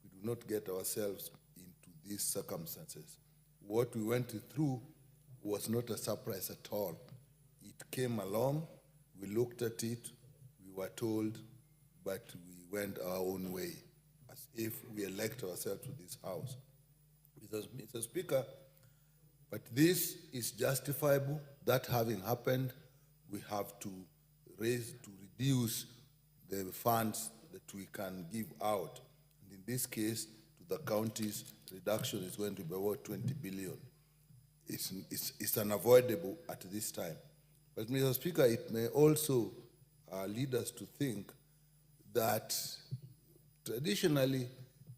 we do not get ourselves into these circumstances. What we went through was not a surprise at all. It came along, we looked at it, we were told, but we went our own way, as if we elect ourselves to this house. Mr. Speaker, but this is justifiable. That having happened, we have to reduce the funds that we can give out. And in this case, to the counties, reduction is going to be about 20 billion. It's unavoidable at this time. But Mr. Speaker, it may also lead us to think that traditionally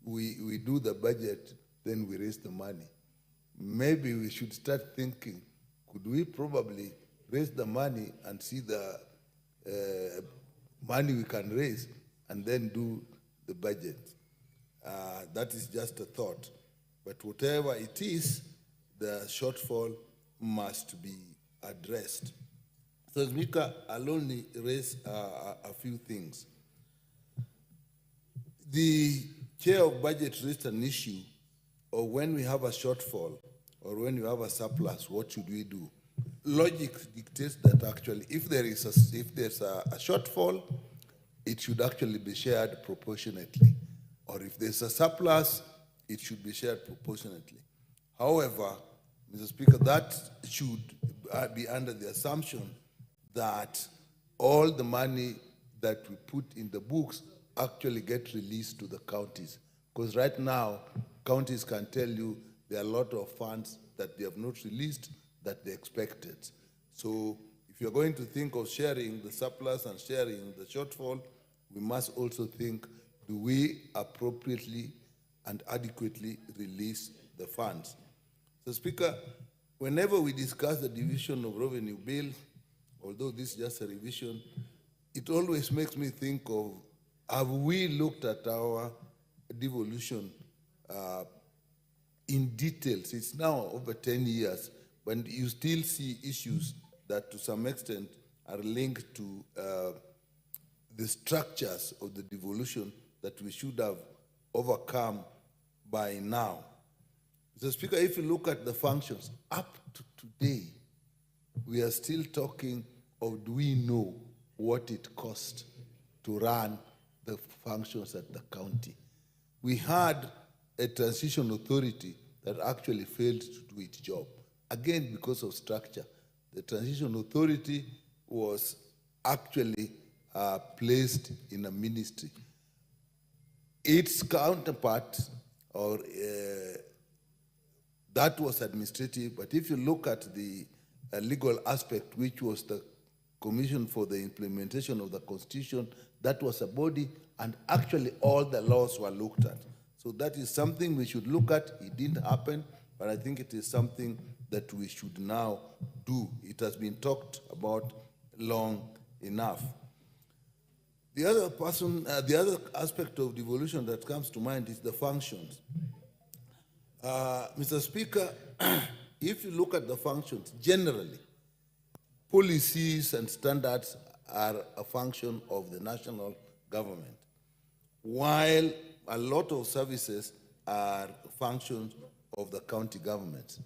we do the budget, then we raise the money. Maybe we should start thinking, could we probably raise the money and see the money we can raise and then do the budget. That is just a thought. But whatever it is, the shortfall must be addressed. So, Speaker, I'll only raise a few things. The chair of budget raised an issue of when we have a shortfall or when you have a surplus, what should we do? Logic dictates that actually, if there's a shortfall, it should actually be shared proportionately. Or if there's a surplus, it should be shared proportionately. However, Mr. Speaker, that should be under the assumption that all the money that we put in the books actually get released to the counties. Because right now, counties can tell you there are a lot of funds that they have not released that they expected. So if you're going to think of sharing the surplus and sharing the shortfall, we must also think, do we appropriately and adequately release the funds? So, Speaker, whenever we discuss the division of revenue bill, although this is just a revision, it always makes me think of, have we looked at our devolution in details? It's now over 10 years, but you still see issues that to some extent are linked to the structures of the devolution that we should have overcome by now. Mr. Speaker, if you look at the functions, up to today, we are still talking of, do we know what it cost to run the functions at the county? We had a transition authority that actually failed to do its job. Again, because of structure. The transition authority was actually placed in a ministry. Its counterpart, or that was administrative, but if you look at the legal aspect, which was the Commission for the Implementation of the Constitution, that was a body, and actually all the laws were looked at. So that is something we should look at. It didn't happen, but I think it is something that we should now do. It has been talked about long enough. The other aspect of devolution that comes to mind is the functions. Mr. Speaker, if you look at the functions, generally, policies and standards are a function of the national government, while a lot of services are functions of the county governments.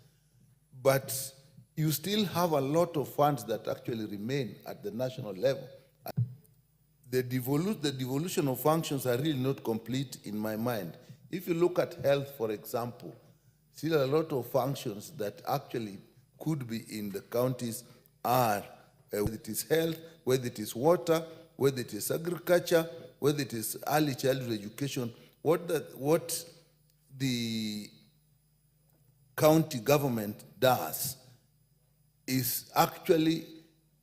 But you still have a lot of funds that actually remain at the national level. The devolution of functions are really not complete in my mind. If you look at health, for example, still a lot of functions that actually could be in the counties are, whether it is health, whether it is water, whether it is agriculture, whether it is early childhood education, what the county government does is actually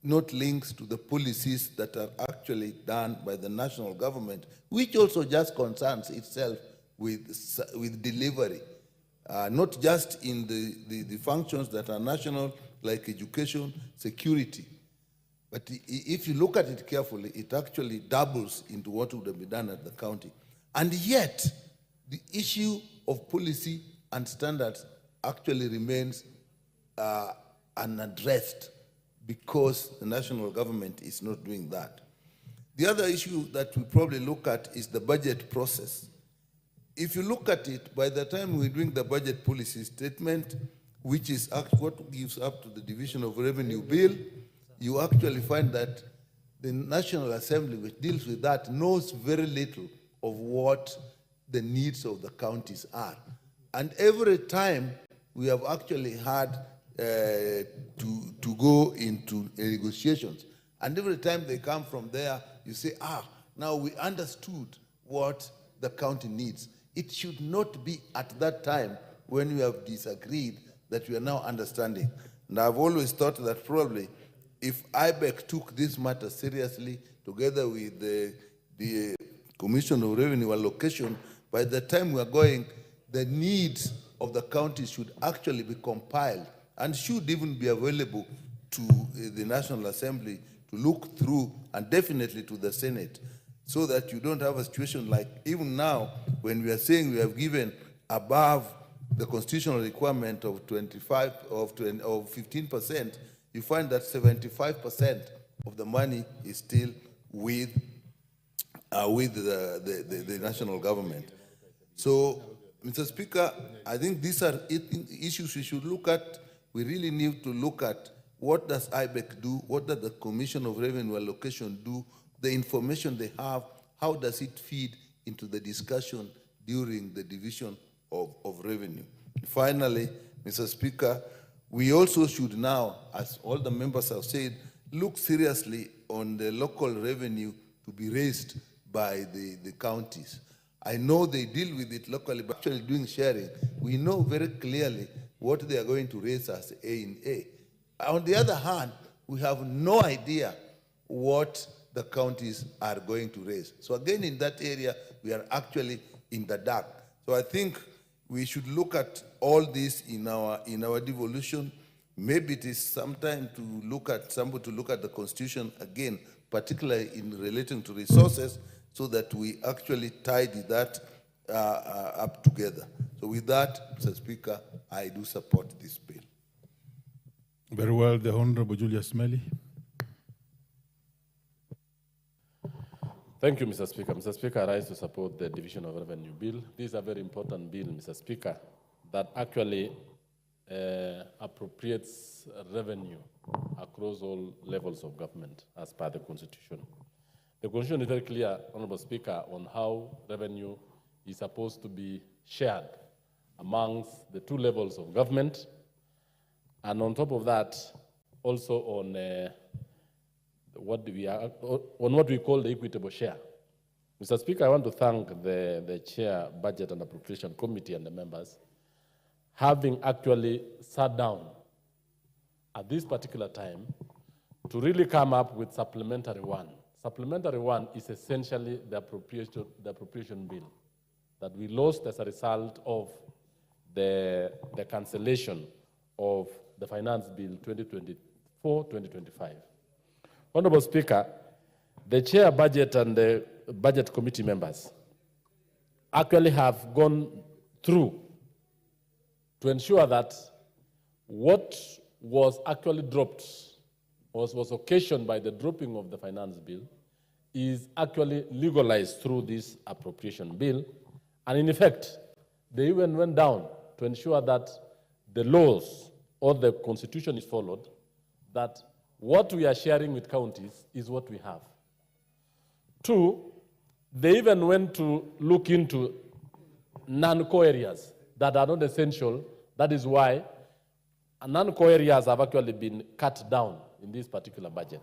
not linked to the policies that are actually done by the national government, which also just concerns itself with delivery, not just in the functions that are national, like education, security. But if you look at it carefully, it actually doubles into what would have been done at the county. And yet, the issue of policy and standards actually remains unaddressed because the national government is not doing that. The other issue that we probably look at is the budget process. If you look at it, by the time we're doing the budget policy statement, which is what gives up to the division of revenue bill, you actually find that the National Assembly, which deals with that, knows very little of what the needs of the counties are. And every time we have actually had to go into negotiations, and every time they come from there, you say, now we understood what the county needs. It should not be at that time when we have disagreed that we are now understanding. And I've always thought that probably if IBEC took this matter seriously, together with the Commission of Revenue Allocation, by the time we are going, the needs of the county should actually be compiled and should even be available to the National Assembly to look through, and definitely to the Senate, so that you don't have a situation like even now when we are saying we have given above the constitutional requirement of 15%, you find that 75% of the money is still with the national government. So, Mr. Speaker, I think these are issues we should look at. We really need to look at what does IBEC do, what does the Commission of Revenue Allocation do, the information they have, how does it feed into the discussion during the division of revenue. Finally, Mr. Speaker, we also should now, as all the members have said, look seriously on the local revenue to be raised by the counties. I know they deal with it locally, but actually doing sharing, we know very clearly what they are going to raise as A in A. On the other hand, we have no idea what the counties are going to raise. So again, in that area, we are actually in the dark. So I think we should look at all this in our devolution. Maybe it is sometime to look at the Constitution again, particularly in relating to resources, so that we actually tidy that up together. So with that, Mr. Speaker, I do support this bill. Very well, the Honorable Julius Melly. Thank you, Mr. Speaker. Mr. Speaker, I rise to support the Division of Revenue Bill. This is a very important bill, Mr. Speaker, that actually appropriates revenue across all levels of government as per the Constitution. The Constitution is very clear, Honorable Speaker, on how revenue is supposed to be shared amongst the two levels of government, and on top of that, also on what we call the equitable share. Mr. Speaker, I want to thank the Chair, Budget and Appropriation Committee and the members, having actually sat down at this particular time to really come up with supplementary one. Supplementary one is essentially the appropriation bill that we lost as a result of the cancellation of the Finance Bill 2024-2025. Honorable Speaker, the Chair, Budget and the Budget Committee members actually have gone through to ensure that what was actually dropped was occasioned by the dropping of the Finance Bill is actually legalized through this appropriation bill. And in effect, they even went down to ensure that the laws or the Constitution is followed, that what we are sharing with counties is what we have. Two, they even went to look into non-core areas that are not essential. That is why non-core areas have actually been cut down in this particular budget.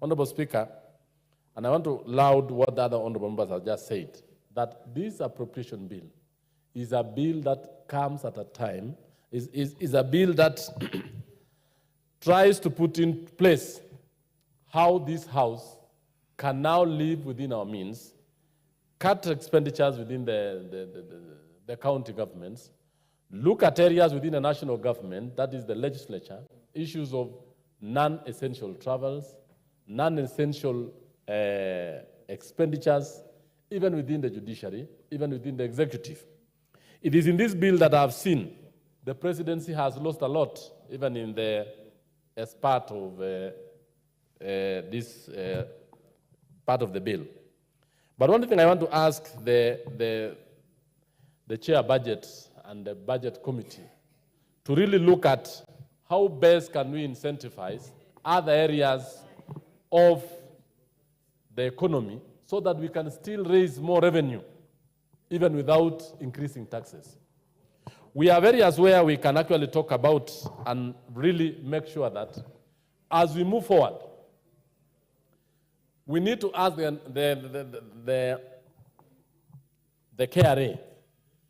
Honorable Speaker, and I want to laud what the other honorable members have just said, that this appropriation bill is a bill that comes at a time, is a bill that tries to put in place how this House can now live within our means, cut expenditures within the county governments, look at areas within the national government, that is the legislature, issues of non-essential travels, non-essential expenditures, even within the judiciary, even within the executive. It is in this bill that I've seen the presidency has lost a lot, even in as part of this part of the bill. But one thing I want to ask the Chair Budget and the Budget Committee to really look at how best can we incentivize other areas of the economy so that we can still raise more revenue, even without increasing taxes. We have areas where we can actually talk about and really make sure that as we move forward, we need to ask the KRA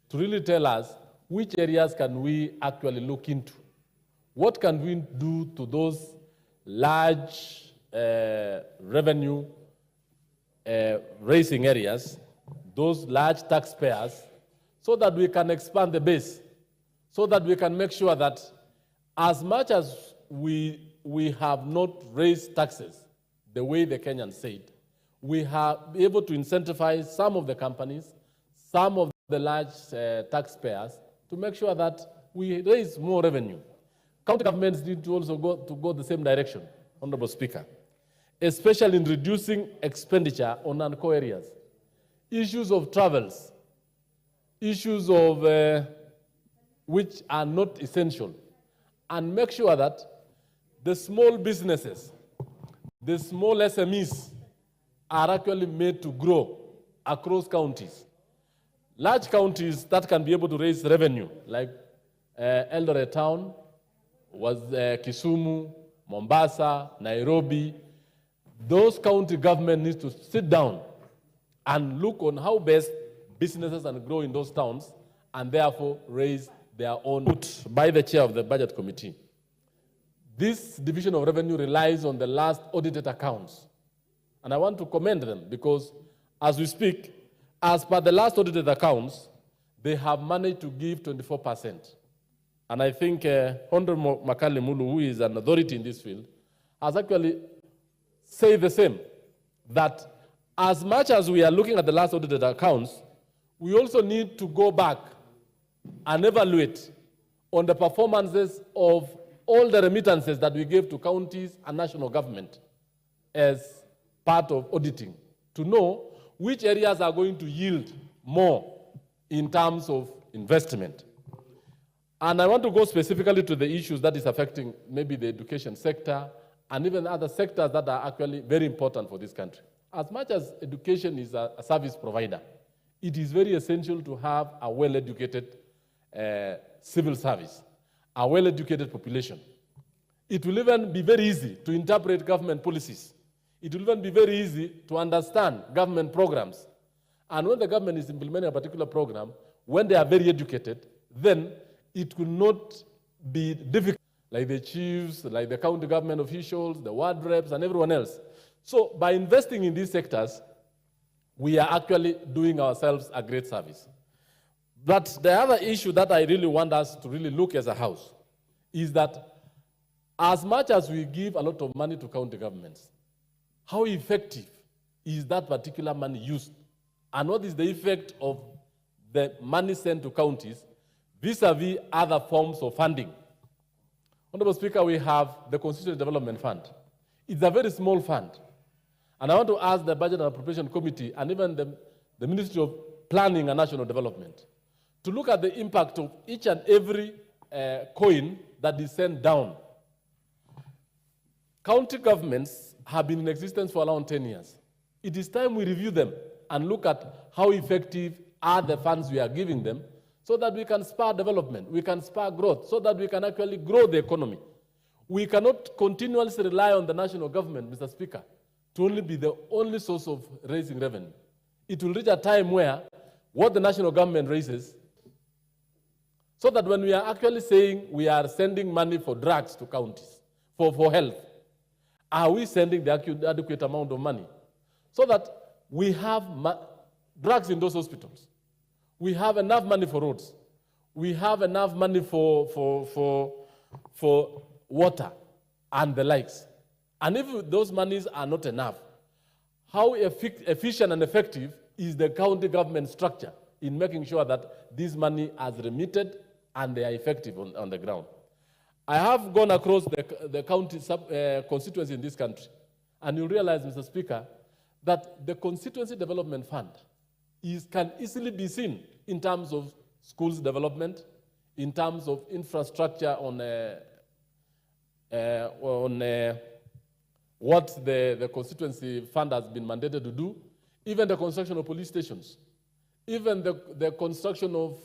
to really tell us which areas can we actually look into. What can we do to those large revenue raising areas, those large taxpayers, so that we can expand the base, so that we can make sure that as much as we we have not raised taxes the way the Kenyans said. We have been able to incentivize some of the companies, some of the large taxpayers, to make sure that we raise more revenue. County governments need to also go the same direction, Honorable Speaker, especially in reducing expenditure on non-core areas. Issues of travels, issues of which are not essential, and make sure that the small businesses, the small SMEs are actually made to grow across counties. Large counties that can be able to raise revenue, like Eldoret Town, was Kisumu, Mombasa, Nairobi. Those county government needs to sit down and look on how best businesses can grow in those towns and therefore raise their own. By the chair of the budget committee, this division of revenue relies on the last audited accounts. And I want to commend them because as we speak, as per the last audited accounts, they have managed to give 24%. And I think Honorable Makale Mulu, who is an authority in this field, has actually said the same, that as much as we are looking at the last audited accounts, we also need to go back and evaluate on the performances of all the remittances that we gave to counties and national government as part of auditing, to know which areas are going to yield more in terms of investment. And I want to go specifically to the issues that is affecting maybe the education sector and even other sectors that are actually very important for this country. As much as education is a service provider, it is very essential to have a well-educated civil service, a well-educated population. It will even be very easy to interpret government policies. It will even be very easy to understand government programs. And when the government is implementing a particular program, when they are very educated, then it will not be difficult, like the chiefs, like the county government officials, the ward reps, and everyone else. So by investing in these sectors, we are actually doing ourselves a great service. But the other issue that I really want us to really look as a house is that as much as we give a lot of money to county governments, how effective is that particular money used? And what is the effect of the money sent to counties vis-a-vis other forms of funding? Honorable Speaker, we have the Constituency Development Fund. It's a very small fund. And I want to ask the Budget and Appropriation Committee and even the Ministry of Planning and National Development to look at the impact of each and every coin that is sent down. County governments have been in existence for around 10 years. It is time we review them and look at how effective are the funds we are giving them so that we can spur development, we can spur growth, so that we can actually grow the economy. We cannot continuously rely on the national government, Mr. Speaker, to only be the only source of raising revenue. It will reach a time where what the national government raises, so that when we are actually saying we are sending money for drugs to counties, for health, are we sending the adequate amount of money? So that we have drugs in those hospitals. We have enough money for roads. We have enough money for water and the likes. And if those monies are not enough, how efficient and effective is the county government structure in making sure that this money is remitted and they are effective on the ground? I have gone across the county constituency in this country, and you realize, Mr. Speaker, that the Constituency Development Fund can easily be seen in terms of schools development, in terms of infrastructure on what the Constituency Fund has been mandated to do, even the construction of police stations, even the construction of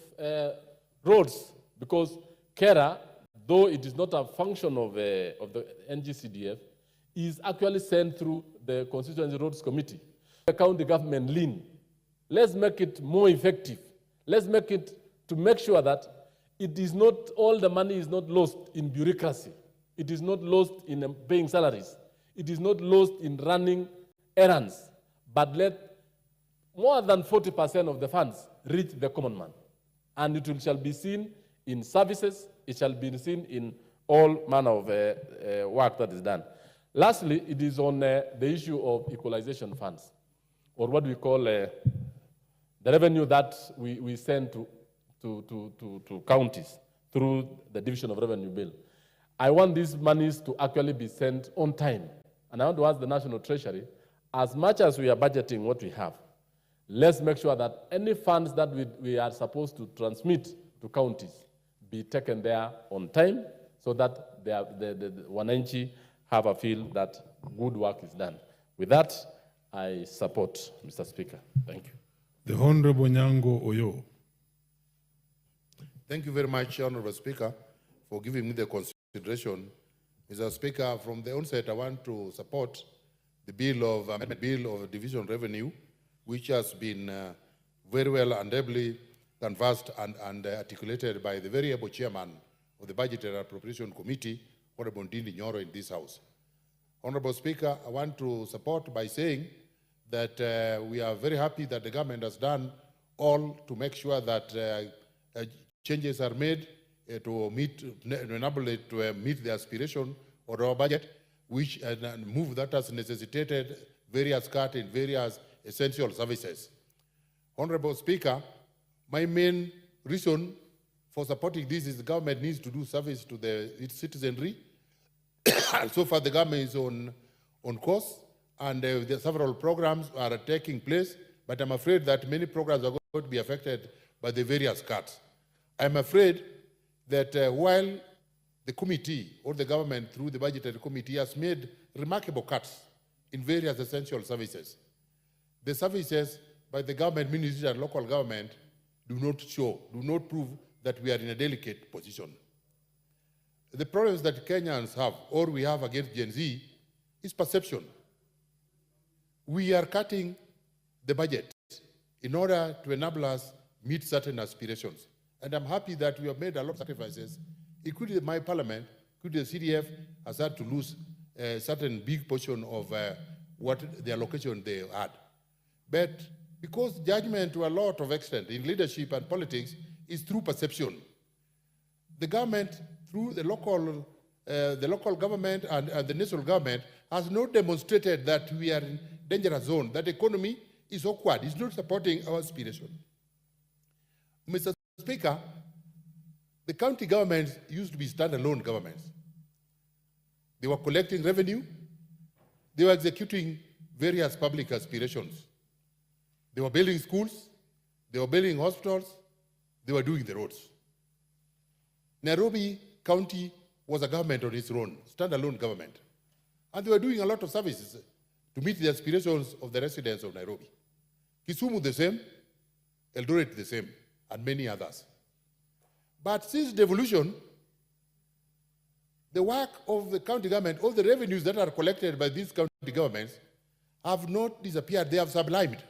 roads, because KERA, though it is not a function of the NGCDF, is actually sent through the Constituency Roads Committee. The county government lean. Let's make it more effective. Let's make it to make sure that it is not, all the money is not lost in bureaucracy. It is not lost in paying salaries. It is not lost in running errands. But let more than 40% of the funds reach the common man. And it shall be seen in services, it shall be seen in all manner of work that is done. Lastly, it is on the issue of equalization funds, or what we call the revenue that we send to counties through the Division of Revenue Bill. I want these monies to actually be sent on time. And I want to ask the National Treasury, as much as we are budgeting what we have, let's make sure that any funds that we are supposed to transmit to counties be taken there on time, so that the wananchi have a feel that good work is done. With that, I support, Mr. Speaker. Thank you. The Honorable Nyango Oyo. Thank you very much, Honorable Speaker, for giving me the consideration. Mr. Speaker, from the onset, I want to support the bill of division revenue, which has been very well and ably canvassed and articulated by the very able chairman of the Budget and Appropriation Committee, Honorable Ndindi Nyoro, in this House. Honorable Speaker, I want to support by saying that we are very happy that the government has done all to make sure that changes are made to enable it to meet the aspiration of our budget, which move that has necessitated various cuts in various essential services. Honorable Speaker, my main reason for supporting this is the government needs to do service to its citizenry. So far, the government is on course, and the several programs are taking place, but I'm afraid that many programs are going to be affected by the various cuts. I'm afraid that while the committee or the government through the budgetary committee has made remarkable cuts in various essential services, the services by the government, ministry, and local government do not prove that we are in a delicate position. The problems that Kenyans have, or we have against Gen Z, is perception. We are cutting the budget in order to enable us meet certain aspirations. And I'm happy that we have made a lot of sacrifices, including my parliament, including the CDF, has had to lose a certain big portion of what the allocation they had. But because judgment to a lot of extent in leadership and politics is through perception, the government, through the local government and the national government, has not demonstrated that we are in dangerous zone, that the economy is awkward, is not supporting our aspiration. Mr. Speaker, the county governments used to be standalone governments. They were collecting revenue, they were executing various public aspirations. They were building schools, they were building hospitals, they were doing the roads. Nairobi County was a government on its own, standalone government. And they were doing a lot of services to meet the aspirations of the residents of Nairobi. Kisumu the same, Eldoret the same, and many others. But since devolution, the work of the county government, all the revenues that are collected by these county governments have not disappeared, they have sublimed.